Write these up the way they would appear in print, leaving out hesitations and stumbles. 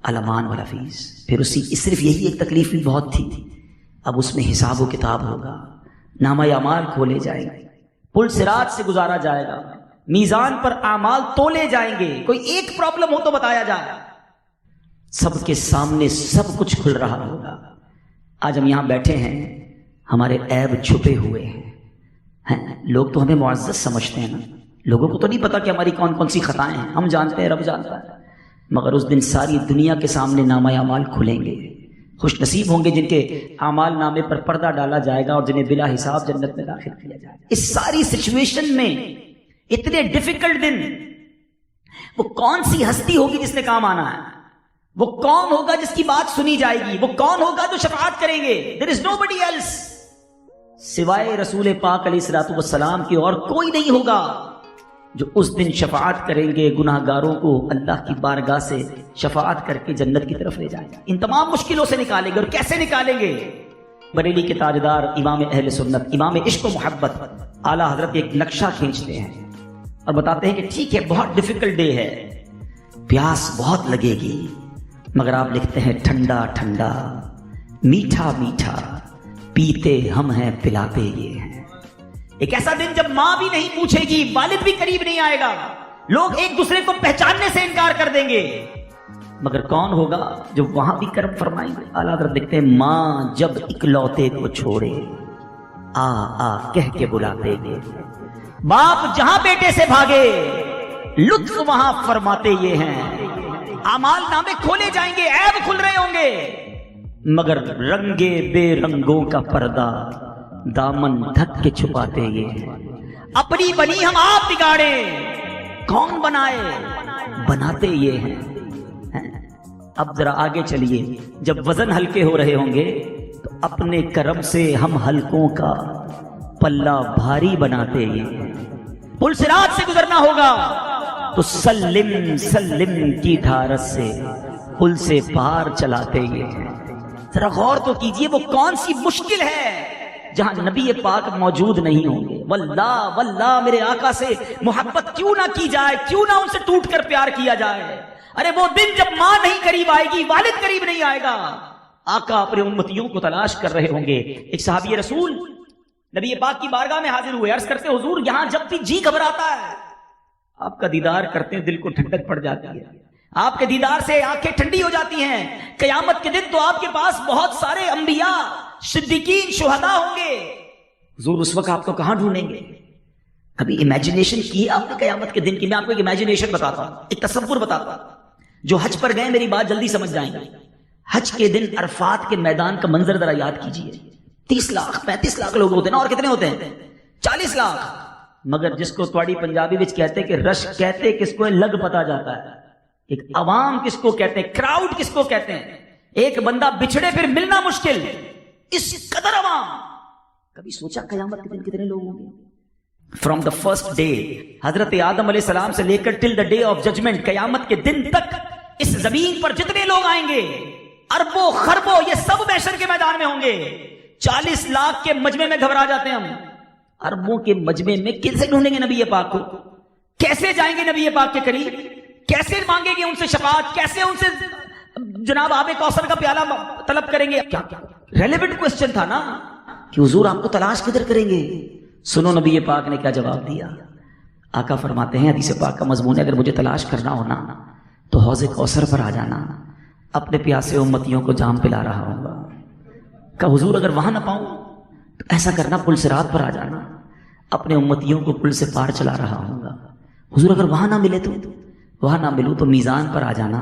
الامان والحفیظ. پھر صرف یہی ایک تکلیف بھی بہت تھی. اب اس میں حساب و کتاب ہوگا، نامہ اعمال کھولے جائیں گے، پل صراط سے گزارا جائے گا، میزان پر اعمال تولے جائیں گے. کوئی ایک پرابلم ہو تو بتایا جائے. سب کے سامنے سب کچھ کھل رہا ہوگا. آج ہم یہاں بیٹھے ہیں، ہمارے عیب چھپے ہوئے ہیں. لوگ تو ہمیں معزز سمجھتے ہیں نا، لوگوں کو تو نہیں پتا کہ ہماری کون کون سی خطائیں ہیں. ہم جانتے ہیں، رب جانتا ہے. مگر اس دن ساری دنیا کے سامنے نامہ اعمال کھلیں گے. خوش نصیب ہوں گے جن کے اعمال نامے پر پردہ ڈالا جائے گا اور جنہیں بلا حساب جنت میں داخل کیا جائے گا. اس ساری سچویشن میں اتنے ڈیفیکلٹ دن، وہ کون سی ہستی ہوگی جس نے کام آنا ہے؟ وہ کون ہوگا جس کی بات سنی جائے گی؟ وہ کون ہوگا جو شفاعت کریں گے؟ There is nobody else سوائے رسول پاک علیہ الصلوۃ والسلام کی اور کوئی نہیں ہوگا جو اس دن شفاعت کریں گے. گناہ گاروں کو اللہ کی بارگاہ سے شفاعت کر کے جنت کی طرف لے جائیں گے. ان تمام مشکلوں سے نکالیں گے. اور کیسے نکالیں گے؟ بریلی کے تاجدار امام اہل سنت، امام عشق و محبت اعلیٰ حضرت ایک نقشہ کھینچتے ہیں اور بتاتے ہیں کہ ٹھیک ہے، بہت ڈیفیکلٹ ڈے ہے، پیاس بہت لگے گی، مگر آپ لکھتے ہیں ٹھنڈا ٹھنڈا میٹھا میٹھا پیتے ہم ہیں پلاتے یہ ہیں. ایک ایسا دن جب ماں بھی نہیں پوچھے گی، والد بھی قریب نہیں آئے گا، لوگ ایک دوسرے کو پہچاننے سے انکار کر دیں گے. مگر کون ہوگا جو وہاں بھی کرم فرمائیں گے؟ اعلیٰ حضرت لکھتے ہیں ماں جب اکلوتے کو چھوڑے آ آ کہہ کے بلاتے گے. باپ جہاں بیٹے سے بھاگے لطف وہاں فرماتے یہ ہیں. اعمال نامے کھولے جائیں گے، عیب کھل رہے ہوں گے، مگر رنگے بے رنگوں کا پردہ دامن ڈھک کے چھپاتے یہ ہیں. اپنی بنی ہم آپ بگاڑے، کون بنائے؟ بناتے یہ ہیں. اب ذرا آگے چلیے، جب وزن ہلکے ہو رہے ہوں گے تو اپنے کرم سے ہم ہلکوں کا پلہ بھاری بناتے یہ ہیں. پل صراط سے گزرنا ہوگا تو سلم سلم کی ڈھارس سے پل سے پار چلاتے یہ ہیں. ذرا غور تو کیجئے، وہ کون سی مشکل ہے جہاں نبی پاک موجود نہیں ہوں گے. واللہ واللہ میرے آقا سے محبت کیوں نہ کی جائے، کیوں نہ ان سے ٹوٹ کر پیار کیا جائے. ارے وہ دن جب ماں نہیں قریب آئے گی، والد قریب نہیں آئے گا. آقا اپنے امتیوں کو تلاش کر رہے ہوں گے. ایک صحابی رسول نبی پاک کی بارگاہ میں حاضر ہوئے، عرض کرتے حضور یہاں جب بھی جی گھبراتا ہے آپ کا دیدار کرتے ہیں، دل کو ٹھنڈک پڑ جاتی ہے، آپ کے دیدار سے آنکھیں ٹھنڈی ہو جاتی ہیں. قیامت کے دن تو آپ کے پاس بہت سارے انبیاء، صدیقین، شہداء ہوں گے. حضور اس وقت آپ کو کہاں ڈھونڈیں گے؟ کبھی امیجنیشن کی آپ نے قیامت کے دن کی؟ میں آپ کو ایک امیجنیشن بتاتا ہوں، ایک تصور بتاتا ہوں. جو حج پر گئے میری بات جلدی سمجھ جائیں گے. حج کے دن عرفات کے میدان کا منظر ذرا یاد کیجئے. 30 لاکھ 35 لاکھ لوگ ہوتے ہیں نا، اور کتنے ہوتے ہیں؟ 40 لاکھ. مگر جس کو تواڑی پنجابی وچ کہتے کہ رش کہتے کس کو لگ پتا جاتا ہے. ایک عوام کس کو کہتے ہیں، کراؤڈ کس کو کہتے ہیں. ایک بندہ بچھڑے پھر ملنا مشکل، اس قدر عوام. کبھی سوچا قیامت کے دن کتنے لوگ ہوں گے؟ فرام دا فرسٹ ڈے، حضرت آدم علیہ السلام سے لے کر ٹل دا ڈے آف ججمنٹ، قیامت کے دن تک اس زمین پر جتنے لوگ آئیں گے، اربوں خربوں، یہ سب محشر کے میدان میں ہوں گے. 40 لاکھ کے مجمع میں گھبرا جاتے ہیں ہم. اربوں کے مجمع میں کیسے ڈھونڈیں گے نبی پاک کو؟ کیسے جائیں گے نبی پاک کے قریب؟ کیسے مانگیں گے ان سے شفاعت؟ کیسے ان سے جناب آب کوثر کا پیالہ طلب کریں گے؟ کیا ریلیونٹ کوسچن تھا نا کہ حضور آپ کو تلاش کدھر کریں گے؟ سنو نبی پاک نے کیا جواب دیا. آقا فرماتے ہیں، حدیث پاک کا مضمون ہے، اگر مجھے تلاش کرنا ہونا تو حوض کوثر پر آ جانا، اپنے پیاسے امتیوں کو جام پلا رہا ہوں گا. کہ حضور اگر وہاں نہ پاؤں تو ایسا کرنا، پل صراط پر آ جانا، اپنے امتیوں کو پل سے پار چلا رہا ہوں گا. حضور اگر وہاں نہ ملے تو وہاں نہ ملوں تو میزان پر آ جانا،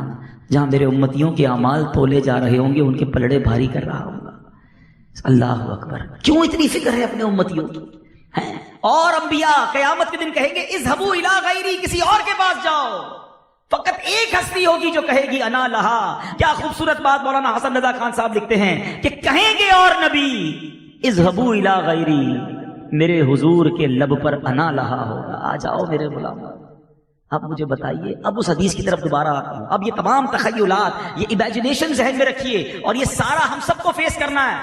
جہاں میرے امتیوں کے اعمال تولے جا رہے ہوں گے ان کے پلڑے بھاری کر رہا ہوں گا. اللہ اکبر. کیوں اتنی فکر ہے اپنے امتیوں کی؟ اور انبیاء قیامت کے دن کہیں گے اذهبوا الی غیری، کسی اور کے پاس جاؤ. فقط ایک ہستی ہوگی جو کہے گی انا لہا. کیا خوبصورت بات مولانا حسن رضا خان صاحب لکھتے ہیں کہ کہیں گے اور نبی اذهبوا الی غیری، میرے حضور کے لب پر انا لہا ہوگا، آ جاؤ میرے غلام. اب مجھے بتائیے، اب اس حدیث کی طرف دوبارہ آتا ہوں. اب یہ تمام تخیلات، یہ امیجنیشن ذہن میں رکھیے، اور یہ سارا ہم سب کو فیس کرنا ہے.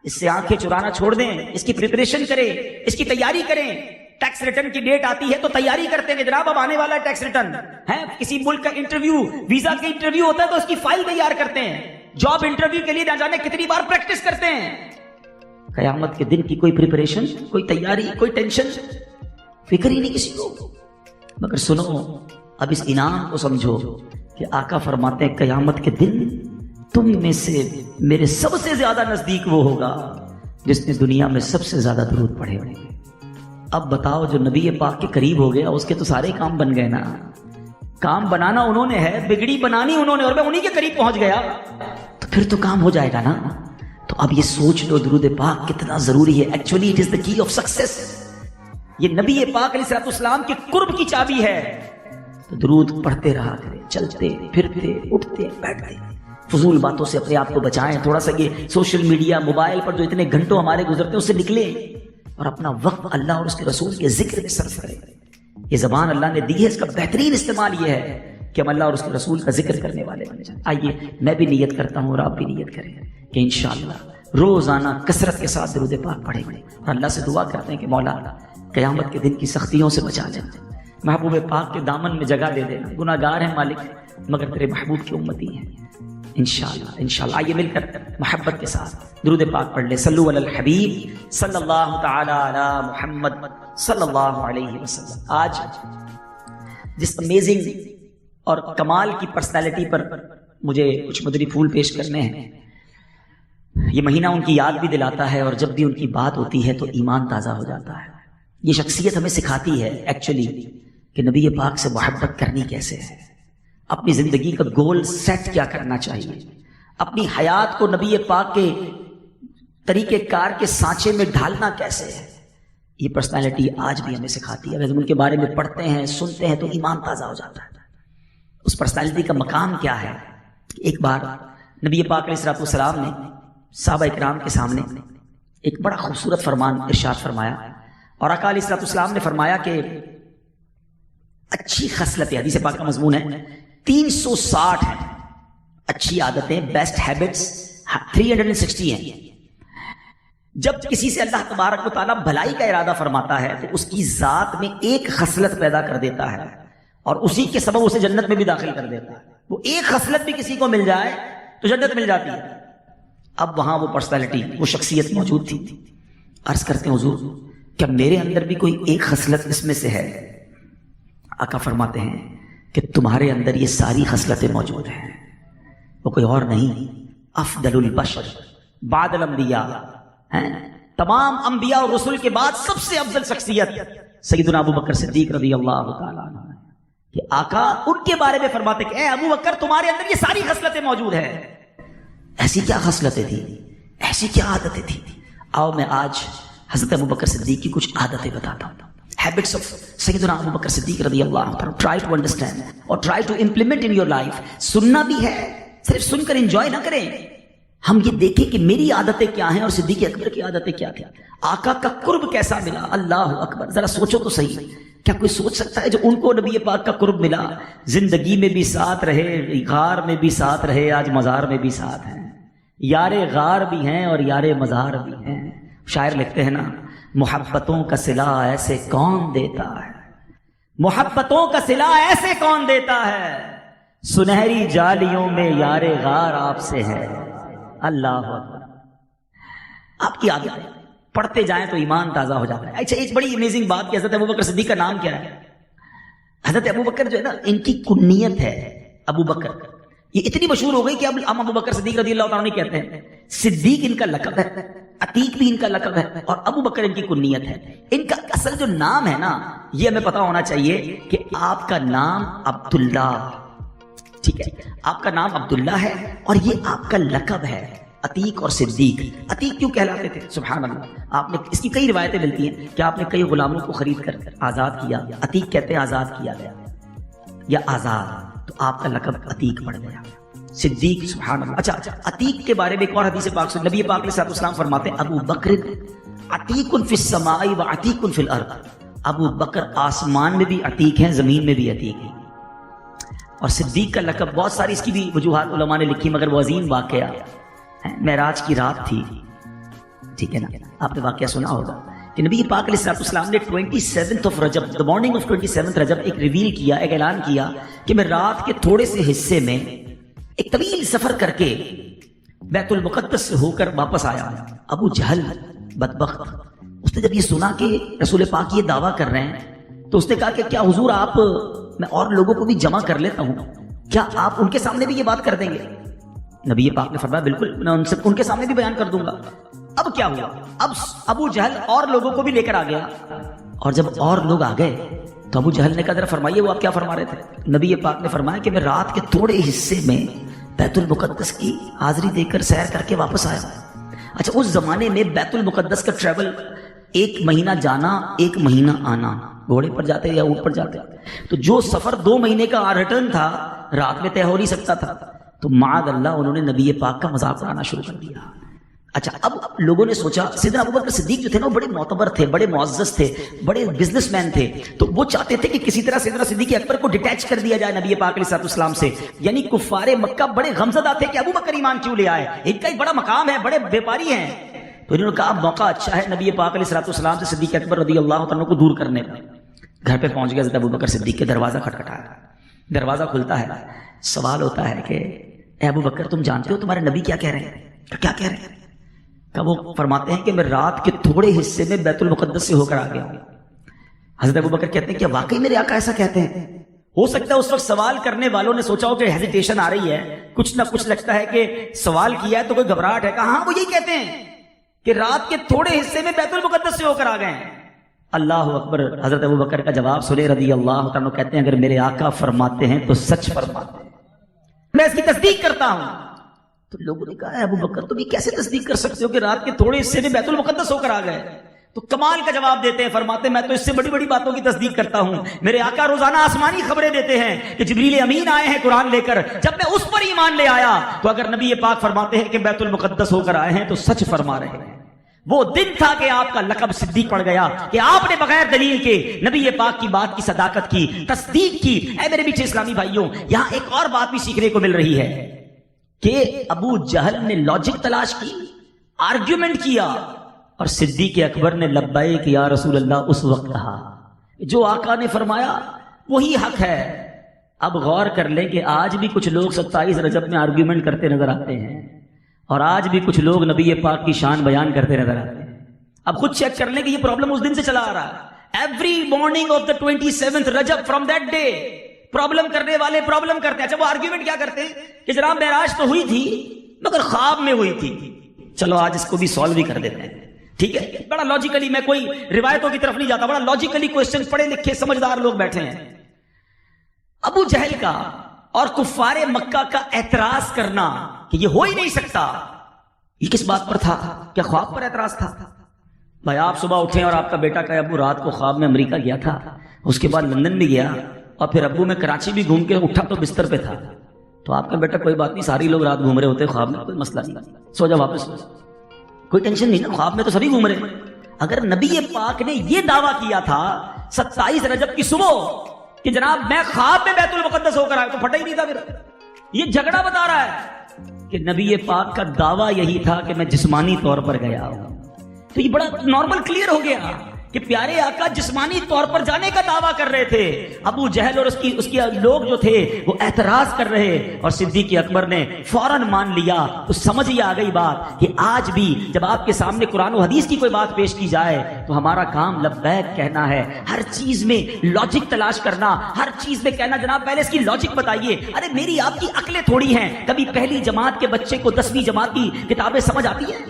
اس سے آنکھیں چرانا چھوڑ دیں، اس کی پریپریشن کریں، اس کی تیاری کریں. ٹیکس ریٹرن کی ڈیٹ آتی ہے تو تیاری کرتے ہیں کہ جناب اب آنے والا ہے ٹیکس ریٹرن ہے. کسی ملک کا انٹرویو، ویزا کا انٹرویو ہوتا ہے تو اس کی فائل تیار کرتے ہیں. جاب انٹرویو کے لیے نہ جانے کتنی بار پریکٹس کرتے ہیں. قیامت کے دن کی کوئی پریپریشن، کوئی تیاری، کوئی ٹینشن، فکر ہی نہیں کسی کو. مگر سنو، اب اس انعام کو سمجھو کہ آقا فرماتے ہیں قیامت کے دن تم میں سے میرے سب سے زیادہ نزدیک وہ ہوگا جس نے دنیا میں سب سے زیادہ درود پڑھے ہوں گے. اب بتاؤ، جو نبی پاک کے قریب ہو گیا اس کے تو سارے کام بن گئے نا. کام بنانا انہوں نے ہے، بگڑی بنانی انہوں نے، اور میں انہی کے قریب پہنچ گیا تو پھر تو کام ہو جائے گا نا. تو اب یہ سوچ لو درود پاک کتنا ضروری ہے. ایکچولی اٹ از دا کی آف سکسیس. یہ نبی پاک علیہ السلام کے قرب کی چابی ہے. تو درود پڑھتے رہا کرے، چلتے پھرتے اٹھتے بیٹھتے. فضول باتوں سے اپنے آپ کو بچائیں. تھوڑا سا یہ سوشل میڈیا، موبائل پر جو اتنے گھنٹوں ہمارے گزرتے ہیں اس سے نکلیں اور اپنا وقت اللہ اور اس کے رسول کے ذکر میں صرف کریں. یہ زبان اللہ نے دی ہے، اس کا بہترین استعمال یہ ہے کہ ہم اللہ اور اس کے رسول کا ذکر کرنے والے بن جائیں. آئیے میں بھی نیت کرتا ہوں اور آپ بھی نیت کریں کہ انشاءاللہ روزانہ کثرت کے ساتھ درود پاک پڑھیں گے اور اللہ سے دعا کرتے ہیں کہ مولا قیامت کے دن کی سختیوں سے بچا لیں. محبوب پاک کے دامن میں جگہ دے دینا. گناہ گار ہیں مالک مگر تیرے محبوب کی امتی ہیں. انشاءاللہ انشاءاللہ. آئیے مل کر محبت کے ساتھ درود پاک پڑھ لیں. صلو علی الحبیب صلی اللہ تعالی علی محمد صلی اللہ علیہ وسلم. آج جس امیزنگ اور کمال کی پرسنالٹی پر مجھے کچھ مدری پھول پیش کرنے ہیں، یہ مہینہ ان کی یاد بھی دلاتا ہے اور جب بھی ان کی بات ہوتی ہے تو ایمان تازہ ہو جاتا ہے. یہ شخصیت ہمیں سکھاتی ہے ایکچولی کہ نبی پاک سے محبت کرنی کیسے ہے، اپنی زندگی کا گول سیٹ کیا کرنا چاہیے، اپنی حیات کو نبی پاک کے طریقہ کار کے سانچے میں ڈھالنا کیسے ہے. یہ پرسنالٹی آج بھی ہمیں سکھاتی ہے. اگر ہم ان کے بارے میں پڑھتے ہیں، سنتے ہیں تو ایمان تازہ ہو جاتا ہے. اس پرسنالٹی کا مقام کیا ہے؟ ایک بار نبی پاک علیہ السلام نے صحابہ اکرام کے سامنے ایک بڑا خوبصورت فرمان ارشاد فرمایا اور آقا علیہ السلام نے فرمایا کہ اچھی خصلتیں، حدیث پاک کا مضمون ہے 360 ہیں اچھی عادتیں، بیسٹ ہیبٹس 360 ہیں. جب کسی سے اللہ تبارک و تعالیٰ بھلائی کا ارادہ فرماتا ہے تو اس کی ذات میں ایک خصلت پیدا کر دیتا ہے اور اسی کے سبب اسے جنت میں بھی داخل کر دیتا ہے. وہ ایک خصلت بھی کسی کو مل جائے تو جنت مل جاتی ہے. اب وہاں وہ پرسنالٹی، وہ شخصیت موجود تھی. عرض کرتے ہیں حضور کیا میرے اندر بھی کوئی ایک خصلت اس میں سے ہے؟ آقا فرماتے ہیں کہ تمہارے اندر یہ ساری خصلتیں موجود ہیں. وہ کوئی اور نہیں، افضل البشر بعد الانبیاء، تمام انبیاء اور رسول کے بعد سب سے افضل شخصیت سیدنا ابو بکر صدیق رضی اللہ تعالیٰ عنہ. کہ آقا ان کے بارے میں فرماتے کہ اے ابو بکر تمہارے اندر یہ ساری خصلتیں موجود ہیں. ایسی کیا خصلتیں تھیں، ایسی کیا عادتیں تھیں؟ آؤ میں آج حضرت ابو بکر صدیق کی کچھ عادتیں بتاتا ہوں. ہیبٹس آف سیدنا ابو بکر صدیق رضی اللہ عنہ. ٹرائی ٹو انڈرسٹینڈ اور try to implement in your life. سننا بھی ہے، صرف سن کر انجوائے نہ کریں. ہم یہ دیکھیں کہ میری عادتیں کیا ہیں اور صدیق اکبر کی عادتیں کیا تھیں. آقا کا قرب کیسا ملا؟ اللہ اکبر. ذرا سوچو تو صحیح، کیا کوئی سوچ سکتا ہے جو ان کو نبی پاک کا قرب ملا؟ زندگی میں بھی ساتھ رہے، غار میں بھی ساتھ رہے، آج مزار میں بھی ساتھ ہیں. یار غار بھی ہیں اور یار مزار بھی ہیں. شاعر لکھتے ہیں نا، محبتوں کا صلہ ایسے کون دیتا ہے، محبتوں کا صلہ ایسے کون دیتا ہے، سنہری جالیوں میں یار غار آپ سے ہے. اللہ اکبر. آپ کی عادت پڑھتے جائیں تو ایمان تازہ ہو جاتا ہے. اچھا ایک بڑی امیزنگ بات کہ حضرت ابو بکر صدیق کا نام کیا ہے؟ حضرت ابو بکر جو ہے نا، ان کی کنیت ہے ابو بکر. یہ اتنی مشہور ہو گئی کہ اب ہم ابو بکر صدیق رضی اللہ تعالیٰ عنہ کہتے ہیں. صدیق ان کا لقب ہے، عتیق بھی ان کا لقب ہے اور ابو بکر ان کی کنیت ہے. ان کا اصل جو نام ہے نا، یہ ہمیں پتا ہونا چاہیے کہ آپ کا نام عبداللہ، ٹھیک ہے، آپ کا نام عبداللہ ہے اور یہ آپ کا لقب ہے عتیق اور صدیق. عتیق کیوں کہلاتے تھے؟ سبحان اللہ. آپ نے اس کی کئی روایتیں ملتی ہیں کہ آپ نے کئی غلاموں کو خرید کر آزاد کیا. عتیق کہتے ہیں آزاد کیا گیا یا آزاد، تو آپ کا لقب عتیق پڑ گیا. صدیق، سبحان اللہ. اچھا عتیق کے بارے میں ایک اور حدیث پاک سے نبی پاک علیہ السلام فرماتے ہیں ابو بکر عتیق فی السماء و عتیق فی الارض. ابو بکر آسمان میں بھی عتیق ہیں، زمین میں بھی عتیق ہیں. اور صدیق کا لقب بہت ساری اس کی بھی وجوہات علماء نے لکھی، مگر وہ عظیم واقعہ معراج کی رات تھی، ٹھیک ہے نا، آپ نے واقعہ سنا ہوگا کہ نبی پاک علیہ السلام نے 27th of Recep, the morning of 27th رجب ایک ریویل کیا, ایک اعلان کیا کہ میں رات کے تھوڑے سے حصے میں ایک طویل سفر کر کے بیت المقدس سے ہو کر واپس آیا. ابو جہل بدبخت, اس نے جب یہ سنا کہ رسول پاک یہ دعویٰ کر رہے ہیں تو اس نے کہا کہ کیا حضور آپ, میں اور لوگوں کو بھی جمع کر لیتا ہوں, کیا آپ ان کے سامنے بھی یہ بات کر دیں گے؟ نبی پاک نے فرمایا بالکل, میں ان کے سامنے بھی بیان کر دوں گا. اب کیا ہوا؟ اب ابو جہل اور لوگوں کو بھی لے کر آ گیا, اور جب اور لوگ آ گئے تو ابو جہل نے کہا ذرا فرمائیے وہ آپ کیا فرما رہے تھے؟ نبی پاک نے فرمایا کہ میں رات کے تھوڑے حصے میں بیت المقدس کی حاضری دے کر سیر کر کے واپس آیا. اچھا, اس زمانے میں بیت المقدس کا ٹریول 1 مہینہ جانا 1 مہینہ آنا, گھوڑے پر جاتے یا اونٹ پر جاتے, تو جو سفر 2 مہینے کا ریٹرن تھا رات میں طے ہو نہیں سکتا تھا. تو معاذ اللہ انہوں نے نبی پاک کا مذاق اڑانا شروع کر دیا. اچھا, اب لوگوں نے سوچا سیدنا ابوبکر صدیق جو تھے نا وہ بڑے معتبر تھے, بڑے معزز تھے, بڑے بزنس مین تھے, تو وہ چاہتے تھے کہ کسی طرح سیدنا صدیق اکبر کو ڈیٹیچ کر دیا جائے نبی پاک علیہ السلام سے. یعنی کفار مکہ بڑے غمزدہ تھے کہ ابوبکر ایمان کیوں لے آئے, ان کا ایک بڑا مقام ہے, بڑے بیپاری ہیں. تو انہوں نے کہا موقع اچھا ہے نبی پاک علیہ السلام سے صدیق اکبر رضی اللہ عنہ کو دور کرنے کا. گھر پہ پہنچ گیا حضرت ابوبکر صدیق کے, دروازہ کھٹکھٹایا, دروازہ کھلتا ہے, سوال ہوتا ہے کہ اے ابوبکر تم جانتے ہو تمہارے نبی کیا کہہ رہے ہیں؟ کیا کہہ رہے ہیں؟ کہ وہ فرماتے ہیں کہ میں رات کے تھوڑے حصے میں بیت المقدس سے ہو کر آ گیا ہوں. حضرت ابوبکر کہتے ہیں کہ واقعی میرے آقا ایسا کہتے ہیں؟ ہو سکتا ہے اس وقت سوال کرنے والوں نے سوچا ہو کہ ہیزیٹیشن آ رہی ہے, کچھ نہ کچھ لگتا ہے کہ سوال کیا ہے تو کوئی گھبراہٹ ہے. کہا ہاں وہ یہی کہتے ہیں کہ رات کے تھوڑے حصے میں بیت المقدس سے ہو کر آ گئے ہیں. اللہ اکبر. حضرت ابوبکر کا جواب سنے رضی اللہ عنہ, کہتے ہیں اگر میرے آقا فرماتے ہیں تو سچ فرماتے ہیں, میں اس کی تصدیق کرتا ہوں. تو لوگوں نے کہا ابوبکر تم یہ کیسے تصدیق کر سکتے ہو کہ رات کے تھوڑے حصے میں بیت المقدس ہو کر آ گئے؟ تو کمال کا جواب دیتے ہیں, فرماتے ہیں میں تو اس سے بڑی بڑی باتوں کی تصدیق کرتا ہوں. میرے آقا روزانہ آسمانی خبریں دیتے ہیں کہ جبریل امین آئے ہیں قرآن لے کر, جب میں اس پر ایمان لے آیا تو اگر نبی پاک فرماتے ہیں کہ بیت المقدس ہو کر آئے ہیں تو سچ فرما رہے ہیں. وہ دن تھا کہ آپ کا لقب صدیق پڑ گیا کہ آپ نے بغیر دلیل کے نبی پاک کی بات کی صداقت کی, تصدیق کی. اے میرے میٹھے اسلامی بھائیوں, یہاں ایک اور بات بھی سیکھنے کو مل رہی ہے کہ ابو جہل نے لاجک تلاش کی, آرگیومنٹ کیا, اور صدیق اکبر نے لبیک یا رسول اللہ اس وقت کہا. جو آقا نے فرمایا وہی حق ہے. اب غور کر لیں کہ آج بھی کچھ لوگ 27 رجب میں آرگیومنٹ کرتے نظر آتے ہیں, اور آج بھی کچھ لوگ نبی پاک کی شان بیان کرتے نظر آتے ہیں. اب خود چیک کر لیں کہ یہ پرابلم اس دن سے چلا آ رہا ہے. Every morning of the 27th Rajab from that day problem کرنے والے پرابلم کرتے ہیں. اچھا, وہ آرگیومنٹ کیا کرتے ہیں کہ جناب معراج تو ہوئی تھی مگر خواب میں ہوئی تھی. چلو آج اس کو بھی سالو بھی کر دیتے ہیں, ٹھیک ہے. بڑا لاجیکلی, میں کوئی روایتوں کی طرف نہیں جاتا, بڑا لاجیکلی کوشچن, پڑھے لکھے سمجھدار لوگ بیٹھے ہیں. ابو جہل کا اور کفار مکہ کا اعتراض کرنا کہ یہ ہو ہی نہیں سکتا, یہ کس بات پر تھا؟ کیا خواب پر اعتراض تھا؟ بھائی آپ صبح اٹھیں اور آپ کا بیٹا کہ ابو رات کو خواب میں امریکہ گیا تھا, اس کے بعد لندن بھی گیا, اور پھر ابو میں کراچی بھی گھوم کے اٹھا تو بستر پہ تھا. تو آپ کا بیٹا کوئی بات نہیں, ساری لوگ رات گھوم رہے ہوتے خواب میں, کوئی مسئلہ نہیں, سو جا واپس, کوئی ٹینشن نہیں نا, خواب میں تو سبھی گھوم رہے. اگر نبی پاک نے یہ دعویٰ کیا تھا 27 رجب کی صبح کہ جناب میں خواب میں بیت المقدس ہو کر آیا, تو پھٹا ہی نہیں تھا. پھر یہ جھگڑا بتا رہا ہے کہ نبی پاک کا دعویٰ یہی تھا کہ میں جسمانی طور پر گیا ہوں. تو یہ بڑا نارمل کلیئر ہو گیا کہ پیارے آقا جسمانی طور پر جانے کا دعویٰ کر رہے تھے. ابو جہل اور اس کی لوگ جو تھے وہ اعتراض کر رہے, اور صدیق اکبر نے فوراً مان لیا. تو سمجھ ہی آ گئی بات کہ آج بھی جب آپ کے سامنے قرآن و حدیث کی کوئی بات پیش کی جائے تو ہمارا کام لبیک کہنا ہے. ہر چیز میں لاجک تلاش کرنا, ہر چیز میں کہنا جناب پہلے اس کی لاجک بتائیے. ارے میری آپ کی عقلیں تھوڑی ہیں, کبھی پہلی جماعت کے بچے کو 10ویں جماعت کی کتابیں سمجھ آتی ہیں؟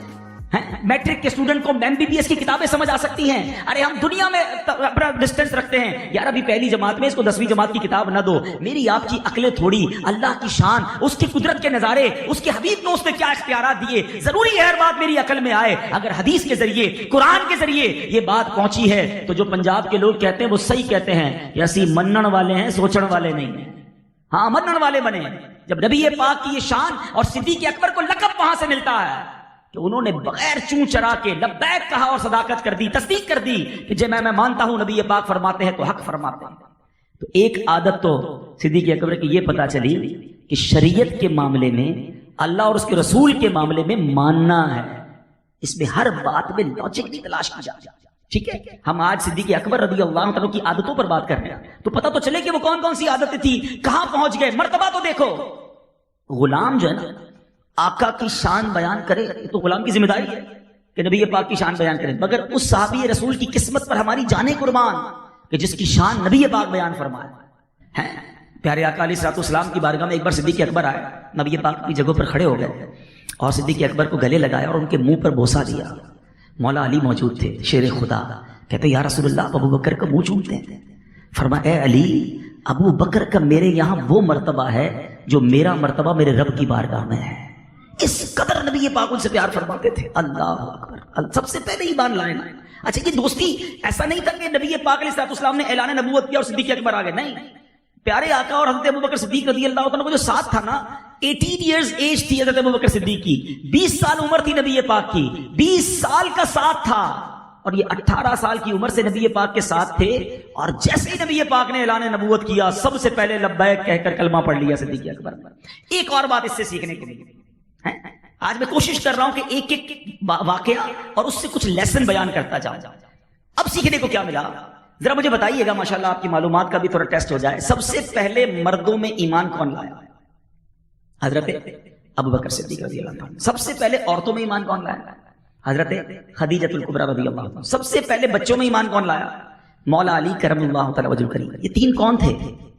میٹرک کے اسٹوڈنٹ کو MBBS کی کتابیں سمجھ آ سکتی ہیں؟ ارے ہم دنیا میں اپنا ڈسٹینس رکھتے ہیں, یار ابھی پہلی جماعت میں اس کو 10ویں جماعت کی کتاب نہ دو. میری آپ کی عقلیں تھوڑی, اللہ کی شان, اس کی قدرت کے نظارے, اس کے حبیب کو اس نے کیا اختیارات دیے, ضروری ہے ہر بات میری عقل میں آئے. اگر حدیث کے ذریعے, قرآن کے ذریعے یہ بات پہنچی ہے تو جو پنجاب کے لوگ کہتے ہیں وہ صحیح کہتے ہیں, ایسی منن والے ہیں, سوچن والے نہیں ہیں. ہاں منن والے بنے جب نبی پاک کی یہ شان اور صدیق اکبر کو لقب وہاں سے ملتا ہے کہ انہوں نے بغیر چوں چرا کے لبیک کہا اور صداقت کر دی, تصدیق کر دی کہ جے میں مانتا ہوں نبی پاک فرماتے ہیں تو حق فرماتے ہیں. تو ایک عادت تو صدیق اکبر کی یہ پتا چلی کہ شریعت کے معاملے میں, اللہ اور اس کے رسول کے معاملے میں ماننا ہے, اس میں ہر بات میں لاجک کی تلاش کی جائے. ٹھیک ہے، ہم آج صدیق اکبر رضی اللہ عنہ کی عادتوں پر بات کر رہے ہیں تو پتہ تو چلے کہ وہ کون کون سی عادتیں تھی، کہاں پہنچ گئے، مرتبہ تو دیکھو۔ غلام جو ہے نا آقا کی شان بیان کرے تو غلام کی ذمہ داری ہے کہ نبی پاک کی شان بیان کرے، مگر اس صحابی رسول کی قسمت پر ہماری جانیں قربان کہ جس کی شان نبی پاک بیان فرمائے ہیں۔ پیارے آقا علیہ الصلوۃ والسلام کی بارگاہ میں ایک بار صدیق اکبر آئے، نبی پاک کی جگہوں پر کھڑے ہو گئے اور صدیق اکبر کو گلے لگایا اور ان کے منہ پر بوسہ دیا۔ مولا علی موجود تھے، شیر خدا، کہتے یا رسول اللہ آپ ابو بکر کا منہ چومتے ہیں؟ فرمایا اے علی، ابو بکر کا میرے یہاں وہ مرتبہ ہے جو میرا مرتبہ میرے رب کی بارگاہ میں ہے۔ اس قدر نبی پاک ان سے پیار فرماتے تھے۔ اللہ اکبر، سب سے پہلے ایمان لائے نا۔ اچھا یہ دوستی ایسا نہیں تھا کہ نبی پاک علیہ الصلوۃ والسلام نے اعلان نبوت کیا اور صدیق اکبر آ گئے، نہیں، پیارے آقا اور حضرت ابوبکر صدیق رضی اللہ عنہ کو جو ساتھ تھا نا، 18 ایئرز ایج تھی حضرت ابوبکر صدیق کی، 20 سال عمر تھی نبی پاک کی، 20 سال کا ساتھ تھا اور یہ 18 سال کی عمر سے نبی پاک کے ساتھ تھے، اور جیسے ہی نبی پاک نے اعلان نبوت کیا سب سے پہلے لبیک کہہ کر کلمہ پڑھ لیا صدیق اکبر۔ ایک اور بات اس سے سیکھنے کے لیے آج میں کوشش کر رہا ہوں کہ ایک ایک واقعہ اور اس سے کچھ لیسن بیان کرتا جاؤں۔ اب سیکھنے کو کیا ملا ذرا مجھے بتائیے گا، ماشاءاللہ آپ کی معلومات کا بھی تھوڑا ٹیسٹ ہو جائے۔ سب سے پہلے مردوں میں ایمان کون لایا؟ حضرت ابوبکر صدیق رضی اللہ عنہ۔ سب سے پہلے عورتوں میں ایمان کون لایا؟ حضرت خدیجہ الکبریٰ رضی اللہ عنہ۔ سب سے پہلے بچوں میں ایمان کون لایا؟ مولا علی کرم اللہ تعالی وجہ الکریم۔ یہ تین کون تھے؟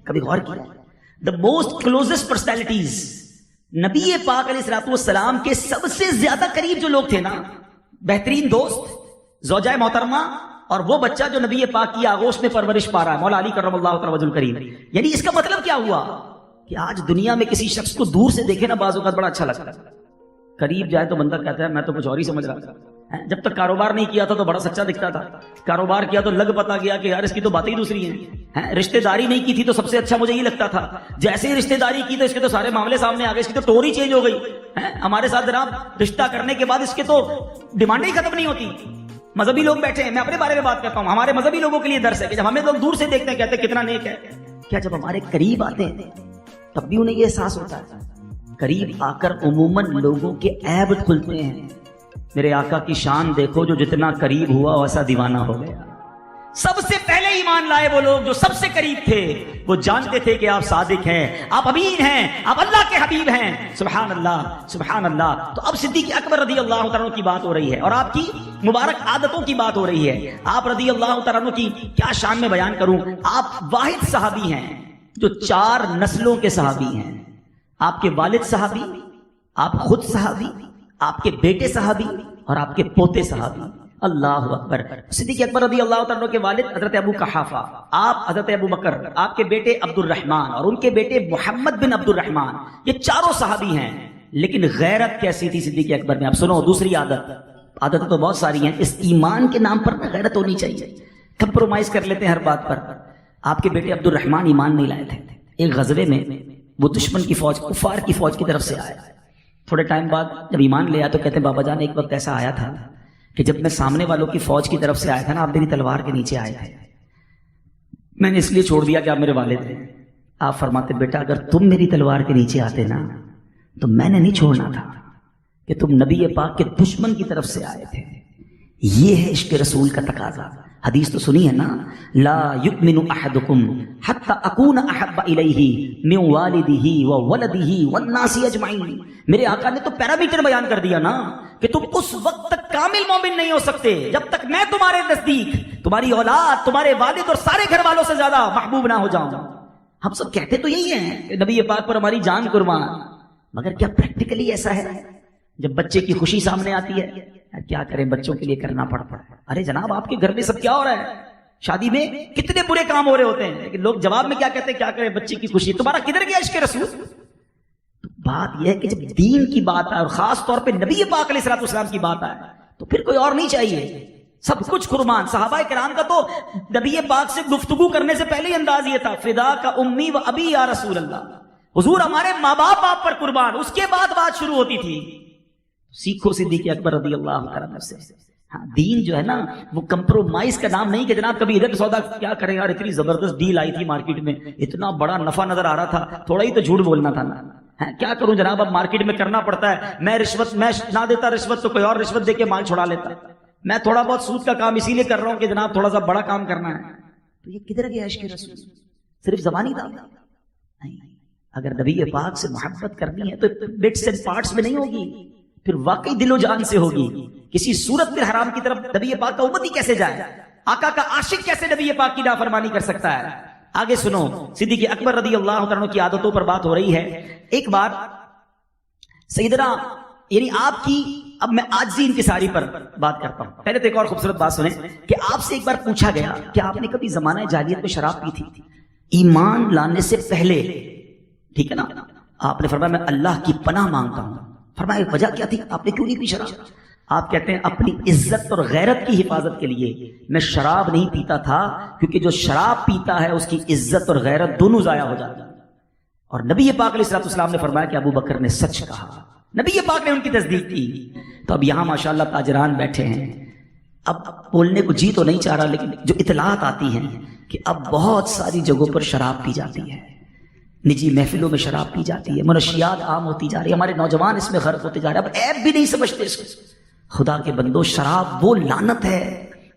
کبھی غور کیا؟ دا موسٹ کلوزسٹ پرسنالٹیز، نبی پاک علیہ الصلوۃ والسلام کے سب سے زیادہ قریب جو لوگ تھے نا، بہترین دوست، زوجہ محترمہ، اور وہ بچہ جو نبی پاک کی آغوش میں پرورش پا رہا ہے، مولا علی کرم اللہ تعالی وجہ الکریم۔ یعنی اس کا مطلب کیا ہوا کہ آج دنیا میں کسی شخص کو دور سے دیکھے نا بعض اوقات بڑا اچھا لگتا ہے، قریب جائے تو بندہ کہتا ہے میں تو کچھ اور ہی سمجھ رہا تھا، جب تک کاروبار نہیں کیا تھا تو بڑا سچا دکھتا تھا، کاروبار کیا تو لگ پتا گیا کہ یار اس کی تو باتیں ہی دوسری ہیں، رشتہ داری نہیں کی تھی تو سب سے اچھا مجھے یہ لگتا تھا، جیسے ہی رشتہ داری کی تو اس کے تو سارے معاملے سامنے آ گئے، اس کی تو ٹور ہی چینج ہو گئی، ہمارے ساتھ جناب رشتہ کرنے کے بعد اس کے تو ڈیمانڈیں ہی ختم نہیں ہوتی۔ مذہبی لوگ بیٹھے ہیں، میں اپنے بارے میں بات کرتا ہوں، ہمارے مذہبی لوگوں کے لیے درس ہے کہ جب ہمیں لوگ دور سے دیکھتے ہیں کہتے ہیں کتنا نیک ہے، کیا جب ہمارے قریب آتے ہیں تب بھی انہیں یہ احساس ہوتا ہے؟ قریب آ کر عموماً لوگوں کے عیب کھلتے ہیں۔ میرے آقا کی شان دیکھو، جو جتنا قریب ہوا ویسا دیوانہ ہو گیا۔ سب سے پہلے ایمان لائے وہ لوگ جو سب سے قریب تھے، وہ جانتے تھے کہ آپ صادق ہیں، آپ امین ہیں، آپ اللہ کے حبیب ہیں۔ سبحان اللہ سبحان اللہ۔ تو اب صدیق اکبر رضی اللہ تعالیٰ کی بات ہو رہی ہے اور آپ کی مبارک عادتوں کی بات ہو رہی ہے۔ آپ رضی اللہ تعالیٰ کی کیا شان میں بیان کروں، آپ واحد صحابی ہیں جو 4 نسلوں کے صحابی ہیں۔ آپ کے والد صحابی، آپ خود صحابی، آپ کے بیٹے صحابی اور آپ کے پوتے صحابی۔ اللہ اکبر۔ صدیق اکبر رضی اللہ تعالیٰ کے والد حضرت ابو قحافہ، آپ حضرت ابو بکر، آپ کے بیٹے عبد الرحمن اور ان کے بیٹے محمد بن عبد الرحمن، یہ چاروں صحابی ہیں۔ لیکن غیرت کیسی تھی صدیق اکبر میں؟ اب سنو دوسری عادتیں تو بہت ساری ہیں، اس ایمان کے نام پر غیرت ہونی چاہیے۔ کمپرومائز کر لیتے ہیں ہر بات پر۔ آپ کے بیٹے عبد الرحمن ایمان نہیں لائے تھے، ایک غزوے میں وہ دشمن کی فوج، کفار کی فوج کی طرف سے آیا، تھوڑے ٹائم بعد جب ایمان لے آیا تو کہتے ہیں بابا جان ایک وقت ایسا آیا تھا کہ جب میں سامنے والوں کی فوج کی طرف سے آیا تھا نا، آپ میری تلوار کے نیچے آئے تھے، میں نے اس لیے چھوڑ دیا کہ آپ میرے والد ہیں۔ آپ فرماتے بیٹا اگر تم میری تلوار کے نیچے آتے نا تو میں نے نہیں چھوڑنا تھا کہ تم نبی پاک کے دشمن کی طرف سے آئے تھے۔ یہ ہے عشق رسول کا تقاضا۔ حدیث تو سنی ہے نا، لا یؤمن احدکم حتی اکون احب الیہ من والدہ وولدہ والناس اجمعین۔ میرے آقا نے تو پیرامیٹر بیان کر دیا نا کہ تم اس وقت تک کامل مومن نہیں ہو سکتے جب تک میں تمہارے نزدیک تمہاری اولاد، تمہارے والد اور سارے گھر والوں سے زیادہ محبوب نہ ہو جاؤں۔ ہم سب کہتے تو یہی ہیں کہ نبی پاک پر ہماری جان قربان، مگر کیا پریکٹیکلی ایسا ہے؟ جب بچے کی خوشی سامنے آتی ہے کیا کریں، بچوں کے لیے کرنا پڑتا ہے۔ ارے جناب آپ کے گھر میں سب کیا ہو رہا ہے، شادی میں کتنے برے کام ہو رہے ہوتے ہیں، لیکن لوگ جواب میں کیا کہتے ہیں، کیا کریں بچے کی خوشی، تمہارا کدھر گیا عشق رسول؟ بات یہ ہے کہ جب دین کی بات آئے اور خاص طور پہ نبی پاک علیہ الصلوۃ والسلام کی بات آئے تو پھر کوئی اور نہیں چاہیے، سب کچھ قربان۔ صحابہ کرام کا تو نبی پاک سے گفتگو کرنے سے پہلے ہی انداز یہ تھا، فدا کا امی و ابی یا رسول اللہ، حضور ہمارے ماں باپ آپ پر قربان، اس کے بعد بات شروع ہوتی تھی۔ سیکھو صدیق اکبر رضی اللہ عنہ سے۔ ہاں دین جو ہے نا وہ کمپرومائز کا نام نہیں کہ جناب کبھی ادھر سودا کیا کریں یار، اتنی زبردست ڈیل آئی تھی مارکیٹ میں، اتنا بڑا نفع نظر آ رہا تھا، تھوڑا ہی تو جھوٹ بولنا تھا نا، کیا کروں جناب اب مارکیٹ میں کرنا پڑتا ہے، میں نہ دیتا رشوت تو کوئی اور رشوت دے کے مال چھڑا لیتا۔ میں تھوڑا بہت سود کا کام اسی لیے کر رہا ہوں کہ جناب تھوڑا سا بڑا کام کرنا ہے. تو یہ کدھر گیا عشق رسول؟ صرف زبانی دعوت نہیں. اگر نبی پاک سے محبت کرنی ہے تو بٹس اینڈ پارٹس میں نہیں ہوگی، پھر واقعی دل و جان سے ہوگی. کسی صورت میں حرام کی طرف نبی پاک کا امتی کیسے جائے؟ آقا کا عاشق کیسے نبی پاک کی نافرمانی کر سکتا ہے؟ آگے سنو، صدیق اکبر رضی اللہ عنہ کی عادتوں پر بات ہو رہی ہے. ایک بار سیدنا یعنی آپ کی، اب میں عاجزی انکساری پر بات کرتا ہوں. پہلے تو ایک اور خوبصورت بات سنیں کہ آپ سے ایک بار پوچھا گیا کہ آپ نے کبھی زمانہ جاہلیت میں شراب پی تھی ایمان لانے سے پہلے، ٹھیک ہے نا؟ آپ نے فرمایا میں اللہ کی پناہ مانگتا ہوں. فرمایا وجہ کیا تھی؟ آپ نے کیوں نہیں پی شراب؟ آپ کہتے ہیں اپنی عزت اور غیرت کی حفاظت کے لیے میں شراب نہیں پیتا تھا، کیونکہ جو شراب پیتا ہے اس کی عزت اور غیرت دونوں ضائع ہو جاتی ہیں. اور نبی پاک علیہ الصلوۃ والسلام نے فرمایا کہ ابو بکر نے سچ کہا، نبی پاک نے ان کی تصدیق کی. تو اب یہاں ماشاءاللہ تاجران بیٹھے ہیں، اب بولنے کو جی تو نہیں چاہ رہا، لیکن جو اطلاعات آتی ہیں کہ اب بہت ساری جگہوں پر شراب پی جاتی ہے، نجی محفلوں میں شراب پی جاتی ہے، منشیات عام ہوتی جا رہی ہے، ہمارے نوجوان اس میں غرق ہوتے جا رہے ہیں، اب عیب بھی نہیں سمجھتے اس کو. خدا کے بندو، شراب وہ لعنت ہے،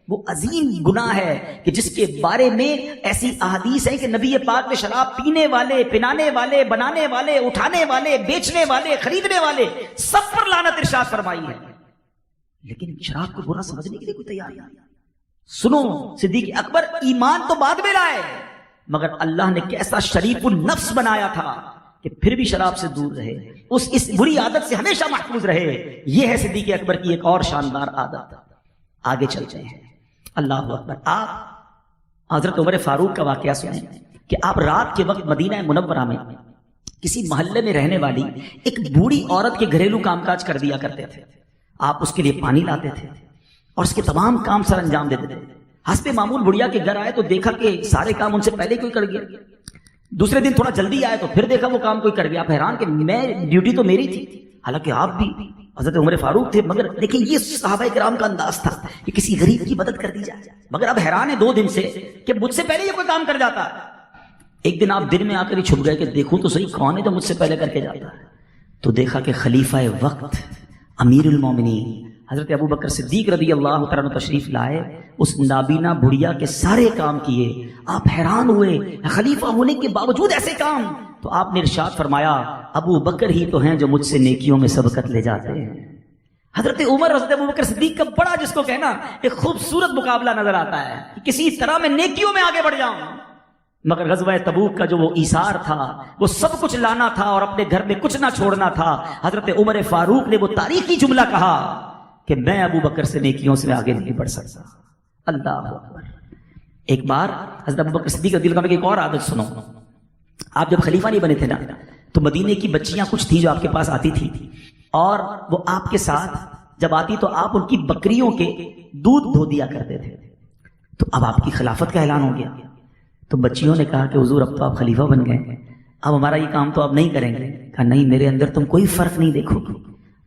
وہ عظیم گناہ ہے کہ جس کے بارے میں ایسی احادیث ہیں کہ نبی پاک نے شراب پینے والے، پنانے والے، بنانے والے، اٹھانے والے، بیچنے والے، خریدنے والے سب پر لعنت ارشاد فرمائی ہے. لیکن شراب کو برا سمجھنے کے لیے کوئی تیار نہیں. سنو، صدیق اکبر ایمان تو بعد میں لائے، مگر اللہ نے کیسا شریف النفس بنایا تھا کہ پھر بھی شراب سے دور رہے، اس بری عادت سے ہمیشہ محفوظ رہے. یہ ہے صدیق اکبر کی ایک اور شاندار عادت. آگے چلتے ہیں. اللہ اکبر. آپ حضرت عمر فاروق کا واقعہ سنیں کہ آپ رات کے وقت مدینہ منورہ میں کسی محلے میں رہنے والی ایک بوڑھی عورت کے گھریلو کام کاج کر دیا کرتے تھے. آپ اس کے لیے پانی لاتے تھے اور اس کے تمام کام سر انجام دیتے تھے. حسب معمول بڑھیا کے گھر آئے تو دیکھا کہ سارے کام ان سے پہلے کوئی کر گیا. دوسرے دن تھوڑا جلدی آئے تو پھر دیکھا وہ کام کوئی کر گیا. آپ حیران کہ میں ڈیوٹی تو میری تھی، حالانکہ آپ بھی حضرت عمر فاروق تھے. مگر دیکھیں یہ صحابہ کرام کا انداز تھا کہ کسی غریب کی مدد کر دی جائے. مگر اب حیران ہے 2 دن سے کہ مجھ سے پہلے یہ کوئی کام کر جاتا. ایک دن آپ دن میں آ کر ہی چھپ گئے کہ دیکھوں تو صحیح کون ہے جو مجھ سے پہلے کر کے جاتا ہے. تو دیکھا کہ خلیفہ وقت امیر المومنین حضرت ابو بکر صدیق رضی اللہ تعالیٰ تشریف لائے، اس نابینا بڑھیا کے سارے کام کیے. آپ حیران ہوئے، خلیفہ ہونے کے باوجود ایسے کام. تو آپ نے ارشاد فرمایا ابو بکر ہی تو ہیں جو مجھ سے نیکیوں میں سبقت لے جاتے ہیں. حضرت عمر حضرت ابو بکر صدیق کا بڑا جس کو کہنا ایک خوبصورت مقابلہ نظر آتا ہے کہ کسی طرح میں نیکیوں میں آگے بڑھ جاؤں. مگر غزوہ تبوک کا جو وہ ایثار تھا، وہ سب کچھ لانا تھا اور اپنے گھر میں کچھ نہ چھوڑنا تھا. حضرت عمر فاروق نے وہ تاریخی جملہ کہا کہ میں ابو بکر سے نیکیوں سے آگے نہیں بڑھ سکتا. اللہ اکبر. ایک بار حضرت ابو بکر صدیق رضی اللہ عنہ کی ایک اور عادت سنو. آپ جب خلیفہ نہیں بنے تھے نا تو مدینے کی بچیاں کچھ تھیں جو آپ کے پاس آتی تھی، اور وہ آپ کے ساتھ جب آتی تو آپ ان کی بکریوں کے دودھ دھو دیا کرتے تھے. تو اب آپ کی خلافت کا اعلان ہو گیا. تو بچیوں نے کہا کہ حضور اب تو آپ خلیفہ بن گئے، اب ہمارا یہ کام تو آپ نہیں کریں گے. کہا نہیں، میرے اندر تم کوئی فرق نہیں دیکھو گی،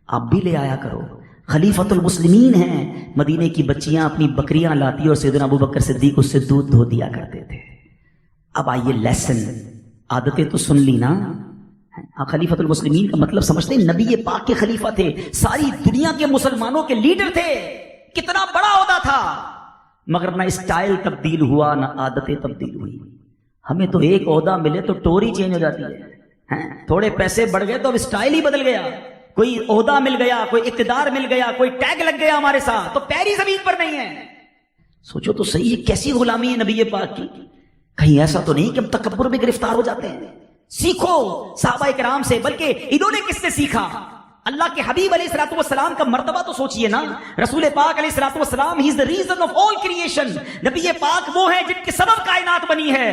آپ بھی لے آیا کرو. خلیفۃ المسلمین ہیں. مدینے کی بچیاں اپنی بکریاں لاتی اور سیدنا ابو بکر صدیق اس سے دودھ دھو دیا کرتے تھے. اب آئیے لیسن، عادتیں تو سن لی نا. آپ خلیفۃ المسلمین کا مطلب سمجھتے ہیں؟ نبی پاک کے خلیفہ تھے، ساری دنیا کے مسلمانوں کے لیڈر تھے. کتنا بڑا عہدہ تھا، مگر نہ اسٹائل تبدیل ہوا نہ عادتیں تبدیل ہوئی. ہمیں تو ایک عہدہ ملے تو ٹوری چینج ہو جاتی ہے. تھوڑے پیسے بڑھ گئے تو اب اسٹائل ہی بدل گیا. کوئی عہدہ مل گیا، کوئی اقتدار مل گیا، کوئی ٹیگ لگ گیا ہمارے ساتھ تو پیری زمین پر نہیں ہے. سوچو تو صحیح، یہ کیسی غلامی ہے نبی پاک کی. کہیں ایسا تو نہیں کہ ہم تکبر میں گرفتار ہو جاتے ہیں. سیکھو صحابہ کرام سے، بلکہ انہوں نے کس سے سیکھا؟ اللہ کے حبیب علیہ الصلوۃ والسلام کا مرتبہ تو سوچئے نا. رسول پاک علیہ الصلوۃ والسلام ہی از the reason of all creation. نبی پاک وہ ہیں جن کے سبب کائنات بنی ہے.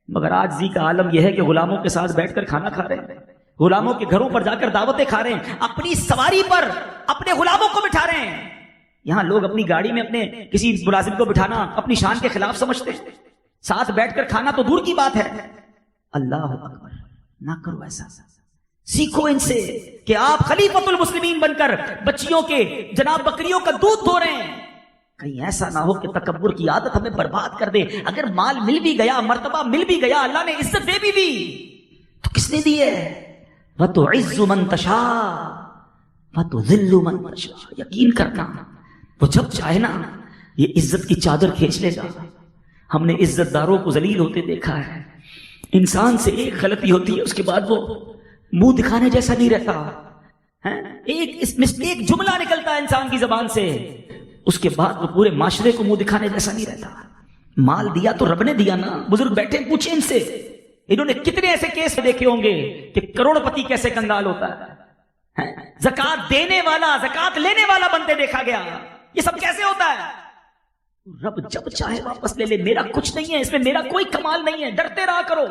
مگر عاجزی کا عالم یہ ہے کہ غلاموں کے ساتھ بیٹھ کر کھانا کھا رہے ہیں، غلاموں کے گھروں پر جا کر دعوتیں کھا رہے ہیں، اپنی سواری پر اپنے غلاموں کو بٹھا رہے ہیں. یہاں لوگ اپنی گاڑی میں اپنے کسی ملازم کو بٹھانا اپنی شان کے خلاف سمجھتے ہیں، ساتھ بیٹھ کر کھانا تو دور کی بات ہے. اللہ اکبر، نہ کرو ایسا. سیکھو ان سے کہ آپ خلیفۃ المسلمین بن کر بچیوں کے جناب بکریوں کا دودھ دھو رہے ہیں. کہیں ایسا نہ ہو کہ تکبر کی عادت ہمیں برباد کر دے. اگر مال مل بھی گیا، مرتبہ مل بھی گیا، اللہ نے عزت دے بھی دی تو کس نے دی ہے؟ وَتُعِزُّ مَن تَشَاءُ وَتُذِلُّ مَن تَشَاءُ. یقین کرنا وہ جب چاہے نا یہ عزت کی چادر کھینچ لے گا. ہم نے عزت داروں کو ذلیل ہوتے دیکھا ہے. انسان سے ایک غلطی ہوتی ہے اس کے بعد وہ منہ دکھانے جیسا نہیں رہتا. ایک جملہ نکلتا ہے انسان کی زبان سے, اس کے بعد وہ پورے معاشرے کو منہ دکھانے جیسا نہیں رہتا. مال دیا تو رب نے دیا نا. بزرگ بیٹھے پوچھیں ان سے, انہوں نے کتنے ایسے کیس دیکھے ہوں گے کہ کروڑ پتی کیسے کنگال ہوتا ہے. زکات دینے والا زکات لینے والا بنتے دیکھا گیا. یہ سب کیسے ہوتا ہے؟ رب جب چاہے واپس لے لے. میرا کچھ نہیں ہے اس میں, میرا کوئی کمال نہیں ہے. ڈرتے رہا کرو.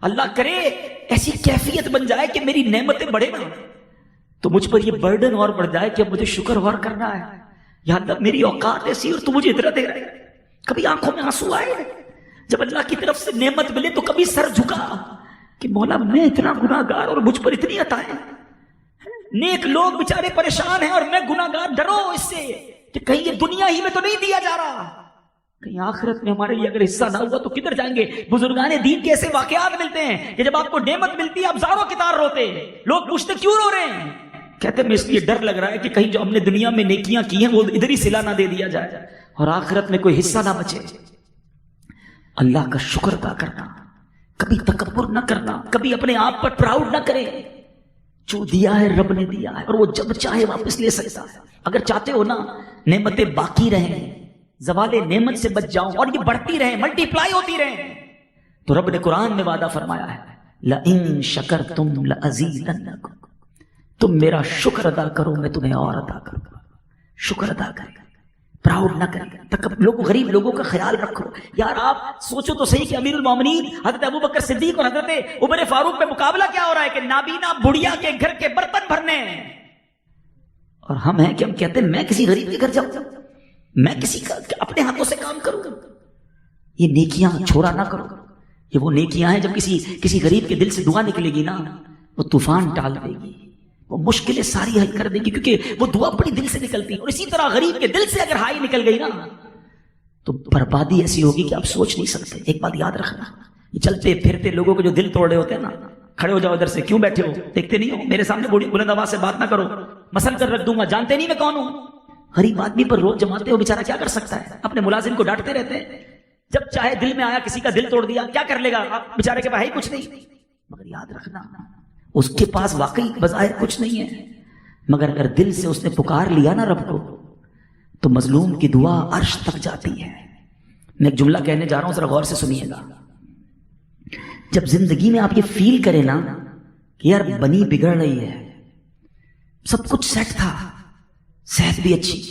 اللہ کرے ایسی کیفیت بن جائے کہ میری نعمتیں بڑھے نا, تو مجھ پر یہ برڈن اور بڑھ جائے کہ اب مجھے شکر اور کرنا ہے. یا اللہ میری اوقات ایسی اور تو مجھے ادھر دے رہے. کبھی آنکھوں میں آنسو آئے جب اللہ کی طرف سے نعمت ملے تو کبھی سر جھکا کہ مولا میں اتنا گناہگار اور مجھ پر اتنی عطائیں. نیک لوگ بیچارے پریشان ہیں اور میں گناہگار. ڈرو اس سے کہ کہیں یہ دنیا ہی میں تو نہیں دیا جا رہا, کہیں آخرت میں ہمارے لیے اگر حصہ نہ ہوا تو کدھر جائیں گے. بزرگان دین کے ایسے واقعات ملتے ہیں کہ جب آپ کو نعمت ملتی ہے آپ زاروں کی طرح روتے. لوگ پوچھتے کیوں رو رہے ہیں؟ کہتے ہیں اس لیے ڈر لگ رہا ہے کہ کہیں جو ہم نے دنیا میں نیکیاں کی ہیں وہ ادھر ہی صلہ نہ دے دیا جائے اور آخرت میں کوئی حصہ نہ بچے. اللہ کا شکر ادا کرنا, کبھی تکبر نہ کرنا, کبھی اپنے آپ پر پراؤڈ نہ کرے. جو دیا ہے رب نے دیا ہے اور وہ جب چاہے واپس لے سکتا ہے. اگر چاہتے ہو نا نعمتیں باقی رہیں, زوال نعمت سے بچ جاؤں اور یہ بڑھتی رہیں, ملٹی پلائی ہوتی رہیں, تو رب نے قرآن میں وعدہ فرمایا ہے لَإِن شَكَرْتُمْ لَأَزِيدَنَّكُمْ. تم میرا شکر ادا کرو میں تمہیں اور ادا کروں گا. شکر ادا کرے گا, پراؤڈ نہ کرے گا. لوگ غریب لوگوں کا خیال رکھو. یار آپ سوچو تو صحیح کہ امیر المومنین حضرت ابو بکر صدیق اور حضرت عمر فاروق پہ مقابلہ کیا ہو رہا ہے کہ نابینا بڑھیا کے گھر کے برتن بھرنے ہیں, اور ہم ہیں کہ ہم کہتے ہیں میں کسی غریب کے گھر جاؤں, میں کسی کا اپنے ہاتھوں سے کام کروں. یہ نیکیاں چھوڑا نہ کرو. یہ وہ نیکیاں ہیں جب کسی غریب کے دل سے دعا نکلے گی نا وہ طوفان ٹال دے گی, وہ مشکلیں ساری حل کر دے گی, کیونکہ وہ دعا بڑی دل سے نکلتی ہے. اور اسی طرح غریب کے دل سے اگر ہائی نکل گئی نا تو بربادی ایسی ہوگی کہ آپ سوچ نہیں سکتے. ایک بات یاد رکھنا, یہ چلتے پھرتے لوگوں کے جو دل توڑے ہوتے ہیں نا, کھڑے ہو جاؤ ادھر سے, کیوں بیٹھے ہو, دیکھتے نہیں ہو میرے سامنے بلند آواز سے بات نہ کرو, مسل کر رکھ دوں گا, جانتے نہیں میں کون ہوں. غریب آدمی پر روز جماتے ہو, بیچارہ کیا کر سکتا ہے, اپنے ملازم کو ڈانٹتے رہتے ہیں. جب چاہے دل میں آیا کسی کا دل توڑ دیا, کیا کر لے گا, آپ بیچارے کے پاس ہی کچھ نہیں. مگر یاد رکھنا اس کے پاس واقعی بظاہر کچھ نہیں ہے, مگر اگر دل سے اس نے پکار لیا نا رب کو تو مظلوم کی دعا عرش تک جاتی ہے. میں ایک جملہ کہنے جا رہا ہوں, ذرا غور سے سنیے گا. جب زندگی میں آپ یہ فیل کریں نا کہ یار بنی بگڑ رہی ہے, سب کچھ سیٹ تھا, صحت بھی اچھی,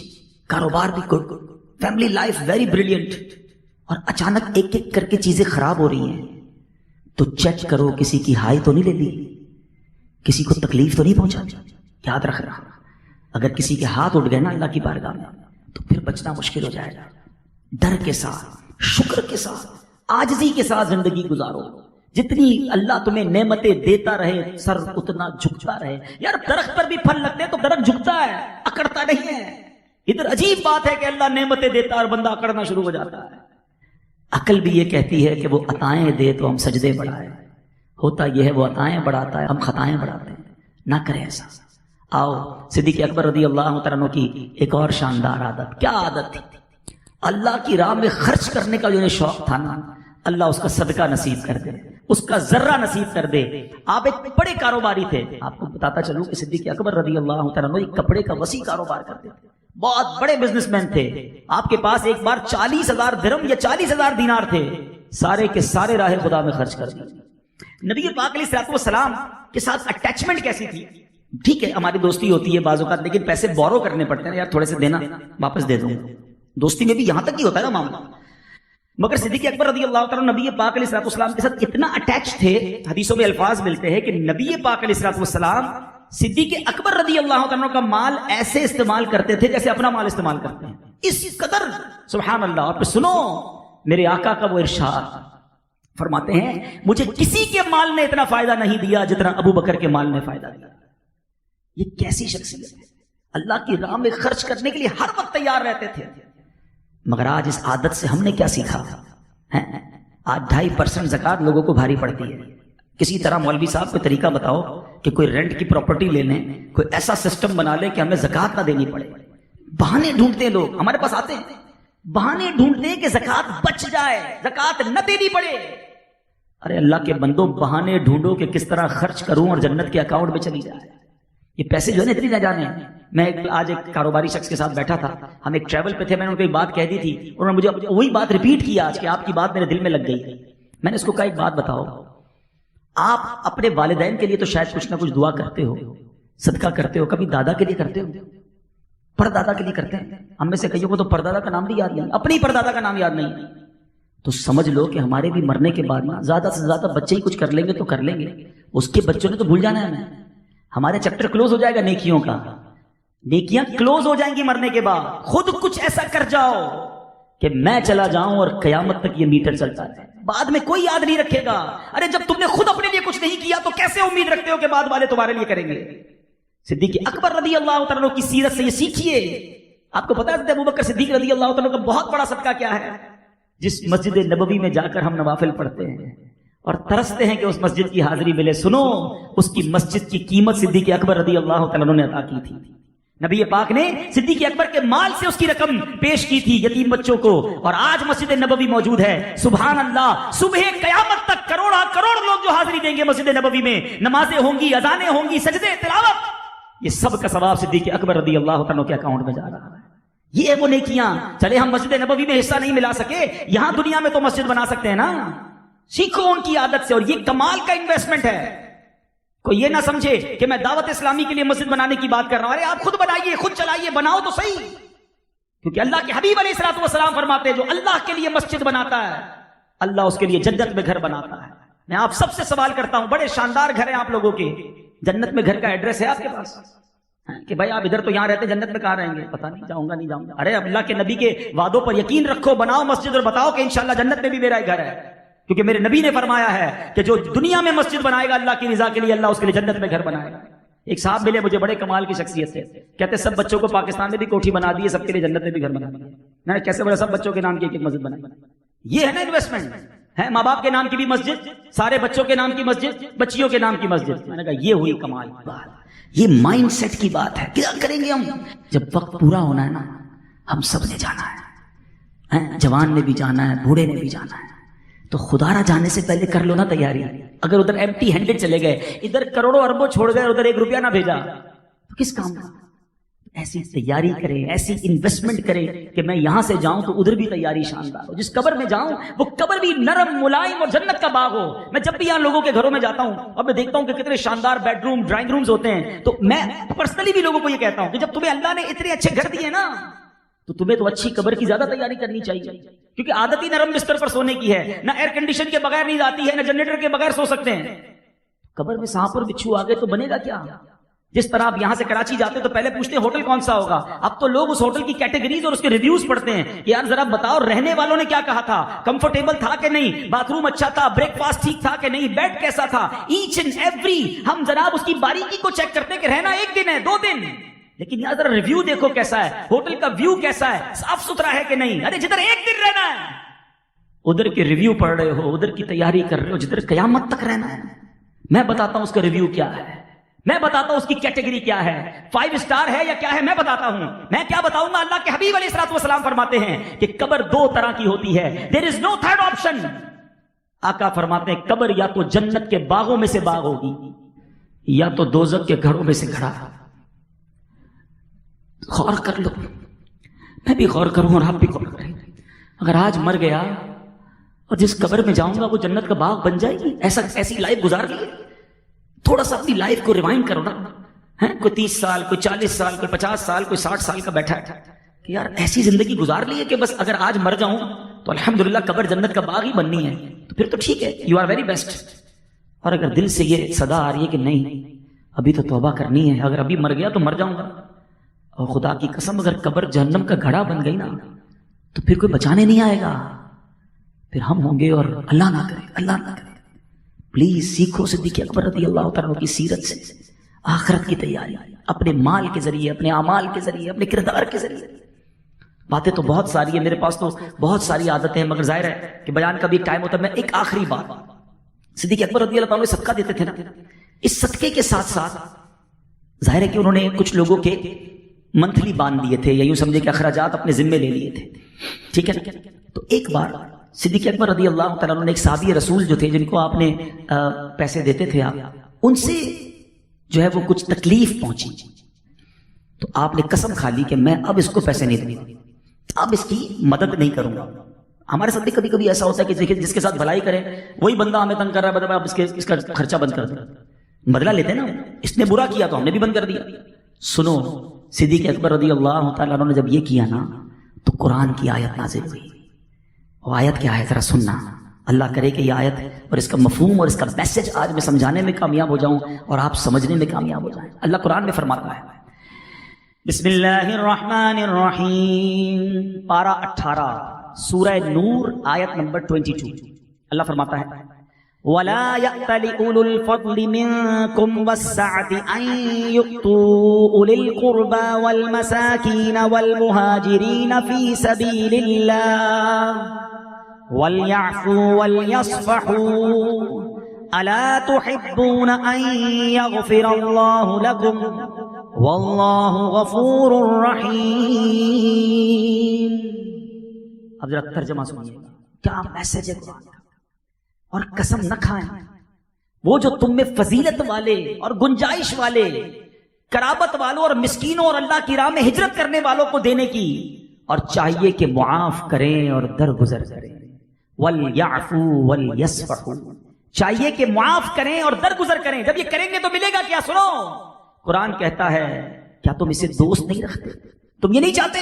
کاروبار بھی good, family life very brilliant, اور اچانک ایک ایک کر کے چیزیں خراب ہو رہی ہیں, تو چیک کرو کسی کی ہائی تو نہیں لے لی, کسی کو تکلیف تو نہیں پہنچا. یاد رکھ رہا اگر کسی کے ہاتھ اٹھ گئے نا اللہ کی بارگاہ میں تو پھر بچنا مشکل ہو جائے گا. ڈر کے ساتھ, شکر کے ساتھ, عاجزی کے ساتھ زندگی گزارو. جتنی اللہ تمہیں نعمتیں دیتا رہے سر اتنا جھکتا رہے. یار درخت پر بھی پھل لگتے تو درخت جھکتا ہے, اکڑتا نہیں ہے. ادھر عجیب بات ہے کہ اللہ نعمتیں دیتا اور بندہ اکڑنا شروع ہو جاتا ہے. عقل بھی یہ کہتی ہے کہ وہ عطائیں دے تو ہم سجدے بڑھائیں. ہوتا یہ ہے وہ عطائیں بڑھاتا ہے, ہم خطائیں بڑھاتے ہیں. نہ کریں ایسا. آؤ صدیق اکبر رضی اللہ تعالیٰ عنہ کی ایک اور شاندار عادت. کیا عادت تھی؟ اللہ کی راہ میں خرچ کرنے کا جو شوق تھا نا, اللہ اس کا صدقہ نصیب کر دے, اس کا ذرہ نصیب کر دے. آپ ایک بڑے کاروباری تھے. آپ کو بتاتا چلوں کہ صدیق اکبر رضی اللہ تعالیٰ عنہ ایک کپڑے کا وسیع کاروبار کرتے تھے, بہت بڑے بزنس مین تھے. آپ کے پاس ایک بار 40,000 درہم یا 40,000 دینار تھے, سارے کے سارے راہ خدا میں خرچ کر دیے. نبی پاک علیہ الصلوۃ والسلام کے ساتھ اٹیچمنٹ کیسی تھی؟ ٹھیک ہے ہماری دوستی ہوتی ہے بعض اوقات, لیکن پیسے بورو کرنے پڑتے ہیں, یار تھوڑے سے دینا واپس دے دوں. دوستی میں بھی یہاں تک ہی ہوتا ہے نا معاملہ. مگر صدیق اکبر رضی اللہ تعالیٰ نبی پاک علیہ الصلوۃ والسلام کے ساتھ اتنا اٹیچ تھے, حدیثوں میں الفاظ ملتے ہیں کہ نبی پاک علیہ الصلوۃ والسلام صدیق اکبر رضی اللہ تعالیٰ کا مال ایسے استعمال کرتے تھے جیسے اپنا مال استعمال کرتے ہیں, اس قدر. سبحان اللہ. اور پھر سنو میرے آقا کا وہ ارشاد, فرماتے ہیں مجھے کسی کے مال نے اتنا فائدہ نہیں دیا جتنا ابو بکر کے مال نے فائدہ دیا. یہ کیسی شخصیت ہے, اللہ کی راہ میں خرچ کرنے کے لیے ہر وقت تیار رہتے تھے. مگر آج اس عادت سے ہم نے کیا سیکھا ہے؟ آج 2.5% زکوٰۃ لوگوں کو بھاری پڑتی ہے. کسی طرح مولوی صاحب کو طریقہ بتاؤ کہ کوئی رینٹ کی پراپرٹی لے لیں, کوئی ایسا سسٹم بنا لے کہ ہمیں زکوٰۃ نہ دینی پڑے. بہانے ڈھونڈتے ہیں لوگ، ہمارے پاس آتے ہیں بہانے ڈھونڈتے ہیں کہ زکات بچ جائے، زکات نہ دینی پڑے۔ ارے اللہ کے بندوں، بہانے ڈھونڈو کہ کس طرح خرچ کروں اور جنت کے اکاؤنٹ میں چلی جائے۔ یہ پیسے جو ہے نا اتنی نہ جانے ہیں۔ میں آج ایک کاروباری شخص کے ساتھ بیٹھا تھا، ہم ایک ٹریول پہ تھے، میں نے ان کو ایک بات کہہ دی تھی، انہوں نے مجھے وہی بات ریپیٹ کی آج کہ آپ کی بات میرے دل میں لگ گئی۔ میں نے اس کو کہا ایک بات بتاؤ، آپ اپنے والدین کے لیے تو شاید کچھ نہ کچھ دعا کرتے ہو، صدقہ کرتے ہو، کبھی دادا کے لیے کرتے ہو؟ پردادا کے لیے کرتے ہیں؟ ہم میں سے کئیوں کو تو پردادا کا نام بھی یاد نہیں، اپنی پردادا کا نام یاد نہیں۔ تو سمجھ لو کہ ہمارے بھی مرنے کے بعد نا زیادہ سے زیادہ بچے ہی کچھ کر لیں گے تو کر لیں گے، اس کے بچوں نے تو بھول جانا ہے ہمیں۔ ہمارے چیپٹر کلوز ہو جائے گا نیکیوں کا، نیکیاں کلوز ہو جائیں گی مرنے کے بعد۔ خود کچھ ایسا کر جاؤ کہ میں چلا جاؤں اور قیامت تک یہ میٹر چلتا رہے، بعد میں کوئی یاد نہیں رکھے گا۔ ارے جب تم نے خود اپنے لیے کچھ نہیں کیا تو کیسے امید رکھتے ہو کہ بعد والے تمہارے لیے کریں گے؟ صدیق اکبر رضی اللہ تعالیٰ عنہ کی سیرت سے یہ سیکھیے۔ آپ کو پتا ہے ابوبکر صدیق رضی اللہ تعالیٰ عنہ کا بہت بڑا صدقہ کیا ہے؟ جس مسجد نبوی میں جا کر ہم نوافل پڑھتے ہیں اور ترستے ہیں کہ اس مسجد کی حاضری ملے، سنو اس کی مسجد کی قیمت صدیق اکبر رضی اللہ تعالیٰ عنہ نے عطا کی تھی۔ نبی پاک نے صدیق اکبر کے مال سے اس کی رقم پیش کی تھی یتیم بچوں کو، اور آج مسجد نبوی موجود ہے۔ سبحان اللہ، صبح قیامت تک کروڑا کروڑ لوگ جو حاضری دیں گے مسجد نبوی میں، نمازیں ہوں گی، اذانیں ہوں گی، سجدے، تلاوت، یہ سب کا ثواب صدیق اکبر رضی اللہ تعالیٰ کے اکاؤنٹ میں جا رہا ہے۔ یہ ہے وہ نیکیاں۔ چلے ہم مسجد نبوی میں حصہ نہیں ملا سکے، یہاں دنیا میں تو مسجد بنا سکتے ہیں نا۔ سیکھو ان کی عادت سے، اور یہ کمال کا انویسٹمنٹ ہے۔ کوئی یہ نہ سمجھے کہ میں دعوت اسلامی کے لیے مسجد بنانے کی بات کر رہا ہوں۔ ارے آپ خود بنائیے، خود چلائیے، بناؤ تو صحیح، کیونکہ اللہ کے حبیب علیہ الصلوۃ والسلام فرماتے ہیں جو اللہ کے لیے مسجد بناتا ہے اللہ اس کے لیے جنت میں گھر بناتا ہے۔ میں آپ سب سے سوال کرتا ہوں، بڑے شاندار گھر ہیں آپ لوگوں کے، جنت میں گھر کا ایڈریس ہے آپ کے پاس کہ بھائی آپ ادھر تو یہاں رہتے، جنت میں کہاں رہیں گے؟ پتہ نہیں، جاؤں گا نہیں جاؤں گا۔ ارے اللہ کے نبی کے وعدوں پر یقین رکھو، بناؤ مسجد اور بتاؤ کہ انشاءاللہ جنت میں بھی میرا گھر ہے، کیونکہ میرے نبی نے فرمایا ہے کہ جو دنیا میں مسجد بنائے گا اللہ کی رضا کے لیے، اللہ اس کے لیے جنت میں گھر بنائے گا۔ ایک صاحب ملے مجھے، بڑے کمال کی شخصیت تھے، کہتے سب بچوں کو پاکستان میں بھی کوٹھی بنا دی ہے، سب کے لیے جنت میں بھی گھر بنا دیا۔ میں نے کیسے بڑا سب بچوں کے نام کی ایک مسجد بنائی؟ یہ ہے نا انویسٹمنٹ ہے، ماں باپ کے نام کی بھی مسجد، سارے بچوں کے نام کی مسجد، بچیوں کے نام کی مسجد۔ میں نے کہا یہ ہوئی کمال بات، یہ مائنڈ سیٹ کی بات ہے۔ کیا کریں گے ہم جب وقت پورا ہونا ہے نا؟ ہم سب نے جانا ہے، جوان نے بھی جانا ہے، بوڑھے نے بھی جانا ہے، تو خدا را جانے سے پہلے کر لو نا تیاری۔ اگر ادھر ایمٹی ہینڈڈ چلے گئے، ادھر کروڑوں اربوں چھوڑ گئے، ادھر 1 روپیہ نہ بھیجا، تو کس کام کا؟ ایسی تیاری کرے، ایسی انویسٹمنٹ کرے کہ میں یہاں سے جاؤں تو ادھر بھی تیاری شاندار ہو، جس قبر میں جاؤں وہ قبر بھی نرم ملائم اور جنت کا باغ ہو۔ میں جب بھی یہاں لوگوں کے گھروں میں جاتا ہوں اور میں دیکھتا ہوں کہ کتنے شاندار بیڈ روم، ڈرائنگ رومز ہوتے ہیں، تو میں پرسنلی بھی لوگوں کو یہ کہتا ہوں کہ جب تمہیں اللہ نے اتنے اچھے گھر دیے نا تو تمہیں تو اچھی قبر کی زیادہ تیاری کرنی چاہیے، کیونکہ عادت ہی نرم بستر پر سونے کی ہے، نہ ایئر کنڈیشن کے بغیر نیند آتی ہے، نہ جنریٹر کے بغیر سو سکتے ہیں۔ قبر میں سانپ اور بچھو آ گئے تو بنے گا کیا؟ جس طرح آپ یہاں سے کراچی جاتے تو پہلے پوچھتے ہیں ہوٹل کون سا ہوگا، اب تو لوگ اس ہوٹل کی کیٹیگریز اور اس کے ریویوز پڑھتے ہیں کہ یار ذرا بتاؤ رہنے والوں نے کیا کہا تھا، کمفرٹیبل تھا کہ نہیں، باتھ روم اچھا تھا، بریک فاسٹ ٹھیک تھا کہ نہیں، بیڈ کیسا تھا، ایچ اینڈ ایوری ہم جناب اس کی باریکی کو چیک کرتے ہیں کہ رہنا 1 دن ہے 2 دن، لیکن یہاں ذرا ریویو دیکھو کیسا ہے، ہوٹل کا ویو کیسا ہے، صاف ستھرا ہے کہ نہیں۔ ارے جدھر 1 دن رہنا ہے ادھر کے ریویو پڑھ رہے ہو، ادھر کی تیاری کر رہے ہو، جدھر قیامت تک رہنا ہے۔ میں بتاتا ہوں اس کا ریویو کیا ہے، میں بتاتا ہوں اس کی کیٹیگری کیا ہے، 5 اسٹار ہے یا کیا ہے، میں بتاتا ہوں۔ میں کیا بتاؤں گا؟ اللہ کے حبیب علیہ الصلوۃ والسلام فرماتے ہیں کہ قبر 2 طرح کی ہوتی ہے، دیر از نو تھرڈ آپشن۔ آقا فرماتے ہیں قبر یا تو جنت کے باغوں میں سے باغ ہوگی یا تو دوزخ کے گھروں میں سے گھڑا۔ غور کر لو، میں بھی غور کروں اور آپ بھی غور کریں۔ اگر آج مر گیا اور جس قبر میں جاؤں گا وہ جنت کا باغ بن جائے گی، ایسی لائف گزار لی، تھوڑا سا اپنی لائف کو ریوائنڈ کرو نا۔ کوئی 30 سال، کوئی 40 سال، کوئی 50 سال، کوئی 60 سال کا بیٹھا ہے کہ یار ایسی زندگی گزار لی ہے کہ بس اگر آج مر جاؤں تو الحمدللہ قبر جنت کا باغ ہی بننی ہے، تو پھر تو ٹھیک ہے، یو آر ویری بیسٹ۔ اور اگر دل سے یہ صدا آ رہی ہے کہ نہیں ابھی تو توبہ کرنی ہے، اگر ابھی مر گیا تو مر جاؤں گا، اور خدا کی قسم اگر قبر جہنم کا گھڑا بن گئی نا تو پھر کوئی بچانے نہیں آئے گا، پھر ہم ہوں گے، اور اللہ نہ کرے، اللہ نہ کرے۔ پلیز سیکھو صدیق اکبر رضی اللہ تعالیٰ کی سیرت سے آخرت کی تیاری، اپنے مال کے ذریعے، اپنے اعمال کے ذریعے، اپنے کردار کے ذریعے۔ باتیں تو بہت ساری ہیں، میرے پاس تو بہت ساری عادتیں ہیں، مگر ظاہر ہے کہ بیان کا بھی ٹائم ہوتا ہے۔ میں ایک آخری بات، صدیق اکبر رضی اللہ تعالیٰ صدقہ دیتے تھے نا، اس صدقے کے ساتھ ساتھ ظاہر ہے کہ انہوں نے کچھ لوگوں کے منتھلی باندھ دیے تھے، یا یوں سمجھے کہ اخراجات اپنے ذمے لے لیے تھے، ٹھیک ہے نا. تو ایک بار صدیق اکبر رضی اللہ تعالیٰ عنہ نے ایک صحابی رسول جو تھے، جن کو آپ نے پیسے دیتے تھے آپ، ان سے جو ہے وہ کچھ تکلیف پہنچی. تو آپ نے قسم کھا لی کہ میں اب اس کو پیسے نہیں دوں گا، اب اس کی مدد نہیں کروں گا. ہمارے ساتھ بھی کبھی کبھی ایسا ہوتا ہے کہ جس کے ساتھ بھلائی کرے وہی بندہ ہمیں تنگ کر رہا ہے، اب اس کا خرچہ بند کر دیں. بدلہ لیتے نا، اس نے برا کیا تو ہم نے بھی بند کر دیا. سنو، صدیق اکبر رضی اللہ تعالیٰ عنہ نے جب یہ کیا نا تو قرآن کی آیت نازل ہوئی. وہ آیت کیا ہے ذرا سننا. اللہ کرے کہ یہ آیت اور اس کا مفہوم اور اس کا میسج آج میں سمجھانے میں کامیاب ہو جاؤں اور آپ سمجھنے میں کامیاب ہو جائیں. اللہ قرآن میں فرماتا ہے، بسم اللہ الرحمن الرحیم، پارہ 18 سورہ نور آیت نمبر 22. اللہ فرماتا ہے، وَلَا يَأْتَلِ أُولُو الْفَضْلِ مِنْكُمْ وَالسَّعَةِ أَنْ يُؤْتُوا أُولِي الْقُرْبَى وَالْمَسَاكِينَ وَالْمُهَاجِرِينَ فِي سَبِيلِ اللَّهِ وَلْيَعْفُوا وَلْيَصْفَحُوا أَلَا تُحِبُّونَ أَنْ يَغْفِرَ اللَّهُ لَكُمْ وَاللَّهُ غَفُورٌ رَحِيمٌ. اب ذرا ترجمہ سنیے، کیا میسج ہے قرآن کا. اور قسم نہ کھائیں، وہ جو تم میں فضیلت والے اور گنجائش والے، قرابت والوں اور مسکینوں اور اللہ کی راہ میں ہجرت کرنے والوں کو دینے کی، اور چاہیے کہ معاف کریں اور درگزر کریں. وَلْيَعْفُوا وَلْيَصْفَحُوا، چاہیے کہ معاف کریں اور درگزر کریں. جب یہ کریں گے تو ملے گا کیا؟ سنو، قرآن کہتا ہے کیا تم اسے دوست نہیں رکھتے؟ تم یہ نہیں چاہتے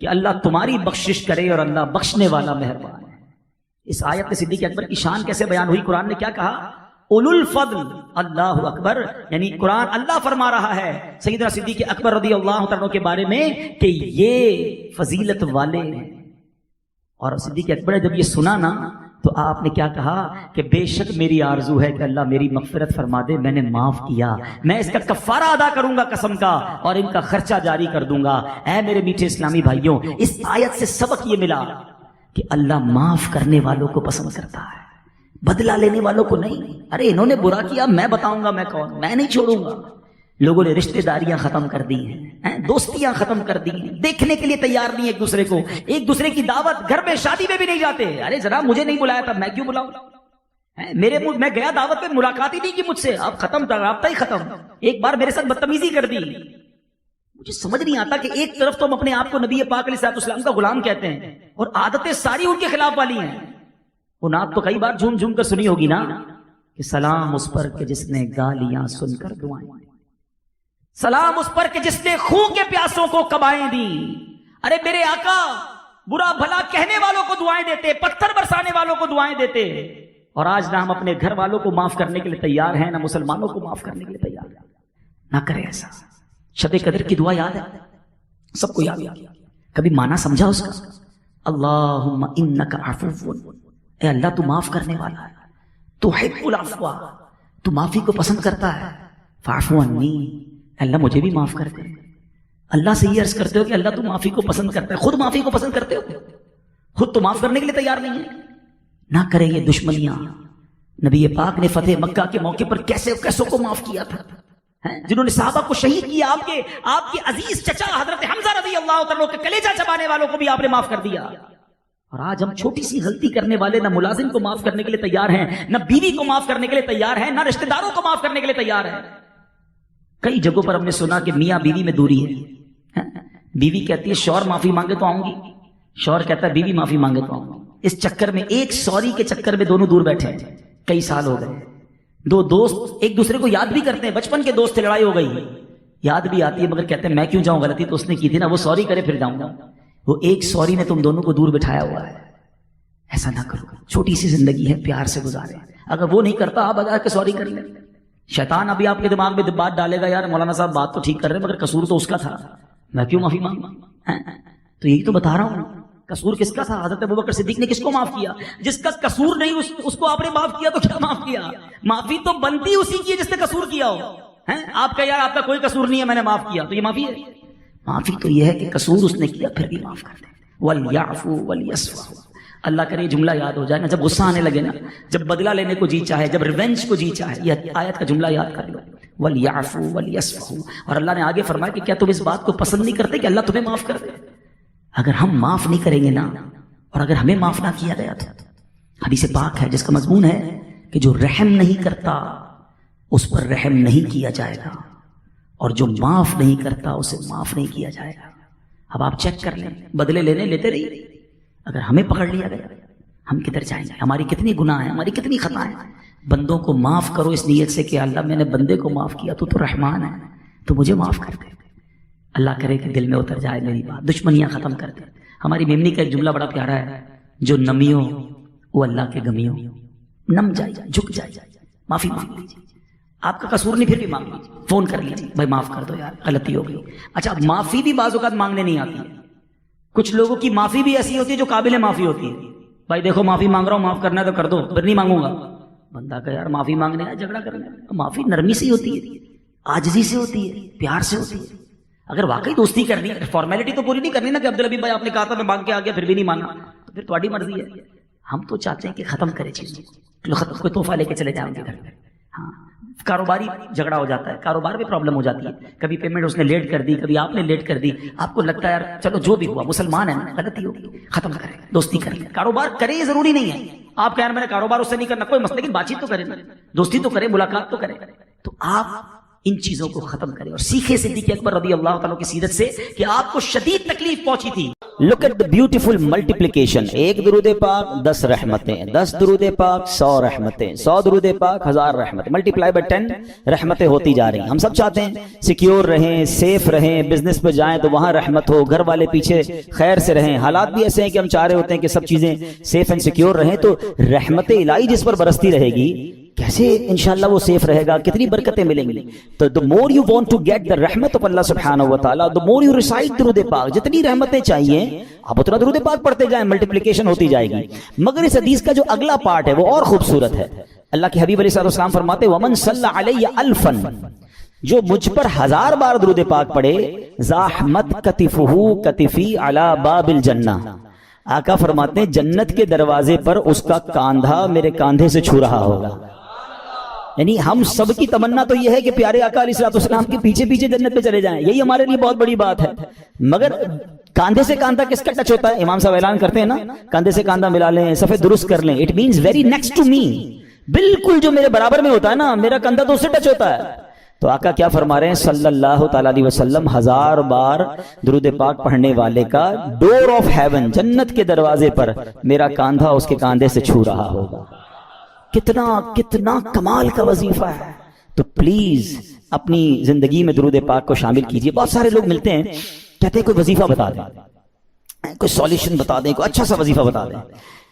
کہ اللہ تمہاری بخشش کرے اور اللہ بخشنے والا مہربان ہے. اس آیت میں صدیق اکبر کی شان کیسے بیان ہوئی؟ قرآن نے کیا کہا؟ اولو الفضل. اللہ اکبر، یعنی قرآن اللہ فرما رہا ہے سیدنا صدیق اکبر رضی اللہ تعالیٰ کے بارے میں کہ یہ فضیلت والے ہیں. اور صدیق اکبر جب یہ سنا نا تو آپ نے کیا کہا کہ بے شک میری آرزو ہے کہ اللہ میری مغفرت فرما دے، میں نے معاف کیا، میں اس کا کفارہ ادا کروں گا قسم کا، اور ان کا خرچہ جاری کر دوں گا. اے میرے میٹھے اسلامی بھائیوں، اس آیت سے سبق یہ ملا کہ اللہ معاف کرنے والوں کو پسند کرتا ہے، بدلہ لینے والوں کو نہیں. ارے انہوں نے برا کیا، میں بتاؤں گا میں کون، میں نہیں چھوڑوں گا. لوگوں نے رشتہ داریاں ختم کر دی ہیں، دوستیاں ختم کر دی ہیں، دیکھنے کے لیے تیار نہیں ایک دوسرے کو، ایک دوسرے کی دعوت گھر میں شادی میں بھی نہیں جاتے. ارے ذرا مجھے نہیں بلایا تھا، میں کیوں بلاؤں؟ میں گیا دعوت پہ، ملاقات ہی نہیں کی مجھ سے، اب ختم، رابطہ ہی ختم. ایک بار میرے ساتھ بدتمیزی کر دی. مجھے سمجھ نہیں آتا کہ ایک طرف تو ہم اپنے آپ کو نبی پاک علیہ السلام کا غلام کہتے ہیں اور عادتیں ساری ان کے خلاف والی ہیں. وہ نعت تو کئی بار جھوم جھوم کر سنی ہوگی نا کہ سلام اس پر کہ جس نے گالیاں سن کر دعائیں، سلام اس پر کہ جس نے خون کے پیاسوں کو کبائیں دی. ارے میرے آقا برا بھلا کہنے والوں کو دعائیں دیتے، پتھر برسانے والوں کو دعائیں دیتے، اور آج نہ ہم اپنے گھر والوں کو معاف کرنے کے لیے تیار ہیں، نہ مسلمانوں کو معاف کرنے کے لیے تیار ہیں. نہ کرے ایسا. شب قدر کی دعا یاد ہے سب کو؟ یاد. کبھی معنی سمجھا اس کا؟ اللہم انک عفو، اے اللہ تو معاف کرنے والا ہے، تحب العفو، تو معافی کو پسند کرتا ہے. فاعف عنی، اللہ مجھے بھی معاف کر دے. اللہ سے یہ عرض کرتے ہو کہ اللہ تو معافی کو پسند کرتا ہے، خود معافی کو پسند کرتے ہو، خود تو معاف کرنے کے لیے تیار نہیں ہے. نہ کریں یہ دشمنیاں. نبی پاک نے فتح مکہ کے موقع پر کیسوں کو معاف کیا تھا، جنہوں نے صحابہ کو شہید کیا. آپ کے عزیز چچا حضرت حمزہ رضی اللہ تعالیٰ کے کلیجہ چبانے والوں کو بھی آپ نے معاف کر دیا. اور آج ہم چھوٹی سی غلطی کرنے والے نہ ملازم کو معاف کرنے کے لیے تیار ہیں، نہ بیوی کو معاف کرنے کے لیے تیار ہیں، نہ رشتہ داروں کو معاف کرنے کے لیے تیار ہیں. کئی جگہوں پر ہم نے سنا کہ میاں بیوی میں دوری ہے. بیوی کہتی ہے شوہر معافی مانگے تو آؤں گی، شوہر کہتا ہے بیوی معافی مانگے تو آؤں گی. اس چکر میں ایک سوری کے چکر میں دونوں دور بیٹھے ہیں. کئی سال ہو گئے. دو دوست ایک دوسرے کو یاد بھی کرتے ہیں، بچپن کے دوست تھے، لڑائی ہو گئی، یاد بھی آتی ہے، مگر کہتے ہیں میں کیوں جاؤں، غلطی تو اس نے کی تھی نا، وہ سوری کرے پھر جاؤں گا. وہ ایک سوری نے تم دونوں کو دور بٹھایا ہوا ہے. ایسا نہ کرو، چھوٹی سی زندگی ہے، پیار سے گزارے. اگر وہ نہیں کرتا آپ بجا کے سوری کر لیں. شیطان ابھی آپ کے دماغ میں بات ڈالے گا، یار مولانا صاحب بات تو ٹھیک کر رہے ہیں مگر قصور تو اس کا تھا، میں کیوں معافی مانگوں؟ تو یہی تو بتا رہا ہوں، قصور کس کا تھا؟ حضرت ابوبکر صدیق نے کس کو معاف کیا؟ جس کا قصور نہیں اس کو آپ نے معاف کیا. تو کیا معاف کیا؟ معافی تو بنتی اسی کی ہے جس نے قصور کیا ہو. آپ کا یار آپ کا کوئی قصور نہیں ہے، میں نے معاف کیا، تو یہ معافی ہے؟ معافی تو یہ ہے کہ قصور اس نے کیا پھر بھی معاف کر دیں. وَلْيَعْفُوا وَلْيَصْفَحُوا. اللہ کرے جملہ یاد ہو جائے نا، جب غصہ آنے لگے نا، جب بدلہ لینے کو جی چاہے، جب ریونج کو جی چاہے، یہ آیت کا جملہ یاد کر لو. وَلْيَعْفُوا وَلْيَصْفَحُوا. اور اللہ نے آگے فرمایا کہ کیا تم اس بات کو پسند نہیں کرتے کہ اللہ تمہیں معاف کر دے؟ اگر ہم معاف نہیں کریں گے نا، اور اگر ہمیں معاف نہ کیا گیا تو حدیث پاک ہے جس کا مضمون ہے کہ جو رحم نہیں کرتا اس پر رحم نہیں کیا جائے گا، اور جو معاف نہیں کرتا اسے معاف نہیں کیا جائے گا. اب آپ چیک کر لیں، بدلے لیتے رہیے. اگر ہمیں پکڑ لیا گیا ہم کدھر جائیں گے؟ ہماری کتنی گناہ ہیں، ہماری کتنی خطائیں ہیں. بندوں کو معاف کرو اس نیت سے کہ اللہ میں نے بندے کو معاف کیا، تو رحمان ہے، تو مجھے معاف کر دے. اللہ کرے کہ دل میں اتر جائے میری بات، دشمنیاں ختم کر دے. ہماری میمنی کا ایک جملہ بڑا پیارا ہے، جو نمیوں وہ اللہ کے گمیوں، نم جائے جھک جائے، معافی مانگ لیجیے. آپ کا قصور نہیں پھر بھی مانگ لیجیے، فون کر لیجیے، بھائی معاف کر دو یار غلطی ہو گئی. اچھا معافی بھی بعض اوقات مانگنے نہیں آتی ہے. کچھ لوگوں کی معافی بھی ایسی ہوتی ہے جو قابل معافی ہوتی ہے. بھائی دیکھو معافی مانگ رہا ہوں، معاف کرنا ہے تو کر دو، پھر نہیں مانگوں گا. بندہ کہ یار معافی مانگنے ہے جھگڑا کرنا ہے. معافی نرمی سے ہوتی ہے، عاجزی سے ہوتی ہے، پیار سے ہوتی ہے. اگر واقعی دوستی کرنی ہے، فارمیلٹی تو پوری نہیں کرنی نا کہ عبدالحبیب بھائی آپ نے کہا تھا میں مانگ کے آ گیا پھر بھی نہیں مانا، تو پھر تمہاری مرضی ہے. ہم تو چاہتے ہیں کہ ختم کرے چیزیں کو، ختم کوئی تحفہ لے کے چلے جائیں ان کے گھر میں. ہاں کاروباری جھگڑا ہو جاتا ہے، کاروبار میں پرابلم ہو جاتی ہے، کبھی پیمنٹ اس نے لیٹ کر دی، کبھی آپ نے لیٹ کر دی. آپ کو لگتا ہے یار چلو جو بھی ہوا مسلمان ہے نا، غلطی ہوگی، ختم کریں، دوستی کریں. کاروبار کریں یہ ضروری نہیں ہے آپ کہہ رہے میں نے کاروبار اس سے نہیں کرنا، کوئی مسئلہ، لیکن بات چیت تو کریں، دوستی تو کریں، ملاقات تو کریں. تو آپ ان چیزوں کو ختم کریں اور سیکھیں صدیق اکبر رضی اللہ تعالیٰ کی سیرت سے کہ آپ کو شدید تکلیف پہنچی تھی. Look at the beautiful multiplication. ایک درود پاک 10 رحمتیں، 10 درود پاک 100 رحمتیں، 100 درود پاک 1000 رحمتیں، ملٹیپلائی بائی 10 رحمتیں ہوتی جا رہی ہیں. ہم سب چاہتے ہیں سیکیور رہیں، سیف رہیں، بزنس پہ جائیں تو وہاں رحمت ہو، گھر والے پیچھے خیر سے رہیں. حالات بھی ایسے ہیں کہ ہم چاہ رہے ہوتے ہیں کہ سب چیزیں سیف اینڈ سیکیور رہیں، تو رحمت الہی جس پر برستی رہے گی کیسے انشاءاللہ وہ سیف رہے گا، کتنی برکتیں ملیں گی. تو the more you want to get the رحمت of اللہ سبحانہ و تعالیٰ، the more you recite درود پاک. جتنی رحمتیں چاہیے آپ اتنا درود پاک پڑھتے جائیں، ملٹیپلیکیشن ہوتی جائے گی. مگر اس حدیث کا جو اگلا پارٹ ہے وہ اور خوبصورت ہے. اللہ کے حبیب علیہ السلام فرماتے وَمَن صَلَّ عَلَيَّ أَلْفًا، جو مجھ پر 1000 بار درود پاک پڑھے، زاحمت کتفہ کتفی علی باب الجنہ، آقا فرماتے ہیں جنت کے دروازے پر اس کا کاندھا میرے کاندھے سے چھو رہا ہوگا. یعنی ہم سب کی تمنا تو یہ ہے کہ پیارے آقا علیہ السلام کے پیچھے پیچھے جنت پہ چلے جائیں، یہی ہمارے لیے بہت بڑی بات ہے. مگر کاندھے سے کاندھا کس کا ٹچ ہوتا ہے؟ امام صاحب اعلان کرتے ہیں نا، کاندھے سے کاندھا ملا لیں، صفے درست کر لیں. It means very next to me, بالکل جو میرے برابر میں ہوتا ہے نا، میرا کاندھا تو اس سے ٹچ ہوتا ہے. تو آقا کیا فرما رہے ہیں صلی اللہ تعالیٰ علیہ وسلم، 1000 بار درود پاک پڑھنے والے کا ڈور آف ہیون، جنت کے دروازے پر میرا کاندھا اس کے کاندھے سے چھو رہا ہوگا. کتنا کمال کا وظیفہ ہے. تو پلیز اپنی زندگی میں درود پاک کو شامل کیجئے. بہت سارے لوگ ملتے ہیں کہتے ہیں کوئی وظیفہ بتا دیں، کوئی سولیوشن بتا دیں، کوئی اچھا سا وظیفہ بتا دیں.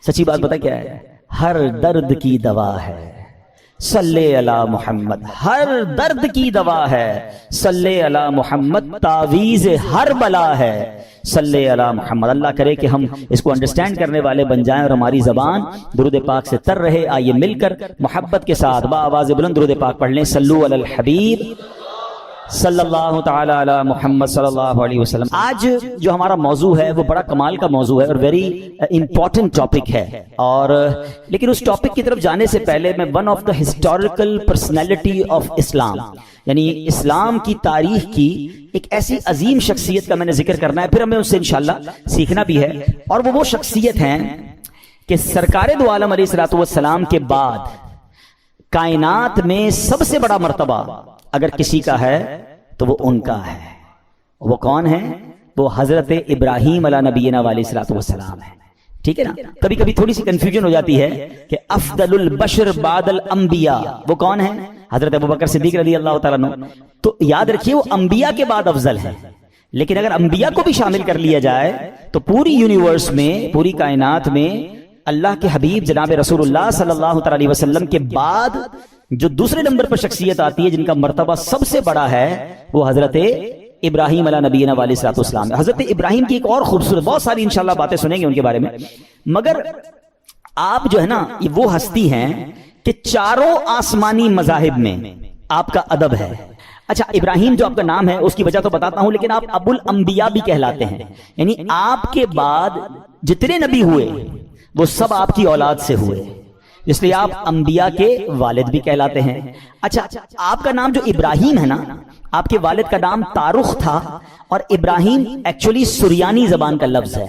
سچی بات بتا کیا ہے؟ ہر درد کی دوا ہے صلی علی محمد، ہر درد کی دوا ہے صلی علی محمد، تعویذ ہر بلا ہے صلی علی محمد. اللہ کرے کہ ہم اس کو انڈرسٹینڈ کرنے والے بن جائیں اور ہماری زبان درود پاک سے تر رہے. آئیے مل کر محبت کے ساتھ با آواز بلند درود پاک پڑھ لیں. صلو علی الحبیب صلی اللہ تعالی علی محمد صلی اللہ علیہ وسلم. آج جو ہمارا موضوع ہے وہ بڑا کمال کا موضوع ہے اور ویری امپورٹنٹ ٹاپک ہے. اور لیکن اس ٹاپک کی طرف جانے سے پہلے میں one of the historical personality of Islam, یعنی اسلام کی تاریخ کی ایک ایسی عظیم شخصیت کا میں نے ذکر کرنا ہے، پھر ہمیں اس سے انشاءاللہ سیکھنا بھی ہے. اور وہ شخصیت ہیں کہ سرکار دو عالم علیہ الصلوۃ والسلام کے بعد کائنات میں سب سے بڑا مرتبہ اگر کسی کا ہے تو وہ ان کا ہے. وہ کون ہے؟ وہ حضرت ابراہیم علیہ نبینا علیہ الصلوۃ والسلام ہے. ٹھیک ہے نا؟ کبھی کبھی تھوڑی سی کنفیوژن ہو جاتی ہے کہ افضل البشر بعد الانبیاء وہ کون ہے؟ حضرت ابوبکر صدیق رضی اللہ تعالیٰ عنہ. تو یاد رکھیے وہ انبیاء کے بعد افضل ہے، لیکن اگر انبیاء کو بھی شامل کر لیا جائے تو پوری یونیورس میں، پوری کائنات میں اللہ کے حبیب جناب رسول اللہ صلی اللہ علیہ وسلم کے بعد جو دوسرے نمبر پر شخصیت آتی ہے جن کا مرتبہ سب سے بڑا ہے وہ حضرت ابراہیم علیہ نبینا علیہ الصلوۃ والسلام ہے. حضرت ابراہیم کی ایک اور خوبصورت، بہت ساری انشاءاللہ باتیں سنیں گے ان کے بارے میں، مگر آپ جو ہے نا یہ وہ ہستی ہیں کہ چاروں آسمانی مذاہب میں آپ کا ادب ہے. اچھا ابراہیم جو آپ کا نام ہے اس کی وجہ تو بتاتا ہوں، لیکن آپ ابو الانبیاء بھی کہلاتے ہیں، یعنی آپ کے بعد جتنے نبی ہوئے وہ سب آپ کی اولاد سے ہوئے. اس لیے آپ انبیاء کے والد بھی کہلاتے ہیں. اچھا آپ کا نام جو ابراہیم ہے نا، آپ کے والد کا نام تارخ تھا، اور ابراہیم ایکچولی سریانی زبان کا لفظ ہے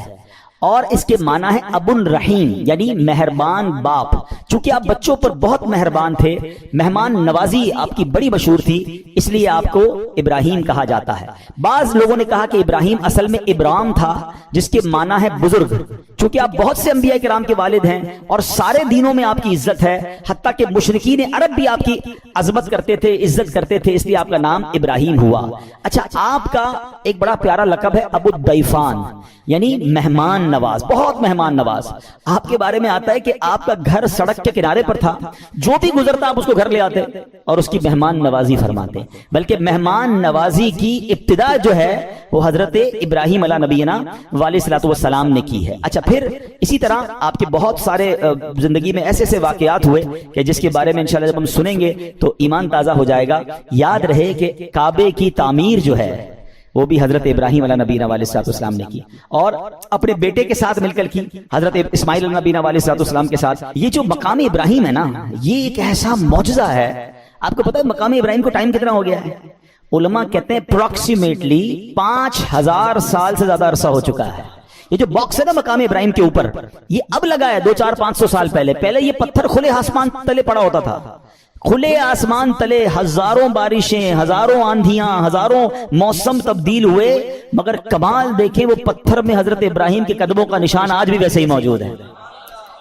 اور اس کے معنی ہے ابن رحیم، یعنی مہربان باپ. چونکہ آپ بچوں پر بہت مہربان تھے، مہمان نوازی آپ کی بڑی مشہور تھی، اس لیے آپ کو ابراہیم کہا جاتا ہے. بعض لوگوں نے کہا کہ ابراہیم اصل میں ابرام تھا، جس کے معنی ہے بزرگ. چونکہ آپ بہت سے انبیاء کرام کے والد ہیں اور سارے دینوں میں آپ کی عزت ہے، حتیٰ کہ مشرکین عرب بھی آپ کی عظمت کرتے تھے، عزت کرتے تھے، اس لیے آپ کا نام ابراہیم ہوا. اچھا آپ کا ایک بڑا پیارا لقب ہے ابو الضیفان، یعنی مہمان نواز، بہت مہمان نواز. آپ کے بارے میں آتا ہے کہ آپ کا گھر سڑک کے کنارے پر تھا، جو بھی گزرتا آپ اس کو گھر لے آتے اور اس کی مہمان نوازی فرماتے. بلکہ مہمان نوازی کی ابتدا جو ہے وہ حضرت ابراہیم علیہ نبینا علیہ الصلوۃ والسلام نے کی ہے. اچھا پھر اسی طرح آپ کے بہت سارے زندگی میں ایسے ایسے واقعات ہوئے کہ جس کے بارے میں انشاءاللہ جب ہم سنیں گے تو ایمان تازہ ہو جائے گا. یاد رہے کہ کعبے کی تعمیر جو ہے وہ بھی حضرت ابراہیم علیہ نبینا علیہ الصلوۃ والسلام نے کی، اور اپنے بیٹے کے ساتھ مل کر کی، حضرت اسماعیل علیہ نبینا علیہ الصلوۃ والسلام کے ساتھ. یہ جو مقام ابراہیم ہے نا، یہ ایک ایسا معجزہ ہے. آپ کو پتہ ہے مقام ابراہیم کو ٹائم کتنا ہو گیا ہے؟ علماء کہتے ہیں اپروکسیمیٹلی 5000 سال سے زیادہ عرصہ ہو چکا ہے. یہ جو باکس ہے نا مقام ابراہیم کے اوپر، یہ اب لگا ہے 200-500 سال پہلے یہ پتھر کھلے آسمان تلے پڑا ہوتا تھا. کھلے آسمان تلے ہزاروں بارشیں، ہزاروں آندھیاں، ہزاروں موسم تبدیل ہوئے، مگر کمال دیکھیں وہ پتھر میں حضرت ابراہیم کے قدموں کا نشان آج بھی ویسے ہی موجود ہے.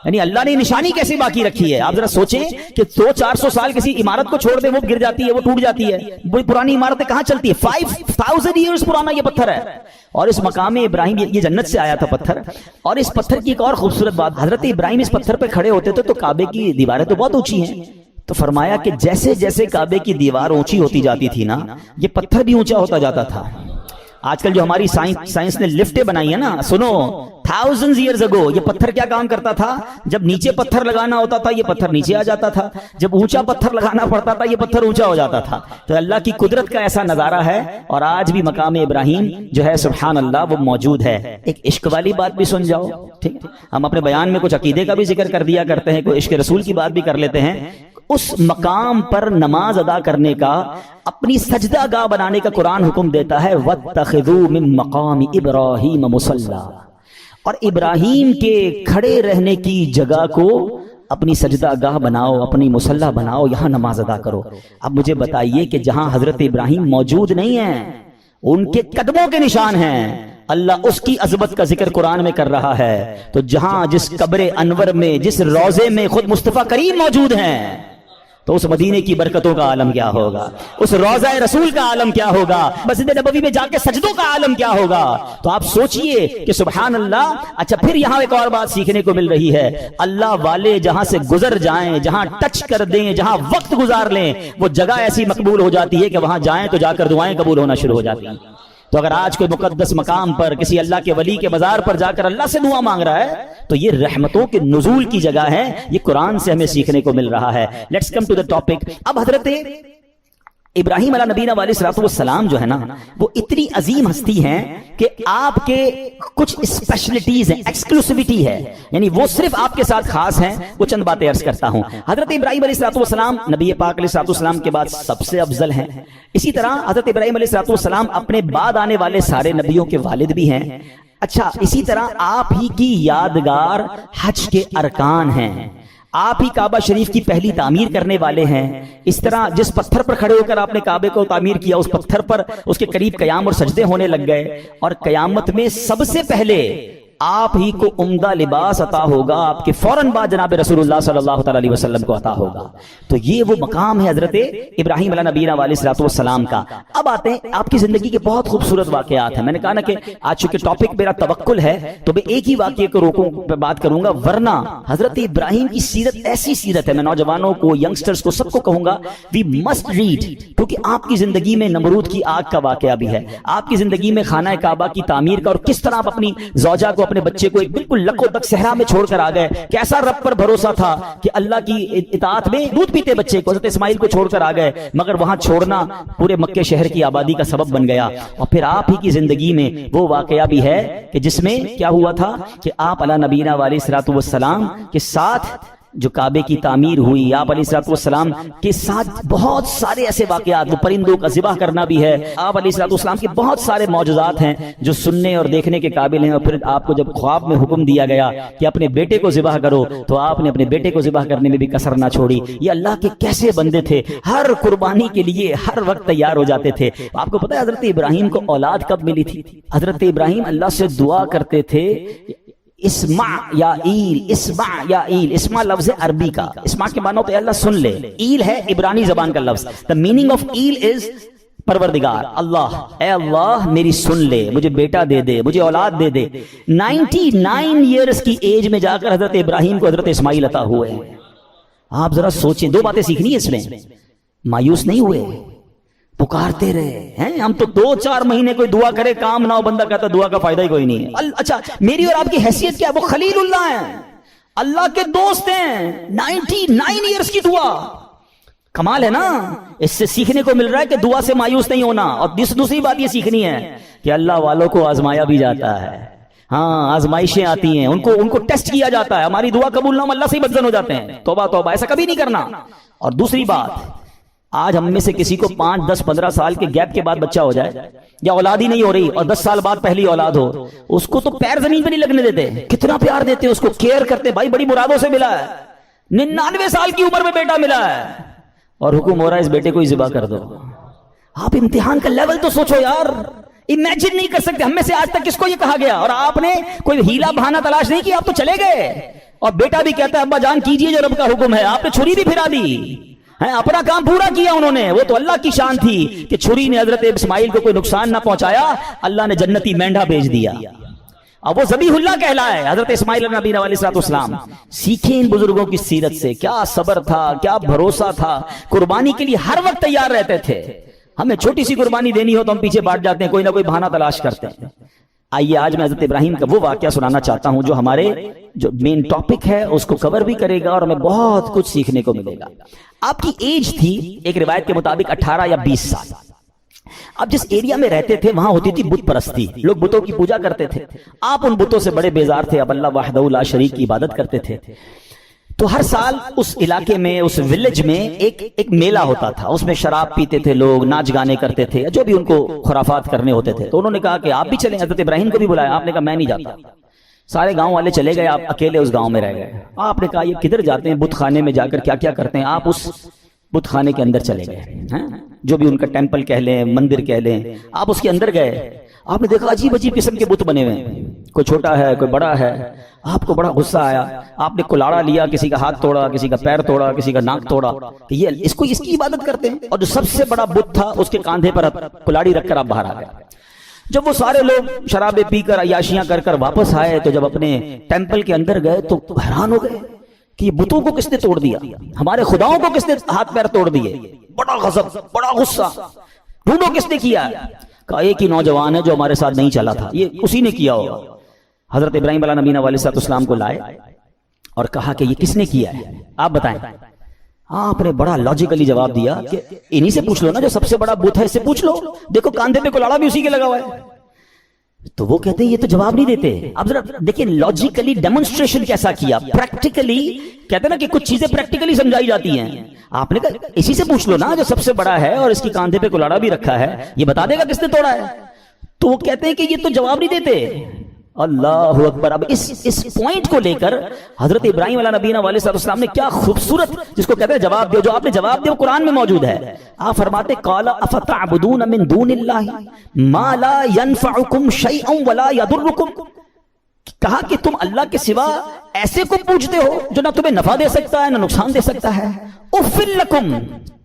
یعنی اللہ نے نشانی کیسی باقی رکھی ہے. آپ ذرا سوچیں کہ 200-400 سال کسی عمارت کو چھوڑ دیں وہ گر جاتی ہے، وہ ٹوٹ جاتی ہے. وہی پرانی عمارتیں کہاں چلتی ہے؟ 5000 ایئرز پرانا یہ پتھر ہے. اور اس مقام ابراہیم، یہ جنت سے آیا تھا پتھر. اور اس پتھر کی ایک اور خوبصورت بات، حضرت ابراہیم اس پتھر پہ کھڑے ہوتے تھے تو کعبے کی دیواریں تو بہت اونچی ہیں، تو فرمایا کہ جیسے جیسے کعبے کی دیوار اونچی ہوتی جاتی تھی نا، یہ پتھر بھی اونچا ہوتا جاتا تھا. آج کل جو ہماری سائنس نے لفٹیں بنائی ہیں نا، سنو، thousands years ago یہ پتھر کیا کام کرتا تھا؟ جب نیچے پتھر لگانا ہوتا تھا یہ پتھر نیچے آ جاتا تھا، جب اونچا پتھر لگانا پڑتا تھا یہ پتھر اونچا ہو جاتا تھا. تو اللہ کی قدرت کا ایسا نظارہ ہے، اور آج بھی مقام ابراہیم جو ہے سبحان اللہ وہ موجود ہے. ایک عشق والی بات بھی سن جاؤ، ٹھیک ہے؟ ہم اپنے بیان میں کچھ عقیدے کا بھی ذکر کر دیا کرتے ہیں، کوئی عشق رسول کی بات بھی کر لیتے ہیں. اس مقام پر نماز ادا کرنے کا، اپنی سجدہ گاہ بنانے کا قرآن حکم دیتا ہے، وَاتَّخِذُوا مِن مَّقَامِ إِبْرَاهِيمَ مُصَلًّى، اور ابراہیم کے کھڑے رہنے کی جگہ کو اپنی سجدہ گاہ بناؤ، اپنی مصلی بناؤ، یہاں نماز ادا کرو. اب مجھے بتائیے کہ جہاں حضرت ابراہیم موجود نہیں ہیں، ان کے قدموں کے نشان ہیں، اللہ اس کی عظمت کا ذکر قرآن میں کر رہا ہے. تو جہاں جس قبر انور میں، جس روضے میں خود مصطفیٰ کریم موجود ہیں، تو اس مدینے کی برکتوں کا عالم کیا ہوگا، اس روضہ رسول کا عالم کیا ہوگا، مسجد نبوی میں جا کے سجدوں کا عالم کیا ہوگا. تو آپ سوچئے کہ سبحان اللہ. اچھا پھر یہاں ایک اور بات سیکھنے کو مل رہی ہے، اللہ والے جہاں سے گزر جائیں، جہاں ٹچ کر دیں، جہاں وقت گزار لیں، وہ جگہ ایسی مقبول ہو جاتی ہے کہ وہاں جائیں تو جا کر دعائیں قبول ہونا شروع ہو جاتی ہیں. تو اگر آج کوئی مقدس مقام پر کسی اللہ کے ولی کے مزار پر جا کر اللہ سے دعا مانگ رہا ہے تو یہ رحمتوں کے نزول کی جگہ ہے. یہ قرآن سے ہمیں سیکھنے کو مل رہا ہے. Let's come to the topic. اب حضرت ابراہیم علیہ نبینا علیہ الصلوۃ والسلام جو ہے نا، وہ اتنی عظیم ہستی ہیں کہ آپ کے کچھ اسپیشلٹیز ہیں، ایکسکلوسیوٹی ہے، یعنی وہ صرف آپ کے ساتھ خاص ہیں. وہ چند باتیں عرض کرتا ہوں. حضرت ابراہیم علیہ الصلوۃ والسلام نبی پاک علیہ الصلوۃ والسلام کے بعد سب سے افضل ہیں. اسی طرح حضرت ابراہیم علیہ الصلوۃ والسلام اپنے بعد آنے والے سارے نبیوں کے والد بھی ہیں. اچھا اسی طرح آپ ہی کی یادگار حج کے ارکان ہیں، آپ ہی کعبہ شریف کی پہلی تعمیر کرنے والے ہیں. اس طرح جس پتھر پر کھڑے ہو کر آپ نے کعبے کو تعمیر کیا، اس پتھر پر اس کے قریب قیام اور سجدے ہونے لگ گئے، اور قیامت میں سب سے پہلے آپ ہی کو عمدہ لباس عطا ہوگا، آپ کے فوراً بعد جناب رسول اللہ صلی اللہ تعالی علیہ وسلم کو عطا ہوگا. تو یہ وہ مقام ہے حضرت ابراہیم علیہ نبینا علیہ الصلوۃ والسلام کا. اب آتے ہیں آپ کی زندگی کے بہت خوبصورت واقعات ہیں. میں نے کہا نا کہ آج چونکہ ٹاپک میرا توکل ہے تو میں ایک ہی واقعے کو روکوں پہ بات کروں گا، ورنہ حضرت ابراہیم کی سیرت ایسی سیرت ہے، میں نوجوانوں کو، ینگسٹرز کو، سب کو کہوں گا وی مسٹ ریڈ، کیونکہ آپ کی زندگی میں نمرود کی آگ کا واقعہ بھی ہے، آپ کی زندگی میں خانہ کعبہ کی تعمیر کا، اور کس طرح آپ اپنی زوجہ کو، اپنے بچے کو ایک بالکل لکو دک صحرا میں چھوڑ کر آ گئے. کیسا رب پر بھروسہ تھا کہ اللہ کی اطاعت میں دودھ پیتے بچے کو، حضرت اسماعیل کو چھوڑ کر آ گئے، مگر وہاں چھوڑنا پورے مکے شہر کی آبادی کا سبب بن گیا. اور پھر آپ ہی کی زندگی میں وہ واقعہ بھی ہے کہ جس میں کیا ہوا تھا کہ آپ علیہ نبینا علیہ الصلوۃ والسلام کے ساتھ جو کعبے کی تعمیر ہوئی، آپ علیہ الصلوۃ والسلام کے ساتھ بہت سارے ایسے واقعات، وہ پرندوں کا ذبح کرنا بھی ہے، آپ علیہ الصلوۃ والسلام کے بہت سارے معجزات ہیں جو سننے اور دیکھنے کے قابل ہیں۔ اور پھر آپ کو جب خواب میں حکم دیا گیا کہ اپنے بیٹے کو ذبح کرو، تو آپ نے اپنے بیٹے کو ذبح کرنے میں بھی کسر نہ چھوڑی۔ یہ اللہ کے کیسے بندے تھے، ہر قربانی کے لیے ہر وقت تیار ہو جاتے تھے۔ آپ کو پتہ ہے حضرت ابراہیم کو اولاد کب ملی تھی؟ حضرت ابراہیم اللہ سے دعا کرتے تھے، اسمع یا ایل، اسمع یا ایل، اسمع لفظ عربی کا، اسمع کے معنی ہوتا ہے اللہ سن لے، ایل ہے عبرانی زبان کا لفظ، the meaning of L is پروردگار، اللہ، اے اللہ میری سن لے، مجھے بیٹا دے دے، مجھے اولاد دے دے۔ 99 ایئرز کی ایج میں جا کر حضرت ابراہیم کو حضرت اسماعیل عطا ہوئے ہیں۔ آپ ذرا سوچیں، دو باتیں سیکھنی ہے اس میں، مایوس نہیں ہوئے، پکارتے رہے ہیں۔ ہم تو 2-4 مہینے کوئی دعا کرے کام نہ ہو، بندہ کہتا دعا کا فائدہ ہی کوئی نہیں ہے۔ اچھا میری اور آپ کی حیثیت کیا ہے؟ وہ خلیل اللہ ہیں، اللہ کے دوست ہیں، 99 ایئرز کی دعا، کمال ہے نا۔ اس سے سیکھنے کو مل رہا ہے کہ دعا سے مایوس نہیں ہونا۔ اور دوسری بات یہ سیکھنی ہے کہ اللہ والوں کو آزمایا بھی جاتا ہے، ہاں آزمائشیں آتی ہیں، ان کو ٹیسٹ کیا جاتا ہے، ہماری دعا قبول نہ ہو اللہ سے ہی بدزن ہو جاتے ہیں۔ توبہ توبہ، ایسا کبھی نہیں کرنا۔ اور دوسری بات، آج ہم میں سے کسی کو 5, 10, 15 سال کے گیپ کے بعد بچہ ہو جائے یا اولاد ہی نہیں ہو رہی اور 10 سال بعد پہلی اولاد ہو، اس کو تو پیر زمین پہ نہیں لگنے دیتے، کتنا پیار دیتے ہیں اس کو، کیئر کرتے، بھائی بڑی مرادوں سے ملا ہے، 99 سال کی عمر میں بیٹا ملا ہے اور حکم ہو رہا ہے اس بیٹے کو ہی ذبح کر دو۔ آپ امتحان کا لیول تو سوچو یار، امیجن نہیں کر سکتے ہم میں سے آج تک کس کو یہ کہا گیا، اور آپ نے کوئی ہیلا بہانہ تلاش نہیں کیا، آپ تو چلے گئے۔ اور بیٹا بھی کہتا ہے ابا جان کیجئے جو رب کا حکم ہے، آپ نے چھری بھی پھرا دی، اپنا کام پورا کیا انہوں نے۔ وہ تو اللہ کی شان تھی کہ چھری نے حضرت اسماعیل کو کوئی نقصان نہ پہنچایا، اللہ نے جنتی مینڈا بھیج دیا، اب وہ ذبیح اللہ کہلائے حضرت اسماعیل نبی علیہ السلام۔ سیکھیں ان بزرگوں کی سیرت سے، کیا صبر تھا، کیا بھروسہ تھا، قربانی کے لیے ہر وقت تیار رہتے تھے۔ ہمیں چھوٹی سی قربانی دینی ہو تو ہم پیچھے بانٹ جاتے ہیں، کوئی نہ کوئی بہانہ تلاش کرتے ہیں۔ آئیے آج میں حضرت ابراہیم کا وہ واقعہ سنانا چاہتا ہوں جو ہمارے جو مین ٹاپک ہے اس کو کور بھی کرے گا اور ہمیں بہت کچھ سیکھنے کو ملے گا۔ آپ کی ایج تھی ایک روایت کے مطابق 18 یا 20 سال۔ اب جس ایریا میں رہتے تھے وہاں ہوتی تھی بت پرستی، لوگ بتوں کی پوجا کرتے تھے، آپ ان بتوں سے بڑے بیزار تھے، اب اللہ وحدہ لا شریک کی عبادت کرتے تھے۔ تو ہر سال اس علاقے میں، اس ولیج میں ایک میلہ ہوتا تھا، اس میں شراب پیتے تھے لوگ، ناچ گانے کرتے تھے، جو بھی ان کو خرافات کرنے ہوتے تھے۔ تو انہوں نے کہا کہ آپ بھی چلیں، حضرت ابراہیم کو بھی بلایا، آپ نے کہا میں نہیں جاتا۔ سارے گاؤں والے چلے گئے، آپ اکیلے اس گاؤں میں رہ گئے۔ آپ نے کہا یہ کدھر جاتے ہیں، بت خانے میں جا کر کیا کیا کرتے ہیں؟ آپ اس بت خانے کے اندر چلے گئے، جو بھی ان کا ٹیمپل کہہ لیں، مندر کہہ لیں، آپ اس کے اندر گئے۔ آپ نے دیکھا عجیب عجیب قسم کے بت بنے ہوئے ہیں، کوئی چھوٹا ہے کوئی بڑا ہے۔ آپ کو بڑا غصہ آیا، آپ نے کلاڑا لیا، کسی کا ہاتھ توڑا، کسی کا پیر توڑا، کسی کا ناک توڑا کہ یہ اس کی عبادت کرتے ہیں۔ اور جو سب سے بڑا بت تھا اس کے کاندھے پر کلاڑی رکھ کر آپ باہر آ گئے۔ جب وہ سارے لوگ شرابیں پی کر عیاشیاں کر کر واپس آئے تو جب اپنے ٹیمپل کے اندر گئے تو حیران ہو گئے کہ یہ بتوں کو کس نے توڑ دیا، ہمارے خداؤں کو کس نے ہاتھ پیر توڑ دیے۔ بڑا غضب، بڑا غصہ، ڈھونڈو کس نے کیا۔ کہا ایک ہی نوجوان ہے جو ہمارے ساتھ نہیں چلا تھا، یہ اسی نے کیا ہوگا۔ حضرت ابراہیم علیہ نبینا علیہ السلام کو لائے اور کہا کہ یہ کس نے کیا ہے، آپ بتائیں۔ آپ نے بڑا لاجیکلی جواب دیا کہ انہی سے پوچھ لو نا، جو سب سے بڑا بت ہے اس سے پوچھ لو، دیکھو کاندھے پہ کلاڑا بھی اسی کے لگا ہوا ہے۔ تو وہ کہتے ہیں یہ تو جواب نہیں دیتے۔ اب ذرا دیکھیں لاجیکلی ڈیمونسٹریشن کیسا کیا، پریکٹیکلی کہتے ہیں نا کہ کچھ چیزیں پریکٹیکلی سمجھائی جاتی ہیں۔ آپ نے کہا اسی سے پوچھ لو نا جو سب سے بڑا ہے اور اس کی کاندھے پہ کلاڑا بھی رکھا ہے، یہ بتا دے گا کس نے توڑا ہے۔ تو وہ کہتے ہیں کہ یہ تو جواب نہیں دیتے۔ اللہ اکبر۔ اب اس پوائنٹ کو لے کر حضرت ابراہیم علیہ نبینا علیہ السلام نے کیا خوبصورت، جس کو کہتے ہیں جواب دیو، جو آپ نے جواب دیا وہ قرآن میں موجود ہے۔ آپ فرماتے قال افتعبدون من دون اللہ ما لا ينفعکم شیئا ولا یضرکم، کہا کہ تم اللہ کے سوا ایسے کو پوجتے ہو جو نہ تمہیں نفع دے سکتا ہے نہ نقصان دے سکتا ہے۔ اف لکم،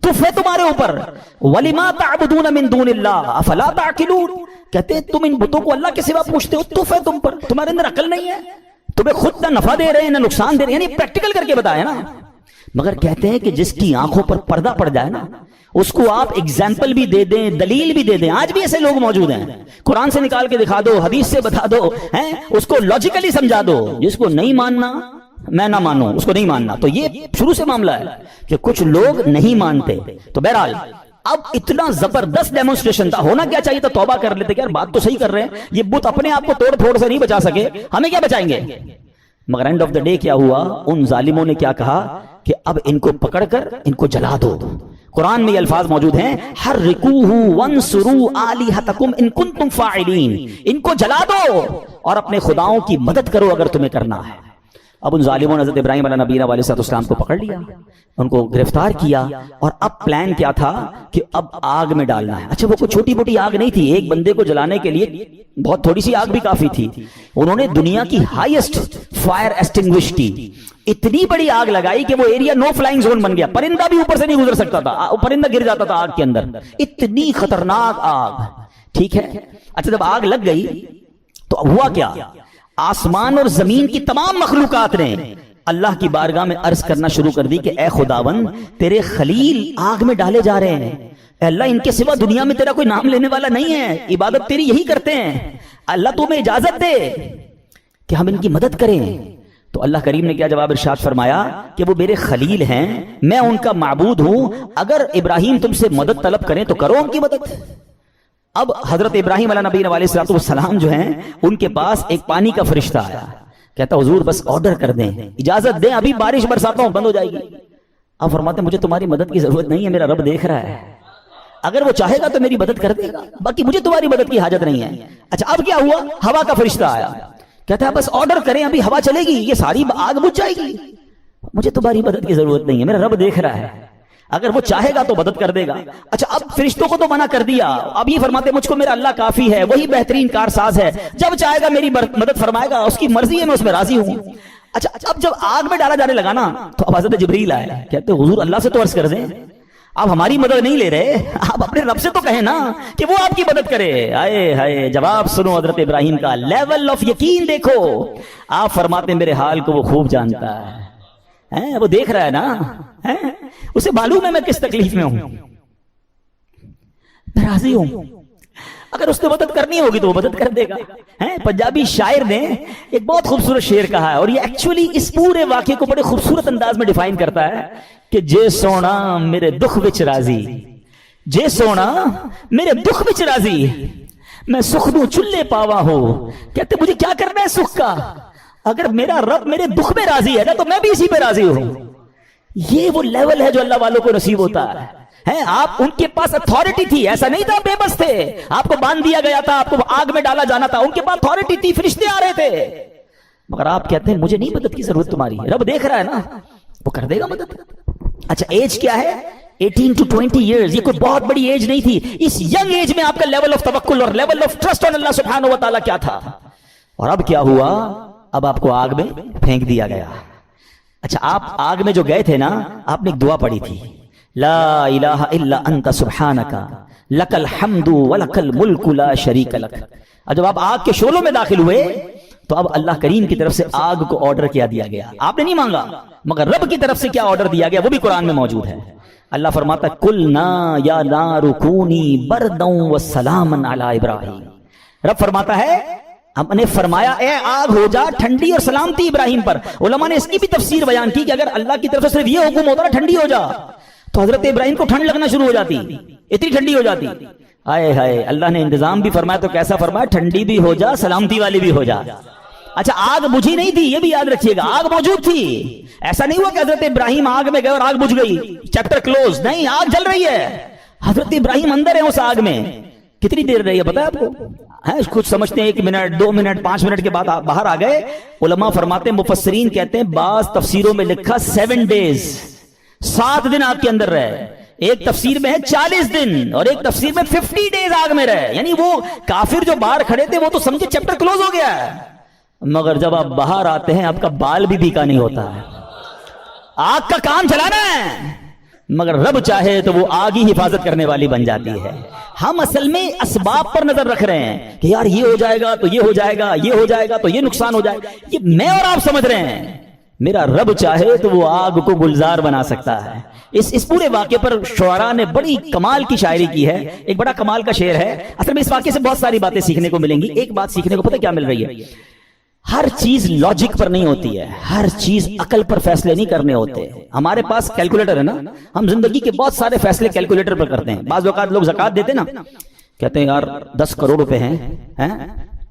تف ہے تمہارے اوپر، ولما تعبدون من دون اللہ افلا تعقلون، کہتے ہیں تم ان بتوں کو اللہ کے سوا پوچھتے ہو، تف ہے تم پر، تمہارے اندر عقل نہیں ہے، تمہیں خود نہ نفع دے رہے ہیں نہ نقصان دے رہے ہیں، یعنی پریکٹیکل کر کے بتایا نا۔ مگر کہتے ہیں کہ جس کی آنکھوں پر پردہ پڑ جائے نا اس کو آپ ایگزامپل بھی دے دیں، دلیل بھی دے دیں۔ آج بھی ایسے لوگ موجود ہیں، قرآن سے نکال کے دکھا دو، حدیث سے بتا دو، اس کو لاجیکلی سمجھا دو۔ جس کو نہیں ماننا میں نہ مانوں، اس کو نہیں ماننا۔ تو یہ شروع سے معاملہ ہے کہ کچھ لوگ نہیں مانتے۔ تو بہرحال اب اتنا زبردست ڈیمونسٹریشن تھا، ہونا کیا چاہیے تھا، توبہ کر لیتے کہ یار بات تو صحیح کر رہے ہیں، یہ بت اپنے آپ کو توڑ پھوڑ سے نہیں بچا سکے، ہمیں کیا بچائیں گے۔ مگر اینڈ آف دا ڈے کیا ہوا؟ ان ظالموں نے کیا کہا کہ اب ان کو پکڑ کر ان کو جلا دو. قرآن میں یہ الفاظ موجود ہیں، حرقوہ وانصروا آلہتکم ان کنتم فاعلین، ان کو جلا دو اور اپنے خداؤں کی مدد کرو اگر تمہیں کرنا ہے. اب ان ظالموں نے حضرت ابراہیم علیہ نبینا علیہ السلام کو پکڑ لیا، ان کو گرفتار کیا، اور اب پلان کیا تھا کہ اب آگ میں ڈالنا ہے. اچھا وہ کوئی چھوٹی موٹی آگ نہیں تھی، ایک بندے کو جلانے کے لیے بہت تھوڑی سی آگ بھی کافی تھی. انہوں نے دنیا کی ہائیسٹ فائر ایکسٹنگوش کی اتنی بڑی آگ لگائی کہ وہ ایریا نو فلائنگ زون بن گیا، پرندہ بھی اوپر سے نہیں گزر سکتا تھا، پرندہ گر جاتا تھا آگ کے اندر، اتنی خطرناک آگ. ٹھیک ہے، اچھا جب آگ لگ گئی تو ہوا کیا؟ آسمان اور زمین کی تمام مخلوقات نے اللہ کی بارگاہ میں عرض کرنا شروع کر دی کہ اے خداوند تیرے خلیل آگ میں ڈالے جا رہے ہیں، اے اللہ ان کے سوا دنیا میں تیرا کوئی نام لینے والا نہیں ہے، عبادت تیری یہی کرتے ہیں، اللہ تو ہمیں اجازت دے کہ ہم ان کی مدد کریں. تو اللہ کریم نے کیا جواب ارشاد فرمایا کہ وہ میرے خلیل ہیں، میں ان کا معبود ہوں، اگر ابراہیم تم سے مدد طلب کریں تو کرو ان کی مدد. اب حضرت ابراہیم علیہ نبی علیہ السلام جو ہیں ان کے پاس ایک پانی کا فرشتہ آیا، کہتا حضور بس آرڈر کر دیں، اجازت دیں، ابھی بارش برساتا ہوں بند ہو جائے گی. اب فرماتے ہیں مجھے تمہاری مدد کی ضرورت نہیں ہے، میرا رب دیکھ رہا ہے، اگر وہ چاہے گا تو میری مدد کر دے گا، باقی مجھے تمہاری مدد کی حاجت نہیں ہے. اچھا اب کیا ہوا؟ ہوا کا فرشتہ آیا، کہتا ہے بس آرڈر کریں، ابھی ہوا چلے گی، یہ ساری آگ بجھ جائے گی، مجھے تمہاری مدد کی ضرورت نہیں ہے، میرا رب دیکھ رہا ہے، اگر وہ چاہے گا تو مدد کر دے گا. اچھا اب فرشتوں کو تو منع کر دیا، اب یہ فرماتے مجھ کو میرا اللہ کافی ہے، وہی بہترین کارساز ہے، جب چاہے گا میری مدد فرمائے گا، اس کی مرضی ہے، میں اس میں راضی ہوں. اچھا اب جب آگ میں ڈالا جانے لگا نا تو اب حضرت جبریل آئے، کہتے حضور اللہ سے تو عرض کر دیں، آپ ہماری مدد نہیں لے رہے، آپ اپنے رب سے تو کہیں نا کہ وہ آپ کی مدد کرے. آئے ہائے جواب سنو حضرت ابراہیم کا، لیول آف یقین دیکھو. آپ فرماتے میرے حال کو وہ خوب جانتا ہے، وہ دیکھ رہا ہے نا، اسے معلوم ہے میں کس تکلیف میں ہوں، میں راضی ہوں، اگر اس نے مدد کرنی ہوگی تو وہ مدد کر دے گا. پنجابی شاعر نے ایک بہت خوبصورت شعر کہا ہے، اور یہ ایکچولی اس پورے واقعے کو بڑے خوبصورت انداز میں ڈیفائن کرتا ہے کہ جے سونا میرے دکھ وچ راضی، جے سونا میرے دکھ وچ راضی، میں سکھ نو چلے پاوا ہو. کہتے مجھے کیا کرنا ہے سکھ کا، اگر میرا رب میرے دکھ میں راضی ہے نا تو میں بھی اسی پہ راضی ہوں. یہ وہ لیول ہے جو اللہ والوں کو نصیب ہوتا ہے. آپ ان کے پاس اتھارٹی تھی، ایسا نہیں تھا بے بس تھے، آپ کو باندھ دیا گیا تھا، آپ کو آگ میں ڈالا جانا تھا، ان کے پاس اتھارٹی تھی، فرشتے آ رہے تھے، مگر آپ کہتے ہیں مجھے نہیں مدد کی ضرورت تمہاری، رب دیکھ رہا ہے نا وہ کر دے گا مدد. اچھا ایج کیا ہے؟ 18 to 20 years، یہ کوئی بہت بڑی ایج نہیں تھی. اس ینگ ایج میں آپ کا لیول آف توکل اور لیول آف ٹرسٹ آن اللہ سبحانہ و تعالیٰ کیا تھا. اور اب کیا ہوا؟ اب آپ کو آگ میں پھینک دیا گیا. اچھا آپ آگ میں جو گئے تھے نا، آپ نے ایک دعا پڑھی تھی، لا الہ الا انت سبحانک لک الحمد ولک الملک لا شریک لک. اور جب آپ آگ کے شعلوں میں داخل ہوئے تو اب اللہ کریم کی طرف سے آگ کو آرڈر کیا دیا گیا. آپ نے نہیں مانگا، مگر رب کی طرف سے کیا آرڈر دیا گیا وہ بھی قرآن میں موجود ہے. اللہ فرماتا قلنا یا نار کونی بردا وسلاما علی ابراہیم. رب فرماتا ہے ہم نے فرمایا اے آگ ہو جا ٹھنڈی اور سلامتی ابراہیم پر. علماء نے اس کی بھی تفسیر بیان کی کہ اگر اللہ کی طرف سے صرف یہ حکم ہوتا نا ٹھنڈی ہو جا تو حضرت ابراہیم کو ٹھنڈ لگنا شروع ہو جاتی، اتنی ٹھنڈی ہو جاتی. آئے ہائے اللہ نے انتظام بھی فرمایا تو کیسا فرمایا، ٹھنڈی بھی ہو جا سلامتی والی بھی ہو جا. اچھا آگ بجھی نہیں تھی، یہ بھی یاد رکھیے گا، آگ موجود تھی. ایسا نہیں ہوا کہ حضرت ابراہیم آگ میں گئے اور آگ بجھ گئی، چیپٹر کلوز. نہیں، آگ جل رہی ہے، حضرت ابراہیم اندر ہے اس آگ میں. کتنی دیر رہی ہے پتا ہے آپ کو؟ کچھ سمجھتے ہیں 1 منٹ 2 منٹ 5 منٹ کے بعد باہر آ گئے. علماء فرماتے ہیں، مفسرین کہتے ہیں، بعض تفسیروں میں لکھا 7 days، 7 دن آگ کے اندر رہے. ایک تفسیر میں ہے 40 دن اور ایک تفسیر میں 50 days آگ میں رہے. یعنی وہ کافر جو باہر کھڑے تھے وہ تو سمجھے چیپٹر کلوز ہو گیا ہے، مگر جب آپ باہر آتے ہیں آپ کا بال بھی بھیکا نہیں ہوتا ہے. آگ کا کام چلانا ہے، مگر رب چاہے تو وہ آگ ہی حفاظت کرنے والی بن جاتی ہے. ہم اصل میں اسباب پر نظر رکھ رہے ہیں کہ یار یہ ہو جائے گا تو یہ ہو جائے گا، یہ ہو جائے گا تو یہ نقصان ہو جائے گا. یہ میں اور آپ سمجھ رہے ہیں، میرا رب چاہے تو وہ آگ کو گلزار بنا سکتا ہے. اس پورے واقعے پر شعراء نے بڑی کمال کی شاعری کی ہے. ایک بڑا کمال کا شعر ہے. اصل میں اس واقعے سے بہت ساری باتیں سیکھنے کو ملیں گی. ایک بات سیکھنے کو پتہ کیا مل رہی ہے؟ ہر چیز لاجک پر نہیں ہوتی ہے، ہر چیز عقل پر فیصلے نہیں کرنے ہوتے. ہمارے پاس کیلکولیٹر ہے نا، ہم زندگی کے بہت سارے فیصلے کیلکولیٹر پر کرتے ہیں. بعض اوقات لوگ زکوٰۃ دیتے نا، کہتے ہیں یار 10 کروڑ روپے ہیں،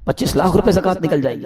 25 لاکھ روپے زکوٰۃ نکل جائے گی.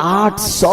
800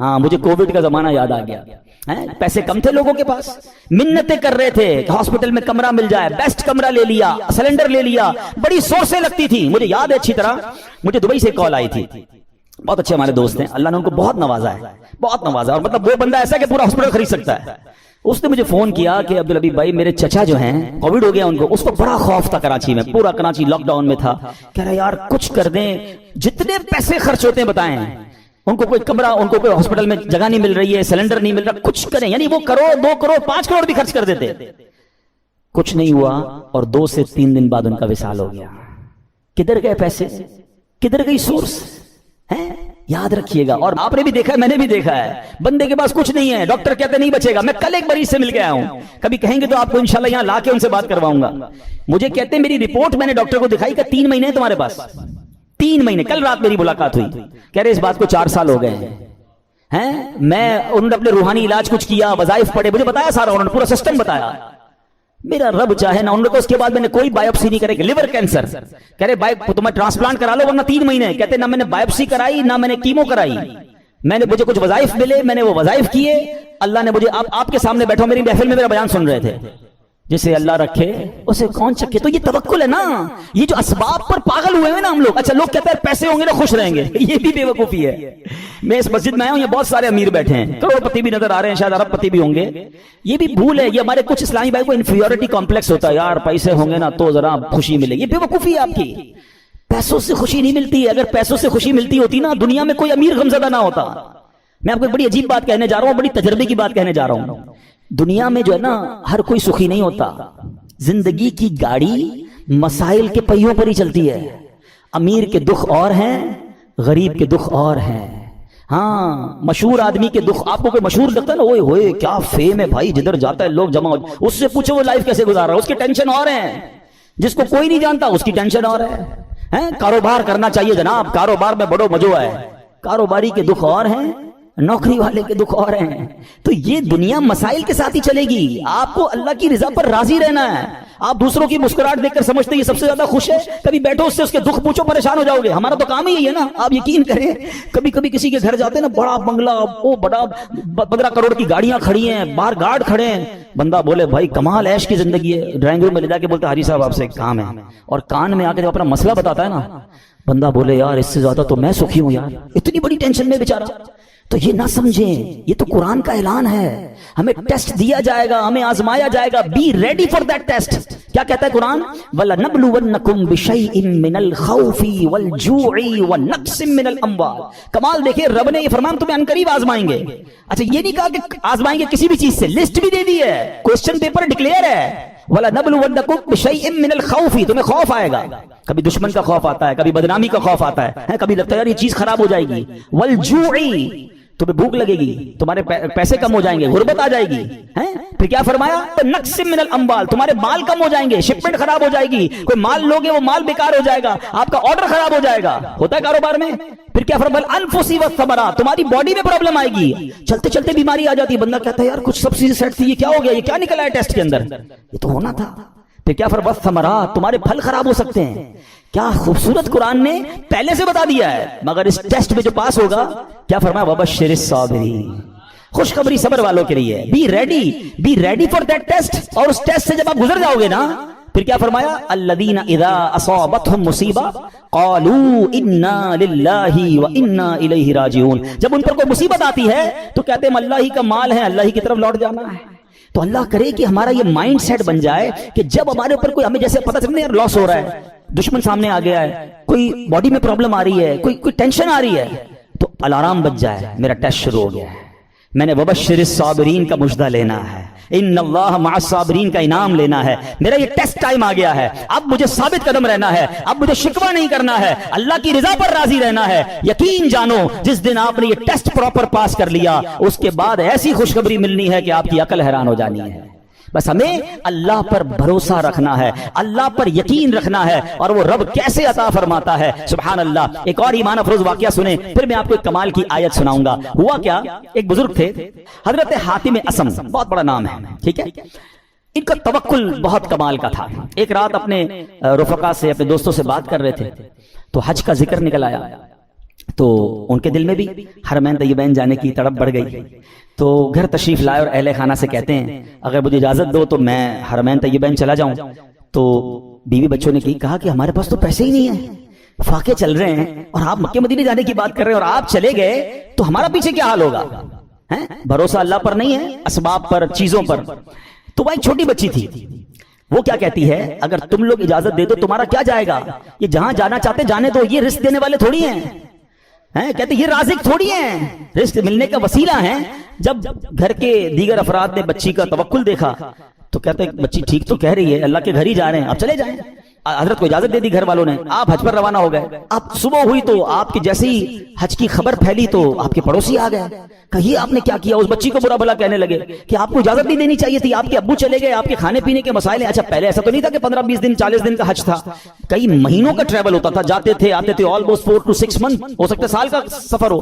ہاں مجھے کووڈ کا زمانہ یاد آ گیا. پیسے کم تھے لوگوں کے پاس, منتیں کر رہے تھے کہ ہاسپٹل میں کمرہ مل جائے, بیسٹ کمرہ لے لیا, سلنڈر لے لیا, بڑی سورسیں لگتی تھی. مجھے یاد ہے اچھی طرح, مجھے دبئی سے کال آئی تھی, بہت اچھے ہمارے دوست ہیں, اللہ نے ان کو بہت نوازا ہے, بہت نوازا, اور مطلب وہ بندہ ایسا کہ پورا ہاسپٹل خرید سکتا ہے. اس نے مجھے فون کیا کہ عبدالحبیب بھائی میرے چچا جو ہیں کووڈ ہو گیا ان کو, اس کو بڑا خوف تھا کراچی میں, پورا کراچی لاک ڈاؤن میں تھا. کہہ رہا یار کچھ کر دیں, جتنے پیسے خرچ ہوتے ہیں بتائیں, ان کو کوئی کمرہ, ان کو کوئی ہاسپٹل میں جگہ نہیں مل رہی ہے, سلنڈر نہیں مل رہا, کچھ کریں. یعنی وہ کروڑ 2 کروڑ 5 کروڑ بھی خرچ کر دیتے, کچھ نہیں ہوا, اور 2 سے 3 دن بعد ان کا وصال ہو گیا. کدھر گئے پیسے, کدھر گئی سورس ہے؟ یاد رکھیے گا. اور آپ نے بھی دیکھا ہے, میں نے بھی دیکھا ہے, بندے کے پاس کچھ نہیں ہے, ڈاکٹر کہتے نہیں بچے گا. میں کل ایک مریض سے مل کے آیا ہوں, کبھی کہیں گے تو آپ کو انشاءاللہ یہاں لا کے ان سے بات کرواؤں گا. مجھے کہتے ہیں میری رپورٹ میں نے ڈاکٹر کو دکھائی کہ 3 مہینے تمہارے پاس, 3 مہینے. کل رات میری ملاقات ہوئی, کہہ رہے اس بات کو 4 سال ہو گئے ہیں. میں انہوں نے اپنے روحانی علاج کچھ کیا, وظائف پڑھے, مجھے بتایا سارا, انہوں نے پورا سسٹم بتایا. میرا رب چاہے نا, انہوں نے اس کے بعد میں نے کوئی بایوپسی نہیں کرے, لیور کینسر, کہہ رہے تمہیں ٹرانسپلانٹ کرا لو ورنہ 3 مہینے. کہتے نہ میں نے بایوپسی کرائی, نہ میں نے کیمو کرائی, میں نے, مجھے کچھ وظائف ملے, میں نے وہ وظائف کیے. اللہ نے مجھے, آپ کے سامنے بیٹھو میری محفل میں میرا بیان سن رہے تھے, جسے اللہ رکھے اسے کون چکے. تو یہ توکل ہے نا, یہ جو اسباب پر پاگل ہوئے ہیں نا ہم لوگ. اچھا لوگ کہتے ہیں پیسے ہوں گے نا خوش رہیں گے, یہ بھی بے وقوفی ہے. میں اس مسجد میں آیا ہوں, یہ بہت سارے امیر بیٹھے ہیں, کروڑ پتی بھی نظر آ رہے ہیں, شاید ارب پتی بھی ہوں گے. یہ بھی بھول ہے, یہ ہمارے کچھ اسلامی بھائی کو انفیریورٹی کمپلیکس ہوتا ہے, یار پیسے ہوں گے نا تو ذرا خوشی ملے گی. یہ بے وقوفی ہے آپ کی, پیسوں سے خوشی نہیں ملتی. اگر پیسوں سے خوشی ملتی ہوتی نا, دنیا میں کوئی امیر غمزدہ نہ ہوتا. میں آپ کو ایک بڑی عجیب بات کہنے جا رہا ہوں, بڑی تجربے کی بات کہنے جا رہا ہوں. دنیا میں جو ہے نا ہر کوئی سخی نہیں ہوتا. زندگی کی گاڑی مسائل کے پہیوں پر ہی چلتی ہے. امیر کے دکھ اور ہیں, غریب کے دکھ اور ہیں. ہاں مشہور آدمی کے دکھ, آپ کو کوئی مشہور لگتا ہے نا, اوئے ہوئے کیا فیم ہے بھائی, جدھر جاتا ہے لوگ جمع, اس سے پوچھو وہ لائف کیسے گزار رہا ہے, اس کی ٹینشن اور ہیں. جس کو کوئی نہیں جانتا اس کی ٹینشن اور ہے. کاروبار کرنا چاہیے جناب, کاروبار میں بڑو مزو ہے. کاروباری کے دکھ اور ہیں, نوکری والے کے دکھ اور ہیں. تو یہ دنیا مسائل کے ساتھ ہی چلے گی. آپ کو اللہ کی رضا پر راضی رہنا ہے. آپ دوسروں کی مسکراہٹ دیکھ کر سمجھتے ہیں یہ سب سے زیادہ خوش ہے, کبھی بیٹھو اس سے اس کے دکھ پوچھو, پریشان ہو جاؤ گے. ہمارا تو کام ہی یہی ہے نا, آپ یقین کریں. کبھی کبھی کسی کے گھر جاتے ہیں نا, بڑا بنگلہ, وہ بڑا 15 کروڑ کی گاڑیاں کھڑی ہیں, باہر گارڈ کھڑے ہیں, بندہ بولے بھائی کمال عیش کی زندگی ہے. ڈرائنگ روم میں لے جا کے بولتے حاجی صاحب آپ سے ایک کام ہے, اور کان میں آ کے جب اپنا مسئلہ بتاتا ہے نا, بندہ بولے یار اس سے زیادہ تو میں سخی ہوں یار, اتنی بڑی ٹینشن میں بیچارہ. تو یہ نہ سمجھیں, یہ تو قرآن کا اعلان ہے, ہمیں ٹیسٹ دیا جائے گا, ہمیں آزمایا جائے گا. Be ready for that test. کیا کہتا ہے قرآن, وَلَنَبْلُوَنَّكُمْ بِشَيْءٍ مِّنَ الْخَوْفِ وَالْجُوعِ وَنَقْصٍ مِّنَ الْأَمْوَالِ. کمال دیکھیں, رب نے یہ فرمان تمہیں عنقریب آزمائیں گے. اچھا یہ نہیں کہا کہ آزمائیں گے کسی بھی چیز سے, لسٹ بھی دے دی ہے, کوسچن پیپر ڈکلیئر ہے. وَلَنَبْلُوَنَّكُمْ بِشَيْءٍ مِّنَ الْخَوْفِ, تمہیں خوف آئے گا, کبھی دشمن کا خوف آتا ہے, کبھی بدنامی کا خوف آتا ہے, کبھی لگتا ہے یار یہ چیز خراب ہو جائے گی. وَالْجُوعِ, تمہیں بھوک لگے گی, تمہارے پیسے کم ہو جائیں گے, غربت آ جائے گی. پھر کیا فرمایا, نقص من الاموال, تمہارے مال کم ہو جائیں گے, شپمنٹ خراب ہو جائے گی, کوئی مال لوگے وہ مال بیکار ہو جائے گا, آپ کا آرڈر خراب ہو جائے گا. ہوتا ہے کاروبار میں. پھر کیا فرمایا, الانفس والثمرات, تمہاری باڈی میں پرابلم آئے گی, چلتے چلتے بیماری آ جاتی ہے. بندہ کہتا ہے یار کچھ سب چیزیں سیٹ تھی, یہ کیا ہو گیا, یہ کیا نکلا ہے ٹیسٹ کے اندر, یہ تو ہونا تھا. پھر کیا فرمایا, والثمرات, تمہارے پھل خراب ہو سکتے ہیں. کیا خوبصورت قرآن نے پہلے سے بتا دیا ہے, مگر اس ٹیسٹ میں جو پاس ہوگا, کیا فرمایا, وبشر الصابرین, خوشخبری صبر والوں کے لیے. Be ready for that test. اور اس ٹیسٹ سے جب آپ گزر جاؤ گے نا, پھر کیا فرمایا, الذین اذا اصابتهم مصیبہ قالوا انا للہ وانا الیہ راجعون. جب ان پر کوئی مصیبت آتی ہے تو کہتے ہیں ہم اللہ ہی کا مال ہے, اللہ ہی کی طرف لوٹ جانا ہے. تو اللہ کرے کہ ہمارا یہ مائنڈ سیٹ بن جائے کہ جب ہمارے اوپر کوئی, ہمیں جیسے پتہ چلے یار لاس ہو رہا ہے, دشمن سامنے آ گیا ہے, کوئی باڈی میں پرابلم آ رہی ہے, کوئی ٹینشن آ رہی ہے, تو الارم بج جائے, میرا ٹیسٹ شروع ہو گیا ہے, میں نے وبشر الصابرین کا مجدہ لینا ہے, ان اللہ مع الصابرین کا انعام لینا ہے. میرا یہ ٹیسٹ ٹائم آ گیا ہے, اب مجھے ثابت قدم رہنا ہے, اب مجھے شکوہ نہیں کرنا ہے, اللہ کی رضا پر راضی رہنا ہے. یقین جانو جس دن آپ نے یہ ٹیسٹ پراپر پاس کر لیا, اس کے بعد ایسی خوشخبری ملنی ہے کہ آپ کی عقل حیران ہو جانی ہے. بس ہمیں اللہ پر بھروسہ رکھنا ہے, اللہ پر یقین رکھنا ہے, اور وہ رب کیسے عطا فرماتا ہے, سبحان اللہ. ایک اور ایمان افروز واقعہ سنیں, پھر میں آپ کو ایک کمال کی آیت سناؤں گا. ہوا کیا, ایک بزرگ تھے حضرت حاتم اسم, بہت بڑا نام ہے, ٹھیک ہے. ان کا توکل بہت کمال کا تھا. ایک رات اپنے رفقا سے, اپنے دوستوں سے بات کر رہے تھے, تو حج کا ذکر نکل آیا. تو ان کے دل میں بھی حرمین طیبین جانے کی تڑپ بڑھ گئی. تو گھر تشریف لائے اور اہل خانہ سے کہتے ہیں اگر مجھے اجازت دو تو میں حرمین طیبین چلا جاؤں. تو بیوی بچوں نے کہا کہ ہمارے پاس تو پیسے ہی نہیں ہیں, فاقے چل رہے ہیں, اور آپ مکہ مدینے جانے کی بات کر رہے ہیں, اور آپ چلے گئے تو ہمارا پیچھے کیا حال ہوگا؟ بھروسہ اللہ پر نہیں ہے, اسباب پر, چیزوں پر. تو وہ ایک چھوٹی بچی تھی, وہ کیا کہتی ہے اگر تم لوگ اجازت دے دو تمہارا کیا جائے گا, یہ جہاں جانا چاہتے جانے دو, یہ رزق دینے والے تھوڑی ہیں, کہتے یہ رازق تھوڑی ہیں, رزق ملنے کا وسیلہ ہیں. جب گھر کے دیگر افراد نے بچی کا توکل دیکھا تو کہتے ہیں بچی ٹھیک تو کہہ رہی ہے, اللہ کے گھر ہی جا رہے ہیں, آپ چلے جائیں. حضرت کو اجازت دے دی گھر والوں نے, آپ حج پر روانہ ہو گئے. اب صبح ہوئی تو آپ کی جیسے ہی حج کی خبر پھیلی تو آپ کے پڑوسی آ گئے, کہیے آپ نے کیا کیا. اس بچی کو برا بھلا کہنے لگے کہ آپ کو اجازت نہیں دینی چاہیے تھی, آپ کے ابو چلے گئے, آپ کے کھانے پینے کے مسائل ہیں. اچھا پہلے ایسا تو نہیں تھا کہ 15-20 دن 40 دن کا حج تھا, کئی مہینوں کا ٹریول ہوتا تھا, جاتے تھے آتے تھے, آلموسٹ 4 to 6 months, ہو سکتا ہے سال کا سفر ہو.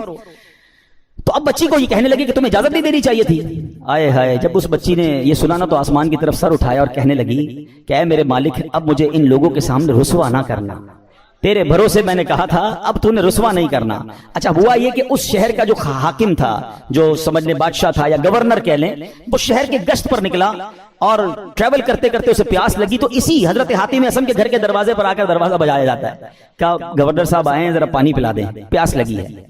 تو اب بچی کو یہ کہنے لگے کہ تمہیں اجازت نہیں دینی چاہیے تھی. آئے ہائے, جب اس بچی نے یہ سنا نا تو آسمان کی طرف سر اٹھایا اور کہنے لگی کہ اے میرے مالک, اب مجھے ان لوگوں کے سامنے رسوا نہ کرنا, تیرے بھروسے میں نے کہا تھا, اب تو نے رسوا نہیں کرنا. اچھا ہوا یہ کہ اس شہر کا جو حاکم تھا, جو سمجھ لیں بادشاہ تھا یا گورنر کہہ لیں, وہ شہر کے گشت پر نکلا اور ٹریول کرتے کرتے اسے پیاس لگی. تو اسی حضرت حاتم اصم کے گھر کے دروازے پر آ کر دروازہ بجایا جاتا ہے, کیا گورنر صاحب آئے ہیں, ذرا پانی پلا دیں, پیاس لگی ہے.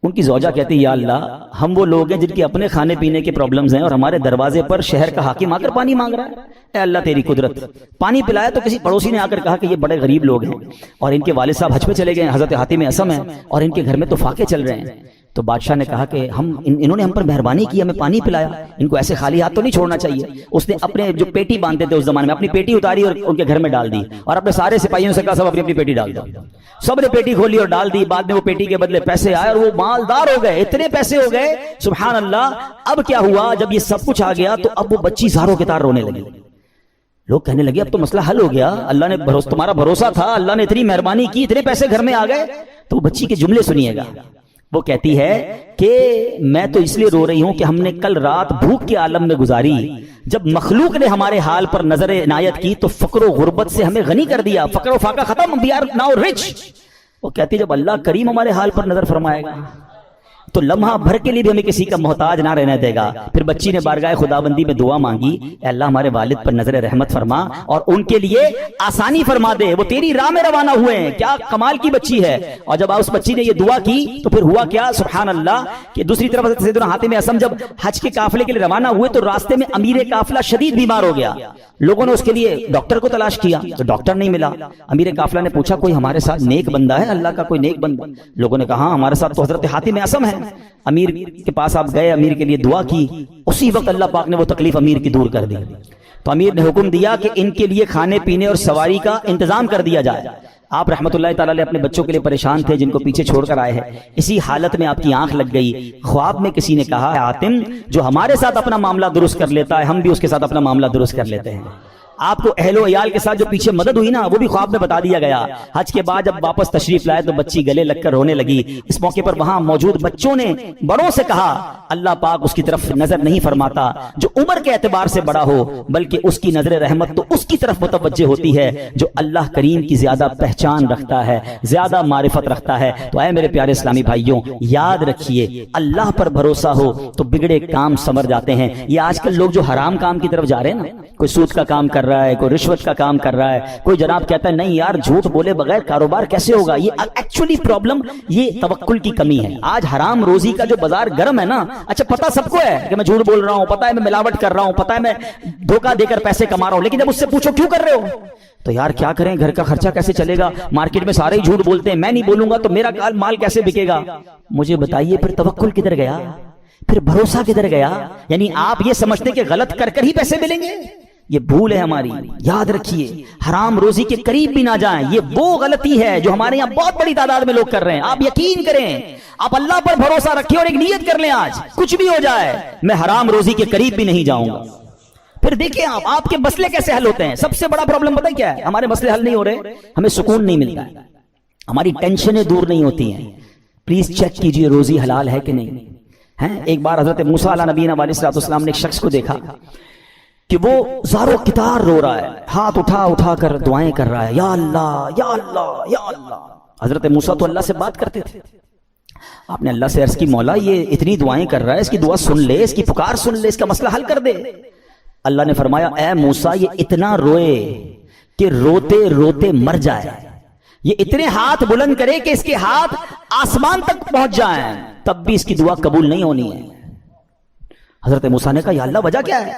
ان کی زوجہ کہتی یا اللہ, ہم وہ لوگ ہیں جن کے اپنے کھانے پینے کے پرابلمز ہیں اور ہمارے دروازے پر شہر کا حاکم آ کر پانی مانگ رہا ہے. اے اللہ تیری قدرت. پانی پلایا تو کسی پڑوسی نے آ کر کہا کہ یہ بڑے غریب لوگ ہیں اور ان کے والد صاحب حج پہ چلے گئے, حضرت حاتم اصم ہیں, اور ان کے گھر میں تو فاقے چل رہے ہیں. تو بادشاہ نے کہا کہ انہوں نے ہم پر مہربانی کی, ہمیں پانی پلایا, ان کو ایسے خالی ہاتھ تو نہیں چھوڑنا چاہیے. اس نے اپنے جو پیٹی باندھتے تھے اس زمانے میں, اپنی پیٹی اتاری اور ان کے گھر میں ڈال دی, اور اپنے سارے سپاہیوں سے کہا سب اپنی اپنی پیٹی ڈال دو. سب نے پیٹی کھولی اور ڈال دی. بعد میں وہ پیٹی کے بدلے پیسے آئے اور وہ مالدار ہو گئے, اتنے پیسے ہو گئے سبحان اللہ. اب کیا ہوا, جب یہ سب کچھ آ گیا تو اب وہ بچی زاروں کے تار رونے لگی. لوگ کہنے لگے اب تو مسئلہ حل ہو گیا, اللہ نے تمہارا بھروسہ تھا, اللہ نے اتنی مہربانی کی, اتنے پیسے گھر میں آ گئے. تو بچی کے جملے سنیے گا, وہ کہتی ہے کہ میں تو اس لیے رو رہی ہوں کہ ہم نے کل رات بھوک کے عالم میں گزاری, جب مخلوق نے ہمارے حال پر نظر عنایت کی تو فقر و غربت سے ہمیں غنی کر دیا, فقر و فاقہ ختم, we are now rich. وہ کہتی جب اللہ کریم ہمارے حال پر نظر فرمائے گا تو لمحہ بھر کے لیے بھی ہمیں کسی کا محتاج نہ رہنے دے گا. پھر بچی نے بارگاہ خداوندی میں دعا مانگی, اے اللہ ہمارے والد پر نظر رحمت فرما اور ان کے لیے آسانی فرما دے, وہ تیری راہ میں روانہ ہوئے ہیں. کیا کمال کی بچی ہے. اور جب اس بچی نے یہ دعا کی تو پھر ہوا کیا سبحان اللہ کہ دوسری طرف سیدنا حاتم اصم جب حج کے قافلے کے لیے روانہ ہوئے تو راستے میں امیر قافلہ شدید بیمار ہو گیا. لوگوں نے اس کے لیے ڈاکٹر کو تلاش کیا تو ڈاکٹر نہیں ملا. امیر قافلہ نے پوچھا کوئی ہمارے ساتھ نیک بندہ ہے, اللہ کا کوئی نیک بندہ. لوگوں نے کہا ہاں ہمارے ساتھ تو حضرت حاتم اصم ہے. امیر کے پاس آپ گئے, امیر کے لیے دعا کی, اسی وقت اللہ پاک نے وہ تکلیف امیر کی دور کر دی. تو امیر نے حکم دیا کہ ان کے لیے کھانے پینے اور سواری کا انتظام کر دیا جائے. آپ رحمت اللہ تعالی علیہ اپنے بچوں کے لیے پریشان تھے جن کو پیچھے چھوڑ کر آئے ہیں. اسی حالت میں آپ کی آنکھ لگ گئی, خواب میں کسی نے کہا حاتم جو ہمارے ساتھ اپنا معاملہ درست کر لیتا ہے ہم بھی اس کے ساتھ اپنا معاملہ درست کر لیتے ہیں. آپ کو اہل و عیال کے ساتھ جو پیچھے مدد ہوئی نا وہ بھی خواب میں بتا دیا گیا. حج کے بعد جب واپس تشریف لائے تو بچی گلے لگ کر رونے لگی. اس موقع پر وہاں موجود بچوں نے بڑوں سے کہا اللہ پاک اس کی طرف نظر نہیں فرماتا جو عمر کے اعتبار سے بڑا ہو, بلکہ اس کی نظر رحمت تو اس کی طرف متوجہ ہوتی ہے جو اللہ کریم کی زیادہ پہچان رکھتا ہے, زیادہ معرفت رکھتا ہے. تو اے میرے پیارے اسلامی بھائیوں, یاد رکھیے اللہ پر بھروسہ ہو تو بگڑے کام سنور جاتے ہیں. یہ آج کل لوگ جو حرام کام کی طرف جا رہے ہیں نا, کوئی سود کا کام کر رہا ہے, کوئی رشوت کا کام کر رہا ہے, کوئی جناب کہتا ہے نہیں یار جھوٹ بولے بغیر کاروبار کیسے ہوگا. یہ ایکچولی پرابلم یہ توکل کی کمی ہے. آج حرام روزی کا جو بازار گرم ہے نا, اچھا پتا سب کو ہے کہ میں جھوٹ بول رہا ہوں, پتا ہے میں ملاوٹ کر رہا ہوں, پتا ہے میں دھوکہ دے کر پیسے کما رہا ہوں, لیکن جب اس سے پوچھو کیوں کر رہے ہو تو یار کیا کریں, گھر کا خرچہ کیسے چلے گا, مارکیٹ میں سارے ہی جھوٹ بولتے ہیں, میں نہیں بولوں گا تو میرا مال کیسے بکے گا. مجھے بتائیے پھر توکل کدھر گیا, پھر بھروسہ کدھر گیا. یعنی آپ یہ سمجھتے کہ غلط کر کر ہی پیسے ملیں گے, یہ بھول ہے ہماری. یاد رکھیے حرام روزی کے قریب بھی نہ جائیں, یہ وہ غلطی ہے جو ہمارے یہاں بہت بڑی تعداد میں لوگ کر رہے ہیں. آپ یقین کریں, آپ اللہ پر بھروسہ رکھیں اور ایک نیت کر لیں آج کچھ بھی ہو جائے میں حرام روزی کے قریب بھی نہیں جاؤں گا. پھر دیکھیں آپ کے مسئلے کیسے حل ہوتے ہیں. سب سے بڑا پرابلم پتہ کیا ہے, ہمارے مسئلے حل نہیں ہو رہے, ہمیں سکون نہیں ملتا ہے, ہماری ٹینشنیں دور نہیں ہوتی ہیں. پلیز چیک کیجئے روزی حلال ہے کہ نہیں ہے. ایک بار حضرت موسیٰ علیہ نبینا علیہ السلام نے ایک شخص کو دیکھا کہ وہ زارو کتار رو رہا ہے, ہاتھ اٹھا اٹھا کر دعائیں کر رہا ہے, یا اللہ یا اللہ یا اللہ. حضرت موسیٰ تو اللہ سے بات کرتے تھے, آپ نے اللہ سے عرض کی مولا یہ اتنی دعائیں کر رہا ہے، اس کی دعا سن لے، اس کی پکار سن لے، اس کا مسئلہ حل کر دے۔ اللہ نے فرمایا اے موسیٰ یہ اتنا روئے کہ روتے روتے مر جائے، یہ اتنے ہاتھ بلند کرے کہ اس کے ہاتھ آسمان تک پہنچ جائیں، تب بھی اس کی دعا قبول نہیں ہونی ہے۔ حضرت موسیٰ نے کہا یا اللہ وجہ کیا ہے؟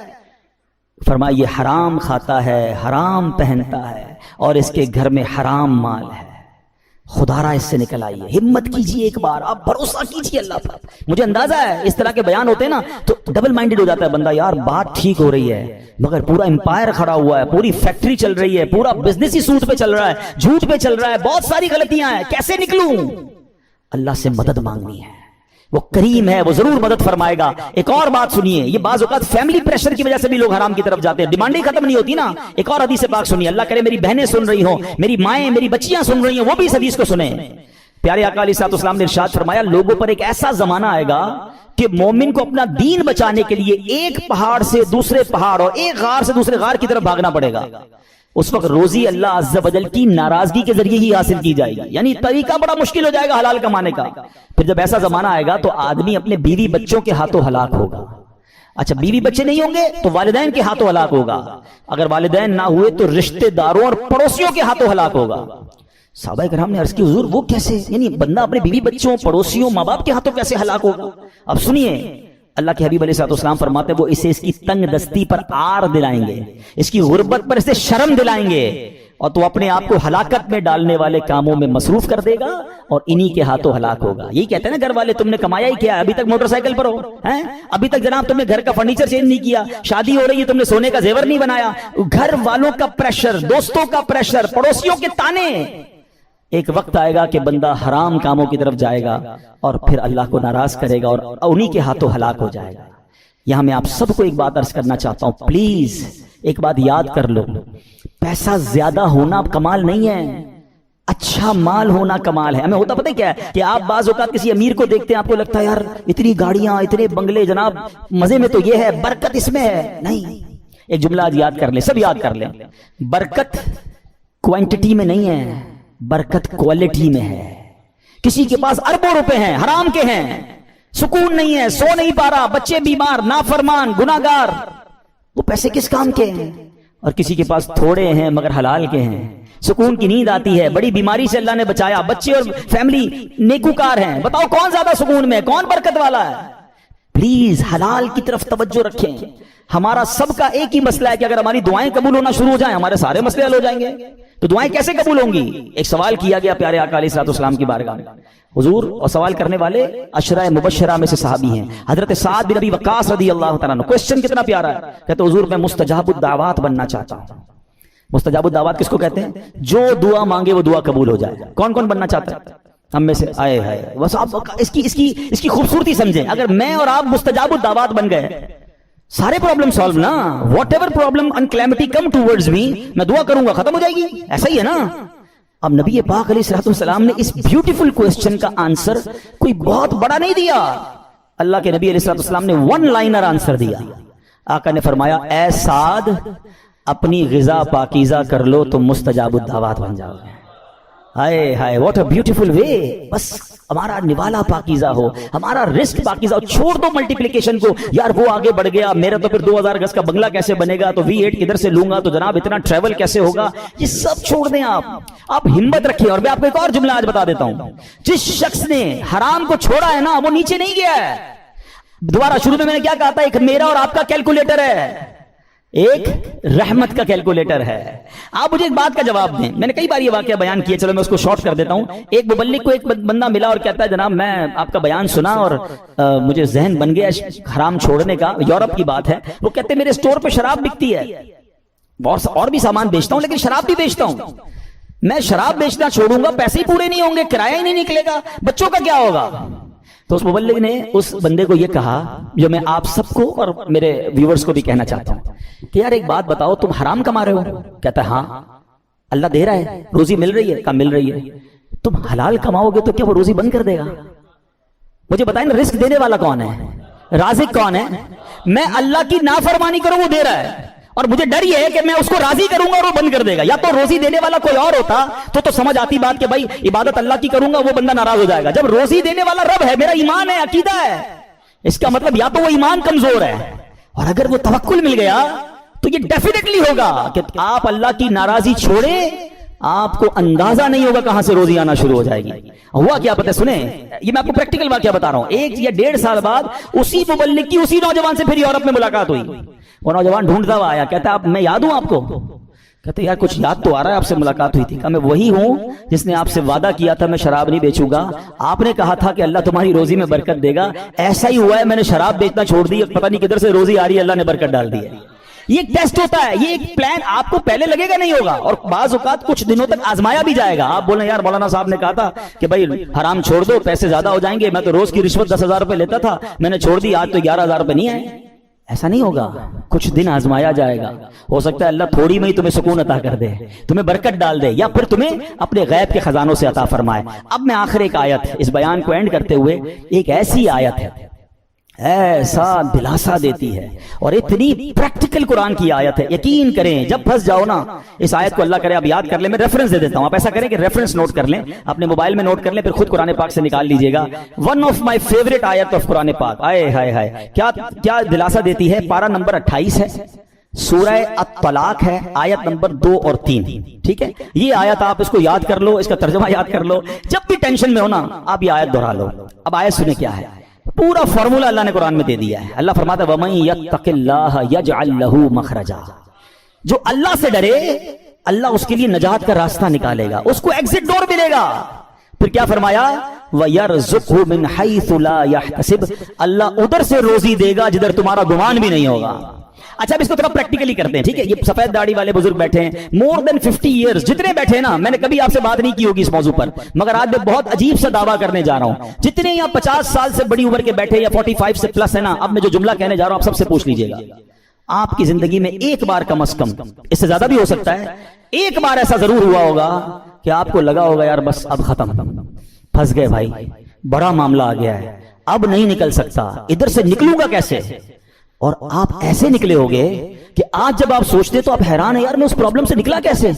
فرمایا یہ حرام کھاتا ہے، حرام پہنتا ہے، اور اس کے گھر میں حرام مال ہے، خدا را اس سے نکل آئیے۔ ہمت کیجئے، ایک بار آپ بھروسہ کیجئے اللہ پر۔ مجھے اندازہ ہے اس طرح کے بیان ہوتے ہیں نا تو ڈبل مائنڈڈ ہو جاتا ہے بندہ، یار بات ٹھیک ہو رہی ہے مگر پورا امپائر کھڑا ہوا ہے، پوری فیکٹری چل رہی ہے، پورا بزنس ہی سود پہ چل رہا ہے، جھوٹ پہ چل رہا ہے، بہت ساری غلطیاں ہیں، کیسے نکلوں؟ اللہ سے مدد مانگنی ہے، وہ کریم ہے، وہ ضرور مدد فرمائے گا۔ ایک اور بات سنیے، یہ بعض اوقات فیملی پریشر کی وجہ سے بھی لوگ حرام کی طرف جاتے ہیں، ڈیمانڈیں ختم نہیں ہوتی نا۔ ایک اور حدیث پاک سنیے، اللہ کرے میری بہنیں سن رہی ہوں، میری مائیں، میری بچیاں سن رہی ہوں، وہ بھی اس حدیث کو سنیں۔ پیارے آقا علیہ الصلوۃ والسلام نے ارشاد فرمایا لوگوں پر ایک ایسا زمانہ آئے گا کہ مومن کو اپنا دین بچانے کے لیے ایک پہاڑ سے دوسرے پہاڑ اور ایک غار سے دوسرے غار کی طرف بھاگنا پڑے گا۔ اس وقت روزی اللہ عز و جل کی ناراضگی کے ذریعے ہی حاصل کی جائے گی، یعنی طریقہ بڑا مشکل ہو جائے گا حلال کمانے کا۔ پھر جب ایسا زمانہ آئے گا تو آدمی اپنے بیوی بچوں کے ہاتھوں ہلاک ہوگا۔ اچھا بیوی بچے نہیں ہوں گے تو والدین کے ہاتھوں ہلاک ہوگا، اگر والدین نہ ہوئے تو رشتہ داروں اور پڑوسیوں کے ہاتھوں ہلاک ہوگا۔ صحابہ کرام نے عرض کی حضور وہ کیسے، یعنی بندہ اپنے بیوی بچوں، پڑوسیوں، ماں باپ کے ہاتھوں کیسے ہلاک ہوگا؟ اب سنیے، اللہ کے حبیب علیہ الصلوۃ والسلام فرماتے ہیں وہ اسے اس کی تنگ دستی پر عار دلائیں گے، اس کی غربت پر اسے شرم دلائیں گے، اور تو اپنے آپ کو ہلاکت میں ڈالنے والے کاموں میں مصروف کر دے گا اور انہی کے ہاتھوں ہلاک ہوگا۔ یہی کہتے ہیں نا گھر والے تم نے کمایا ہی کیا ہے، ابھی تک موٹر سائیکل پر ہو ہیں، ابھی تک جناب تم نے گھر کا فرنیچر چینج نہیں کیا، شادی ہو رہی ہے تم نے سونے کا زیور نہیں بنایا۔ گھر والوں کا پریشر، دوستوں کا پریشر، پڑوسیوں کے تانے، ایک وقت آئے گا کہ بندہ حرام کاموں کی طرف جائے گا اور پھر اللہ کو ناراض کرے گا اور انہی کے ہاتھوں ہلاک ہو جائے گا۔ یہاں میں آپ سب کو ایک بات عرض کرنا چاہتا ہوں، پلیز ایک بات یاد کر لو، پیسہ زیادہ ہونا کمال نہیں ہے، اچھا مال ہونا کمال ہے۔ ہمیں ہوتا پتہ کیا ہے کہ آپ بعض اوقات کسی امیر کو دیکھتے ہیں، آپ کو لگتا ہے یار اتنی گاڑیاں، اتنے بنگلے، جناب مزے میں تو یہ ہے، برکت اس میں ہے۔ نہیں، ایک جملہ آج یاد کر لیں، سب یاد کر لیں، برکت کوانٹٹی میں نہیں ہے، برکت کوالٹی میں ہے۔ کسی کے پاس اربوں روپے ہیں، حرام کے ہیں، سکون نہیں ہے، سو نہیں پا رہا، بچے بیمار، نافرمان، گناہگار، وہ پیسے کس کام کے ہیں؟ اور کسی کے پاس تھوڑے ہیں مگر حلال کے ہیں، سکون کی نیند آتی ہے، بڑی بیماری سے اللہ نے بچایا، بچے اور فیملی نیکوکار ہیں، بتاؤ کون زیادہ سکون میں، کون برکت والا ہے؟ پلیز حلال کی طرف توجہ رکھیں۔ ہمارا سب کا ایک ہی مسئلہ ہے کہ اگر ہماری دعائیں قبول ہونا شروع ہو جائیں ہمارے سارے مسئلے حل ہو جائیں گے۔ تو دعائیں کیسے قبول ہوں گی؟ ایک سوال کیا گیا پیارے آقا علیہ الصلوۃ والسلام کی بارگاہ میں، حضور، اور سوال کرنے والے عشرہ مبشرہ میں سے صحابی ہیں، حضرت سعد بن ابی وقاص رضی اللہ تعالیٰ عنہ۔ کوسچن کتنا پیارا ہے، کہتے حضور میں مستجاب الدعوات بننا چاہتا ہوں۔ مستجاب الدعوات کس کو کہتے ہیں؟ جو دعا مانگے وہ دعا قبول ہو جائے۔ کون کون بننا چاہتا ہے ہم میں سے؟ آئے ہائے، بس آپ اس کی خوبصورتی سمجھیں، اگر میں اور آپ مستجاب الدعوات بن گئے سارے پرابلم سالو نا، whatever problem and calamity come towards me, میں دعا کروں گا ختم ہو جائے گی، ایسا ہی ہے نا۔ اب نبی پاک علیہ الصلوۃ والسلام نے اس بیوٹیفل کوسچن کا آنسر کوئی بہت بڑا نہیں دیا، اللہ کے نبی علیہ الصلوۃ والسلام نے ون لائنر آنسر دیا۔ آقا نے فرمایا اے سعد اپنی غذا پاکیزہ کر لو تو مستجاب الدعوات بن جاؤ گے۔ ہائے ہائے، واٹ اے بیوٹیفل وے، بس ہمارا نوالا پاکیزہ ہو، ہمارا رزق پاکیزہ ہو، چھوڑ دو ملٹیپلیکیشن کو، یار وہ آگے بڑھ گیا، میرا تو پھر 2000 گز کا بنگلہ کیسے بنے گا، تو V8 کدھر سے لوں گا، تو جناب اتنا ٹریول کیسے ہوگا، یہ سب چھوڑ دیں آپ ہمت رکھیں۔ اور میں آپ کو ایک اور جملہ آج بتا دیتا ہوں، جس شخص نے حرام کو چھوڑا ہے نا وہ نیچے نہیں گیا ہے۔ دوبارہ شروع میں نے کیا کہا تھا، ایک میرا اور آپ کا کیلکولیٹر ہے، ایک رحمت کا کیلکولیٹر ہے۔ آپ مجھے ایک بات کا جواب دیں، میں نے کئی بار یہ واقعہ بیان کیا، چلو میں اس کو شارٹ کر دیتا ہوں۔ ایک مبلغ کو ایک بندہ ملا اور کہتا ہے جناب میں آپ کا بیان سنا اور مجھے ذہن بن گیا حرام چھوڑنے کا، یورپ کی بات ہے، وہ کہتے ہیں میرے سٹور پہ شراب بکتی ہے، اور بھی سامان بیچتا ہوں لیکن شراب بھی بیچتا ہوں، میں شراب بیچنا چھوڑوں گا پیسے ہی پورے نہیں ہوں گے، کرایہ ہی نہیں نکلے گا، بچوں کا کیا ہوگا؟ تو اس مبلغ نے اس بندے کو یہ کہا جو میں آپ سب کو اور میرے ویورز کو بھی کہنا چاہتا ہوں کہ یار ایک بات بتاؤ، تم حرام کما رہے ہو؟ کہتا ہے ہاں، اللہ دے رہا ہے، روزی مل رہی ہے؟ کہا مل رہی ہے۔ تم حلال کماؤ گے تو کیا وہ روزی بند کر دے گا؟ مجھے بتائیں نا، رزق دینے والا کون ہے؟ رازق کون ہے؟ میں اللہ کی نافرمانی کروں وہ دے رہا ہے، اور مجھے ڈر یہ ہے کہ میں اس کو راضی کروں گا اور وہ بند کر دے گا. یا تو روزی دینے والا کوئی اور ہوتا تو سمجھ آتی بات کہ بھائی عبادت اللہ کی کروں گا, وہ بندہ ناراض ہو جائے گا. جب روزی دینے والا رب ہے, میرا ایمان ہے, عقیدہ ہے, اس کا مطلب یا تو وہ ایمان کمزور ہے, اور اگر وہ توکل مل گیا تو یہ ڈیفینیٹلی ہوگا کہ آپ اللہ کی ناراضی چھوڑیں, آپ کو اندازہ نہیں ہوگا کہاں سے روزی آنا شروع ہو جائے گی. ہوا کیا پتہ سنیں, یہ میں آپ کو پریکٹیکل واقعہ بتا رہا ہوں. 1 یا 1.5 سال بعد اسی مبلغ کی اسی نوجوان سے پھر یورپ میں ملاقات ہوئی. وہ نوجوان ڈھونڈتا ہوا آیا, کہتا ہے میں یاد ہوں آپ کو. کہتے یار کچھ یاد تو آ رہا ہے, آپ سے ملاقات ہوئی تھی. کہا میں وہی ہوں جس نے آپ سے وعدہ کیا تھا میں شراب نہیں بیچوں گا. آپ نے کہا تھا کہ اللہ تمہاری روزی میں برکت دے گا, ایسا ہی ہوا ہے, میں نے شراب بیچنا چھوڑ دی, پتہ نہیں کدھر سے روزی آ رہی ہے, اللہ نے برکت ڈال دی ہے. یہ ایک ٹیسٹ ہوتا ہے, یہ ایک پلان آپ کو پہلے لگے گا نہیں ہوگا, اور بعض اوقات کچھ دنوں تک آزمایا بھی جائے گا. آپ بولیں یار مولانا صاحب نے کہا تھا کہ بھائی حرام چھوڑ دو, پیسے زیادہ ہو جائیں گے, میں تو روز کی رشوت 10,000 روپے لیتا تھا, میں نے چھوڑ دی, آج تو 11,000 روپے نہیں آئے. ایسا نہیں ہوگا, کچھ دن آزمایا جائے گا. ہو سکتا ہے اللہ تھوڑی میں ہی تمہیں سکون عطا کر دے, تمہیں برکت ڈال دے, یا پھر تمہیں اپنے غیب کے خزانوں سے عطا فرمائے. اب میں آخر ایک آیت, اس بیان کو اینڈ کرتے ہوئے, ایک ایسی آیت ہے ایسا دلاسا دیتی ہے, اور اتنی پریکٹیکل قرآن کی آیت ہے. یقین کریں جب پھنس جاؤ نا, اس آیت کو اللہ کرے آپ یاد کر لیں, میں ریفرنس دے دیتا ہوں, آپ ایسا کریں کہ ریفرنس نوٹ کر لیں, اپنے موبائل میں نوٹ کر لیں, پھر خود قرآن پاک سے نکال لیجئے گا. ون آف مائی فیوریٹ آیت آف قرآن پاک. آئے ہائے ہائے, کیا دلاسا دیتی ہے. پارہ نمبر 28 ہے, سورہ الطلاق ہے, آیت نمبر 2 اور 3. ٹھیک ہے, یہ آیت آپ اس کو یاد کر لو, اس کا ترجمہ یاد کر لو, جب بھی ٹینشن میں ہونا آپ یہ آیت دہرا لو. اب آیت سنیں کیا ہے. پورا فارمولا اللہ نے قرآن میں دے دیا ہے. اللہ فرماتا ہے وَمَن يَتَّقِ اللَّهَ يَجْعَلْ لَهُ مَخْرَجًا, جو اللہ سے ڈرے اللہ اس کے لیے نجات کا راستہ نکالے گا, اس کو ایگزٹ ڈور ملے گا. پھر کیا فرمایا وَيَرْزُقْهُ مِنْ حَيْثُ لَا يَحْتَسِبُ, اللہ ادھر سے روزی دے گا جدھر تمہارا گمان بھی نہیں ہوگا. اچھا اب اس کو تھوڑا پریکٹیکلی کرتے ہیں. ٹھیک ہے, یہ سفید داڑھی والے بزرگ بیٹھے ہیں, مور دین 50 ایئرز جتنے بیٹھے ہیں نا, میں نے کبھی آپ سے بات نہیں کی ہوگی اس موضوع پر, مگر آج میں بہت عجیب سا دعویٰ کرنے جا رہا ہوں. جتنے یہاں 50 سال سے بڑی عمر کے بیٹھے یا 45 سے پلس ہے نا, اب میں جو جملہ کہنے جا رہا ہوں آپ سب سے پوچھ لیجئے گا. آپ کی زندگی میں ایک بار کم از کم, اس سے زیادہ بھی ہو سکتا ہے, ایک بار ایسا ضرور ہوا ہوگا کہ آپ کو لگا ہوگا یار بس اب ختم, پھنس گئے بھائی, بڑا معاملہ آ گیا ہے, اب نہیں نکل سکتا, ادھر سے نکلوں گا کیسے. اور آپ ایسے نکلے ہوگے کہ آج جب آپ سوچتے تو آپ حیران ہیں یار میں اس پرابلم سے نکلا کیسے.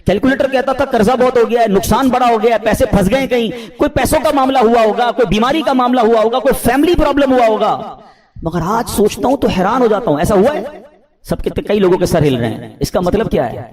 کیلکولیٹر کہتا تھا قرضہ بہت ہو گیا ہے, نقصان بڑا ہو گیا ہے, پیسے پھنس گئے کہیں, کوئی پیسوں کا معاملہ ہوا ہوگا, کوئی بیماری کا معاملہ ہوا ہوگا, کوئی فیملی پرابلم ہوا ہوگا, مگر آج سوچتا ہوں تو حیران ہو جاتا ہوں ایسا ہوا ہے. سب کے کئی لوگوں کے سر ہل رہے ہیں. اس کا مطلب کیا ہے؟